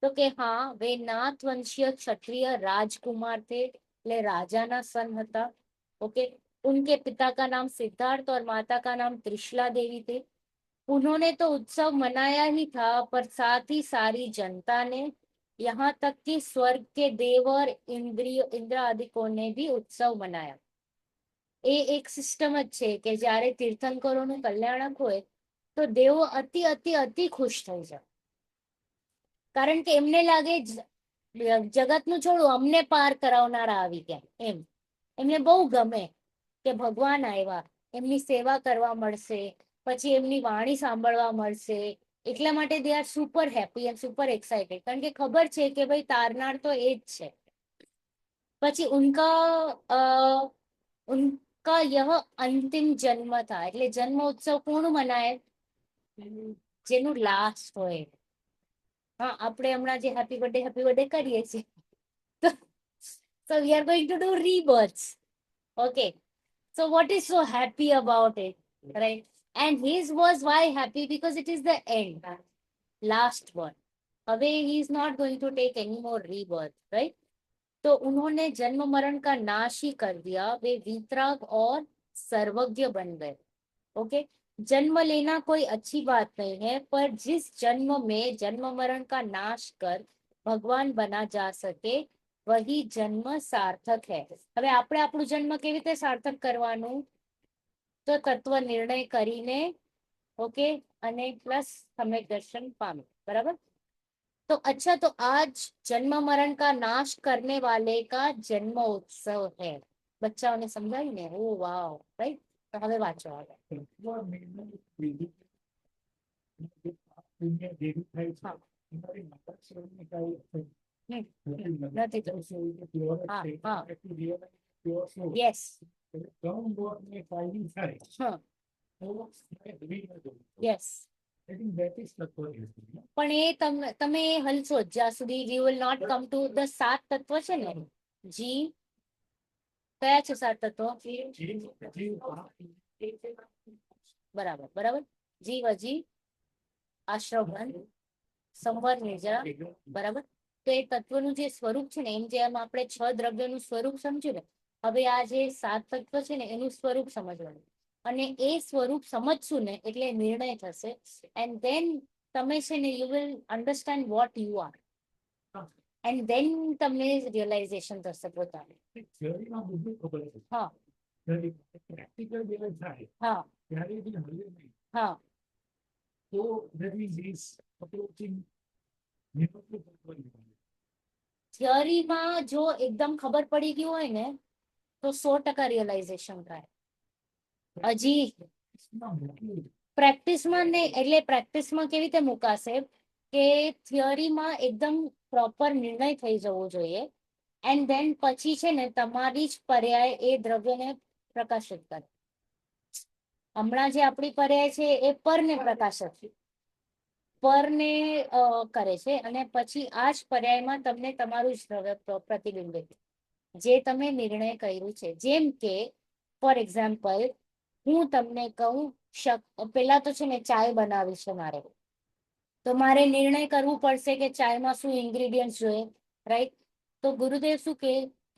तो कि हाँ, वे नाथ वंशीय क्षत्रिय राजकुमार थे, ले राजा ना सन था। ओके, उनके पिता का नाम सिद्धार्थ और माता का नाम त्रिशला देवी थे। उन्होंने तो उत्सव मनाया ही था, पर साथ ही सारी जनता ने, यहाँ तक कि स्वर्ग के देव और इंद्र आदिकों ने भी उत्सव मनाया। એ એક સિસ્ટમ જ છે કે જ્યારે તીર્થંકરોનું કલ્યાણક હોય તો દેવો અતિ અતિ અતિ ખુશ થઈ જાય, કારણ કે એમને લાગે જગતનું છોડું, અમને પાર કરાવનારા આવી ગયા એમ। એમને બહુ ગમે કે ભગવાન આવ્યા, એમની સેવા કરવા મળશે, પછી એમની વાણી સાંભળવા મળશે, એટલા માટે they are super happy and super excited, કારણ કે ખબર છે કે ભાઈ તારનાર તો એ જ છે। પછી उनका यह अंतिम जन्म था, એટલે જન્મ ઉત્સવ કોણ મનાય? જેનું લાસ્ટ હોય। હા, આપણે હમણાં જે હેપી બર્થડે કરીએ છીએ, so we are going to do rebirths. Okay, so what is so happy about it, right? And his was why happy, because it is the end, last one. હવે he is not going to take any more rebirth, right? तो उन्होंने जन्म मरण का नाश ही कर दिया, वे वीतराग और सर्वज्ञ बन गए। ओके, जन्म लेना कोई अच्छी बात नहीं है, पर जिस जन्म में जन्म मरण का नाश कर भगवान बना जा सके वही जन्म सार्थक है। હવે આપણે આપણું જન્મ કેવી રીતે સાર્થક કરવાનું? તો તત્વ નિર્ણય કરીને, ઓકે, અને પ્લસ સમ્યક દર્શન પામે, બરાબર। तो अच्छा, तो आज जन्म मरण का नाश करने वाले का जन्म उत्सव है। बच्चाओं ने समझाई ने? ओ वाव, राइट। तो હવે વાંચો આગળ। હા, નથી તો હા હા યસ હા યસ, પણ એ તમે હલશો જ્યાં સુધી you will not come to the 7 તત્વ છે ને, જી કયા છે 7 તત્વ? બરાબર બરાબર, જીવ, અજીવ, આશ્રવગન, સંવર, નિર્જરા, બરાબર। તો એ તત્વનું જે સ્વરૂપ છે ને, એમ જેમ આપણે 6 દ્રવ્યનું સ્વરૂપ સમજ્યું ને, હવે આ જે 7 તત્વ છે ને એનું સ્વરૂપ સમજવાનું, અને એ સ્વરૂપ સમજશું ને એટલે નિર્ણય થશે, એન્ડ ધેન તમે છે ને you will understand what you are, and then તમને રિયલાઇઝેશન થશે પોતાનું। હા હા હા, થિયરીમાં જો એકદમ ખબર પડી ગયું હોય ને તો 100% રિયલાઇઝેશન થાય। હજી પ્રેક્ટિસમાં નહીં, એટલે પ્રેક્ટિસમાં કેવી રીતે મુકાશે કે થિયરીમાં એકદમ પ્રોપર નિર્ણય થઈ જવો જોઈએ, એન્ડ ધેન પછી છે ને તમારી જ પર્યાય એ દ્રવ્યને પ્રકાશિત કરે। હમણાં જે આપણી પર્યાય છે એ પરને પ્રકાશિત પરને કરે છે, અને પછી આ જ પર્યાયમાં તમને તમારું જ દ્રવ્ય પ્રતિબિંબિત, જે તમે નિર્ણય કર્યું છે। જેમ કે ફોર એક્ઝામ્પલ, હું તમને કહું પેલા તો છે ને ચાય બનાવી છે મારે, તો મારે નિર્ણય કરવું પડશે કે ચાયમાં શું ઇન્ગ્રેડિયન્ટ્સ જોઈએ, રાઈટ। તો ગુરુદેવ શું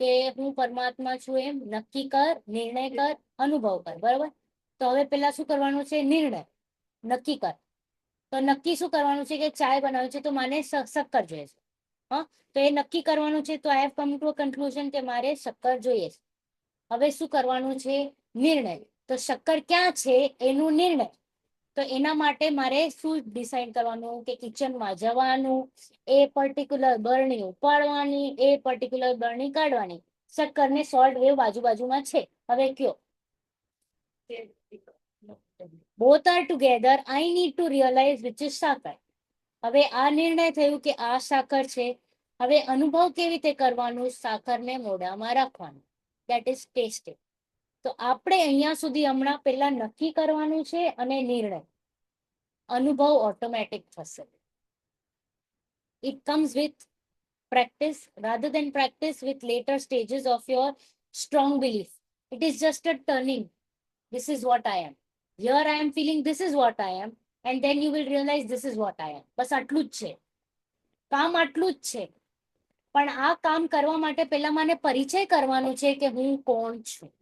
કે હું પરમાત્મા છું એમ નક્કી કર, નિર્ણય કર, અનુભવ કર, બરાબર। તો હવે પેલા શું કરવાનું છે? નિર્ણય નક્કી કર। તો નક્કી શું કરવાનું છે કે ચાય બનાવી છે તો મને શક્કર જોઈએ છે, તો એ નક્કી કરવાનું છે. તો I have come to a conclusion કે મારે શક્કર જોઈએ છે. હવે શું કરવાનું છે? નિર્ણય. તો શક્કર ક્યાં છે એનું નિર્ણય. તો એના માટે મારે શું ડિસાઈડ કરવાનું કે કિચનમાં જવાનું, એ પર્ટિક્યુલર બરણી ઉપાડવાની, એ પર્ટિક્યુલર બરણી કાઢવાની. શક્કરને સોલ્ટ વેવ બાજુમાં છે. હવે કયો? Both are together. I need to realize which is સાકર. હવે આ નિર્ણય થયું કે આ સાકર છે. હવે અનુભવ કેવી રીતે કરવાનું? સાકરને મોઢામાં રાખવાનું. That is testing. તો આપણે અહીંયા સુધી હમણાં પહેલા નક્કી કરવાનું છે અને નિર્ણય. અનુભવ ઓટોમેટિક થશે. It comes with practice rather than practice with later stages of your strong belief. It is just a turning. This is what I am. Here I am feeling this is what I am. And then you will realize this is what I am. બસ આટલું જ છે. કામ આટલું જ છે. પણ આ કામ કરવા માટે પહેલા મને પરિચય કરવાનું છે કે હું કોણ છું.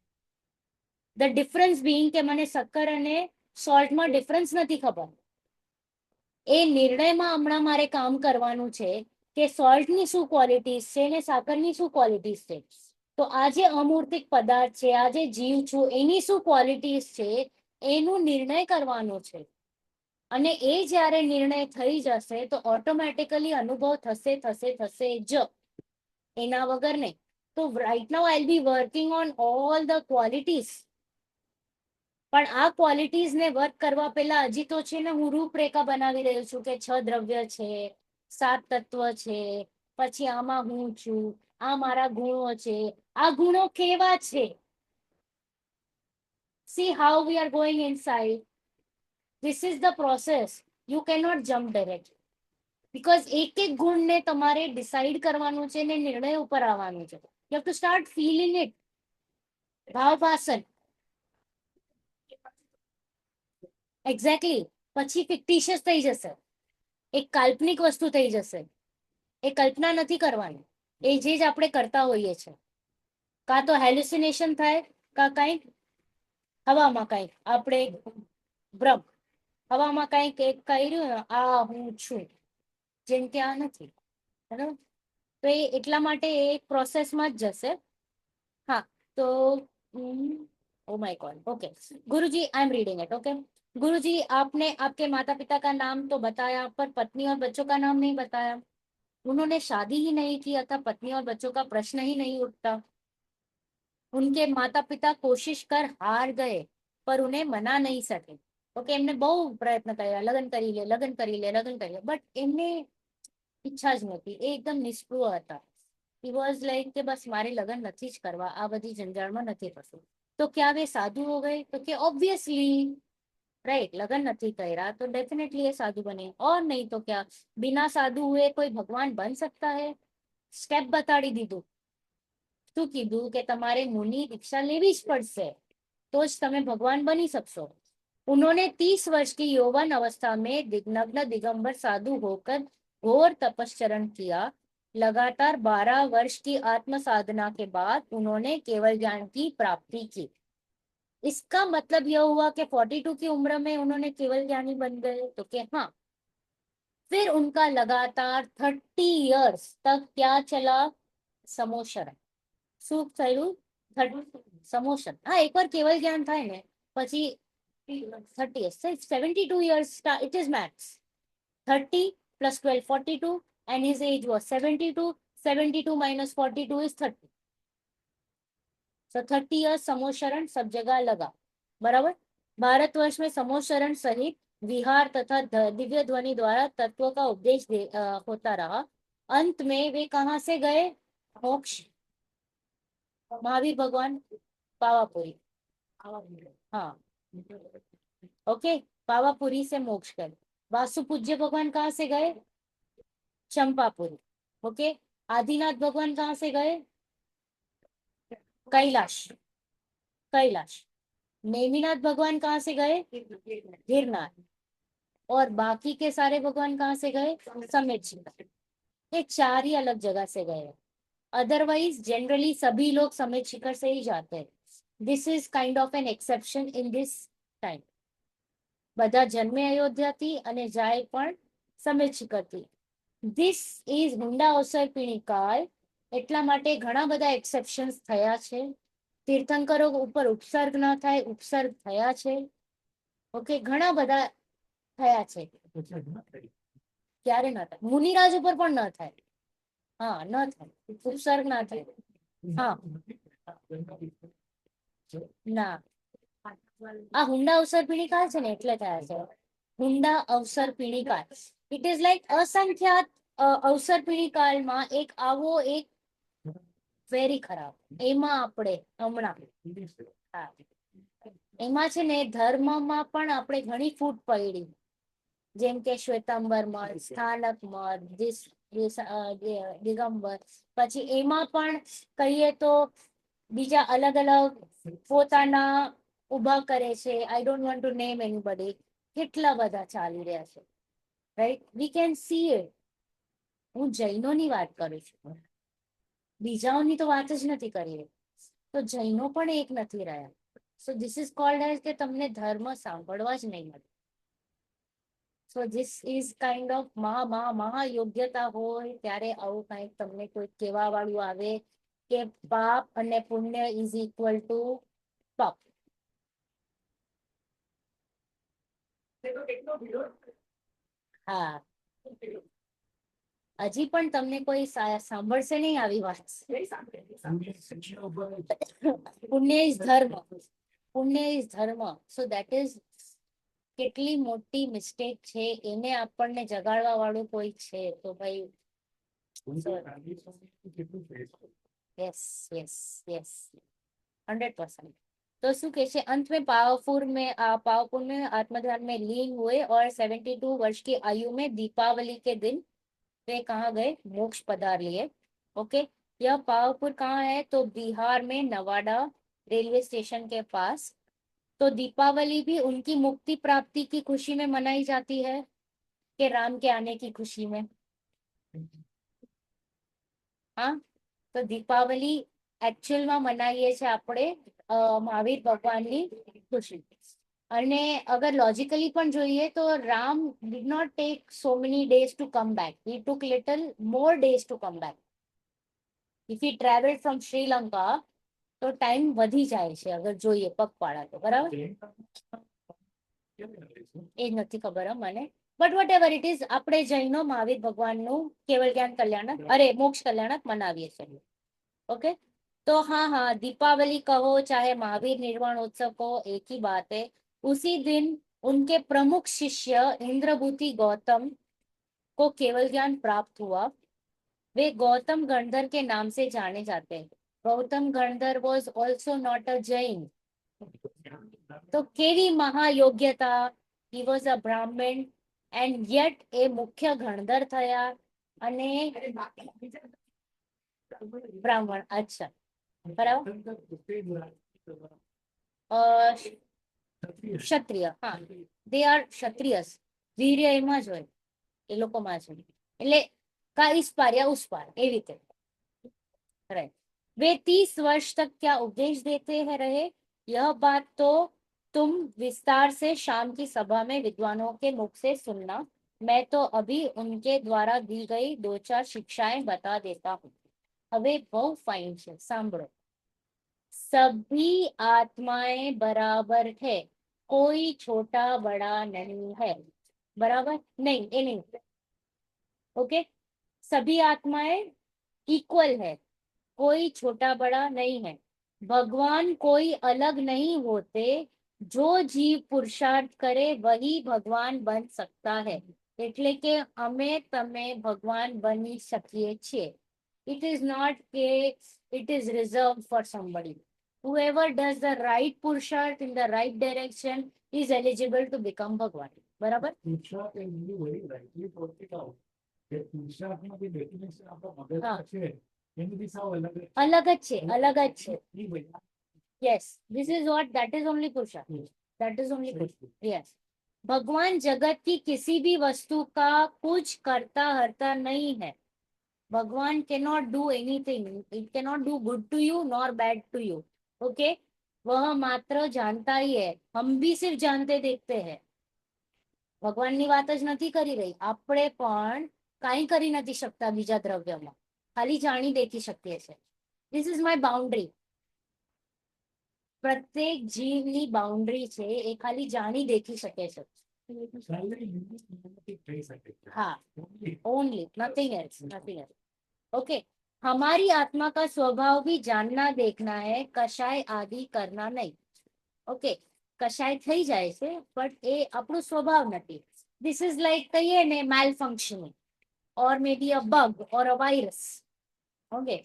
The difference being કે મને શક્કર અને સોલ્ટમાં ડિફરન્સ નથી ખબર. એ નિર્ણયમાં હમણાં મારે કામ કરવાનું છે કે સોલ્ટની શું ક્વોલિટીઝ છે ને સાકરની શું ક્વોલિટીઝ છે. તો આ જે અમૂર્તિક પદાર્થ છે, આ જે જીવ છું એની શું ક્વોલિટીઝ છે એનું નિર્ણય કરવાનો છે. અને એ જ્યારે નિર્ણય થઈ જશે તો ઓટોમેટિકલી અનુભવ થશે જ. એના વગર નહીં. તો right now I be working on all the qualities. પણ આ ક્વોલિટીઝ ને વર્ક કરવા પહેલા હજી તો છે ને હું રૂપરેખા બનાવી રહ્યો છું કે 6 દ્રવ્ય છે, 7 તત્વ છે, પછી આમાં હું છું, આ મારા ગુણો છે. આ ગુણો કેવા છે? See how we are going inside. This is the process. You cannot jump directly. Because એક એક ગુણને તમારે ડિસાઈડ કરવાનું છે ને નિર્ણય ઉપર આવવાનું છે. You have to start feeling it. ભાવભાસન. એક્ઝેક્ટલી. પછી ફિક્ટિશિયસ થઈ જશે. એક કાલ્પનિક વસ્તુ થઈ જશે. એ કલ્પના નથી કરવાની. એ જે જ આપણે કરતા હોઈએ છીએ. કાં તો હેલ્યુસિનેશન થાય, કાં કંઈક હવામાં કંઈક આપણે ભ્રમ. હવામાં કંઈક એક કર્યું આ હું છું, જેમ કે આ નથી. બરાબર. તો એ એટલા માટે એ એક પ્રોસેસમાં જ જશે. હા તો ओ माय गॉड. ओके गुरुजी, I am reading it. Okay गुरुजी, आपने आपके माता पिता का नाम तो बताया पर पत्नी और बच्चों का नाम नहीं बताया. उन्होंने शादी ही नहीं की अतः पत्नी और बच्चों का प्रश्न ही नहीं उठता. उनके माता पिता कोशिश कर हार गए पर उन्हें मना नहीं सके. ओके એમને બહુ પ્રયત્ન કર્યા, લગ્ન કરી લે, લગ્ન કરી લે, લગ્ન કરી લે, બટ એમને ઈચ્છા જ નહોતી. એ એકદમ નિષ્પૃહ હતા. He was like કે બસ મારે લગ્ન નથી જ કરવા, આ બધી જંજાળમાં નથી થતું. तो क्या वे साधु हो गए? तो कि ऑब्वियसली राइट, लगन नहीं कर्या तो डेफिनेटली ये साधु बने. और नहीं तो क्या, बिना साधु हुए कोई भगवान बन सकता है? स्टेप बताड़ी दीधું. શું કીધું કે તમારે મુનિ દીક્ષા લેવી જ પડશે તો જ તમે ભગવાન બની શકશો. उन्होंने 30 वर्ष की यौवन अवस्था में नग्न दिगंबर साधु होकर घोर तपश्चरण किया. लगातार 12 वर्ष की आत्म साधना के बाद उन्होंने केवल ज्ञान की प्राप्ति की. इसका मतलब यह हुआ कि 42 की उम्र में उन्होंने केवल ज्ञानी बन गए? तो कि हाँ. फिर उनका लगातार 30 इयर्स तक क्या चला? समोशरण. શું થયું? સમોશન. હા, એકવાર કેવલ જ્ઞાન થાય ને પછી 30 years, 72 years, it is max. 30 plus 12, 42, and his age was 72. 72 minus 42 is 30. So 30 years समोशरण सब जगह लगा. बराबर. भारतवर्ष में समोशरण सहित विहार तथा दिव्य ध्वनि द्वारा तत्व का उपदेश होता रहा. अंत में वे कहाँ से गए? मोक्ष. महावीर भगवान पावापुरी. हाँ ओके, पावापुरी से मोक्ष कर. वासु पूज्य भगवान कहाँ से गए? चंपापुरी. ओके, आदिनाथ भगवान कहाँ से गए? कैलाश. कैलाश. नेमिनाथ भगवान कहाँ से गए? गिरनार. और बाकी के सारे भगवान कहाँ से गए? समेत शिखर. ये 4 ही अलग जगह से गए. अदरवाइज जनरली सभी लोग समेत शिखर से ही जाते हैं. This is kind of an exception in this time. બધા જન્મે અયોધ્યાથી અને જાય પણ સમેત શિખરથી. ધીસ ઇઝ હુંડા અવસર પીણીકાળ. એટલા માટે ઘણા બધા એક્સેપ્શન્સ થયા છે. તીર્થંકરો ઉપર ઉપસર્ગ ન થાય, ઉપસર્ગ થયા છે. ઓકે, ઘણા બધા થયા છે. પછી ન થઈ. ક્યારે ન થાય? મુનિરાજ ઉપર પણ ન થાય. હા, ન થાય, ઉપસર્ગ ના થાય. હા. ના, આ હુંડા અવસર પીણીકાળ છે ને એટલે થયા છે. હુંડા અવસર પીણીકાળ, ઇટ ઇઝ લાઈક અસંખ્યાત અવસર પીણીકાળમાં એક આવો એક વેરી ખરાબ. એમાં આપણે હમણાં હા, એમાં છે ને ધર્મમાં પણ આપણે ઘણી ફૂટ પડી, જેમ કે શ્વેતાંબર મત, સ્થાનક મત, દિગંબર. પછી એમાં પણ કહીએ તો બીજા અલગ અલગ પોતાના ઉભા કરે છે. I don't want to name anybody. કેટલા બધા ચાલી રહ્યા છે, right? We can see it. હું જૈનોની વાત કરું છું, બીજાઓની તો વાત જ નથી કરી. તો જૈનો પણ એક નથી રહ્યા. So this is called as કે તમને ધર્મ સાંભળવા જ નહીં મળે. So this is kind of મહા યોગ્યતા હોય ત્યારે આવું કાંઈક તમને કોઈ કહેવા વાળું આવે કે પાપ અને પુણ્ય ઇઝ ઇક્વલ ટુ પાપ. હા, હજી પણ તમને કોઈ સાંભળશે નહીં આવી વાત. પુણ્ય ઇઝ ધર્મ. પુણ્ય ઇઝ ધર્મ. સો દેટ ઇઝ કેટલી મોટી મિસ્ટેક છે. એને આપણને જગાડવા વાળું કોઈ છે તો ભાઈ यस यस यस 100%. तो શું કે છે अंत में पावपुर में आत्मध्यान में लीन हुए और 72 वर्ष की आयु में दीपावली के दिन वे कहाँ गए? मोक्ष पधार लिए. ओके, यह पावपुर कहाँ है? तो बिहार में नवादा रेलवे स्टेशन के पास. तो दीपावली भी उनकी मुक्ति प्राप्ति की खुशी में मनाई जाती है कि राम के आने की खुशी में? हाँ, તો દીપાવલી એકચ્યુઅલમાં મનાવીએ છીએ આપણે મહાવીર ભગવાનની ખુશી. અને અગર લોજિકલી પણ જોઈએ તો Ram did not take so many days to come back. He took little more days to come back. If he travel from Sri Lanka તો ટાઈમ વધી જાય છે અગર જોઈએ પગપાળા તો. બરાબર, એ નથી ખબર મને. But what ever it is, આપણે જૈનો મહાવીર ભગવાનનું કેવલ જ્ઞાન કલ્યાણક મોક્ષ કલ્યાણક મનાવીએ છીએ. ओके, तो हाँ हाँ, दीपावली कहो चाहे महावीर निर्वाण उत्सव कहो, एक ही बात है. उसी दिन उनके प्रमुख शिष्य इंद्रभूति गौतम को केवल ज्ञान प्राप्त हुआ. वे गौतम गणधर के नाम से जाने जाते हैं. गौतम गणधर was also not a Jain. तो केवी महायोग्यता. ही वॉज अ ब्राह्मण एंड येट ए मुख्य गणधर थया. અને બ્રાહ્મણ. અચ્છા, બરાબર. ક્ષત્રિય, હા, દે આર ક્ષત્રિયસ. વીર્ય એમાં જ હોય, એ લોકોમાં જ હોય. એટલે કા इस पार या उस पार એવી રીતે. राइट. वे 30 वर्ष तक क्या उपदेश देते हैं रहे, यह बात तो तुम विस्तार से शाम की सभा में विद्वानों के मुख से सुनना. मैं तो अभी उनके द्वारा दी गई 2-4 शिक्षाएं बता देता हूँ. હવે બહુ ફાઇન છે, સાંભળો. सभी आत्माएं बराबर है, कोई छोटा बड़ा नहीं है. बराबर नहीं, ये नहीं. ओके, सभी आत्माएं इक्वल है, कोई छोटा बड़ा नहीं है. भगवान कोई अलग नहीं होते. जो जीव पुरुषार्थ करे वही भगवान बन सकता है. એટલે કે અમે તમે ભગવાન બની શકીએ છીએ. It is not it is reserved for somebody. Whoever does the right purushart in the right direction is eligible to become Bhagwan. બરાબર? અલગ જ છે, અલગ જ છે. Yes, this is what, that is only purushart. That is only purushart. Yes. भगवान जगत की किसी भी वस्तु का कुछ करता हरता नहीं है. भगवान cannot do anything. It cannot do good to you nor bad to you. Okay? वह मात्र जानता ही है. हम भी सिर्फ जानते देखते हैं. ભગવાનની વાત જ નથી કરી રહી. આપણે પણ કાંઈ કરી નથી શકતા બીજા દ્રવ્યમાં, ખાલી જાણી દેખી શકીએ છે. This is my boundary. પ્રત્યેક જીવની બાઉન્ડ્રી છે એ ખાલી જાણી દેખી શકે છે. Salary unity થઈ શકે છે. हाँ. Only only, nothing else, nothing else. Okay. हमारी आत्मा का स्वभाव भी जानना देखना है, कषाय आदि करना नहीं. ओके. કશાય થઈ જાય છે બટ એ આપણો સ્વભાવ નથી. ધીસ ઇઝ લાઈક કહીએ ને malfunctioning or may be a bug or a virus. Okay,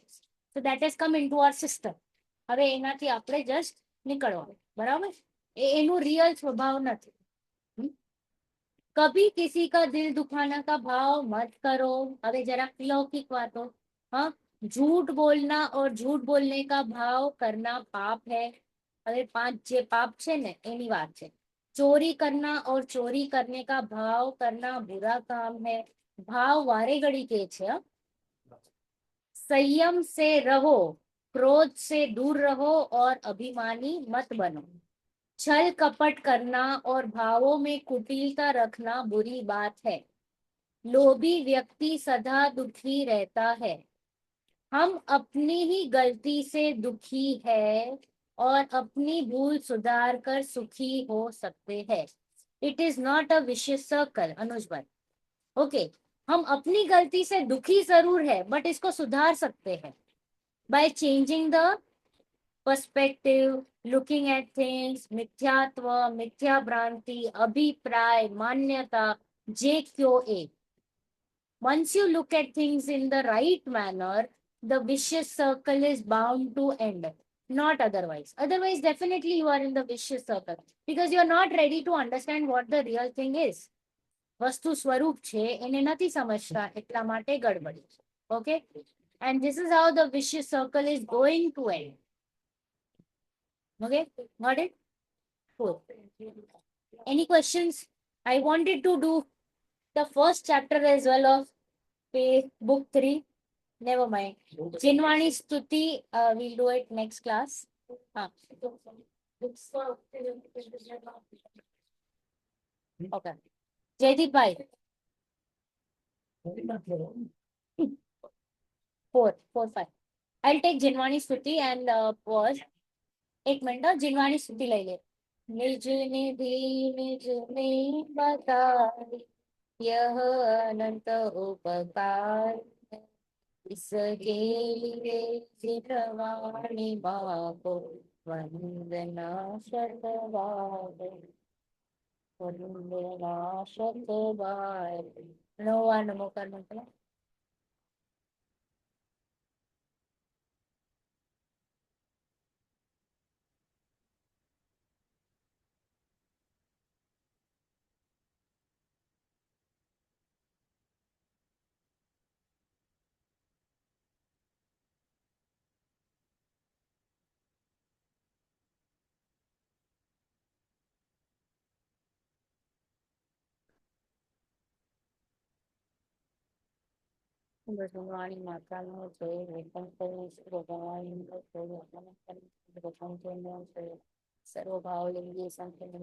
so that has come into our system. હવે એનાથી આપણે જસ્ટ નીકળવાનું, બરાબર? એ એનું રિયલ સ્વભાવ નથી. कभी किसी का दिल दुखाने का भाव मत करो. अबे जरा लौकिक बातों, हाँ, झूठ बोलना और झूठ बोलने का भाव करना पाप है. अबे 5 जे पाप छे ने एनी बात छे. चोरी करना और चोरी करने का भाव करना बुरा काम है. भाव वारे घड़ी के छे, हाँ? संयम से रहो, क्रोध से दूर रहो और अभिमानी मत बनो. छल कपट करना और भावों में कुटिलता रखना बुरी बात है. लोभी व्यक्ति सदा दुखी रहता है. हम अपनी ही गलती से दुखी है और अपनी भूल सुधार कर सुखी हो सकते हैं. It is not a vicious circle. Anuj भाई, ओके, हम अपनी गलती से दुखी जरूर है बट इसको सुधार सकते हैं by changing the perspective, looking at things, मिथ्यात्व, मिथ्या भ्रांति, अभिप्राय, मान्यता, जे क्यों ए. Once you look at things in the right manner, the vicious circle is bound to end. Not otherwise. Otherwise, definitely you are in the vicious circle because you are not ready to understand what the real thing is. વસ્તુ સ્વરૂપ છે એને નથી સમજતા એટલા માટે ગડબડી છે. Okay? And this is how the vicious circle is going to end. Okay, got it? Cool. Any questions? I wanted to do the first chapter as well of book 3. Never mind. Jinwani Stuti, we'll do it next class. Okay. Jaideep bhai, 4, 5. I'll take Jinwani Stuti and pause. एक minute, जिनवाणी स्तुति ले ले. निज निधि निज ने बताई, यह अनंत उपकार, इसके लिए जिनवाणी बाको वंदना शतबार. वंदना शतबार. नवा नमो कर मतलब ભગવાન માતાનો જય. વેતન કરી ભગવાન સર્વભાવ લિંગી સંખ્યા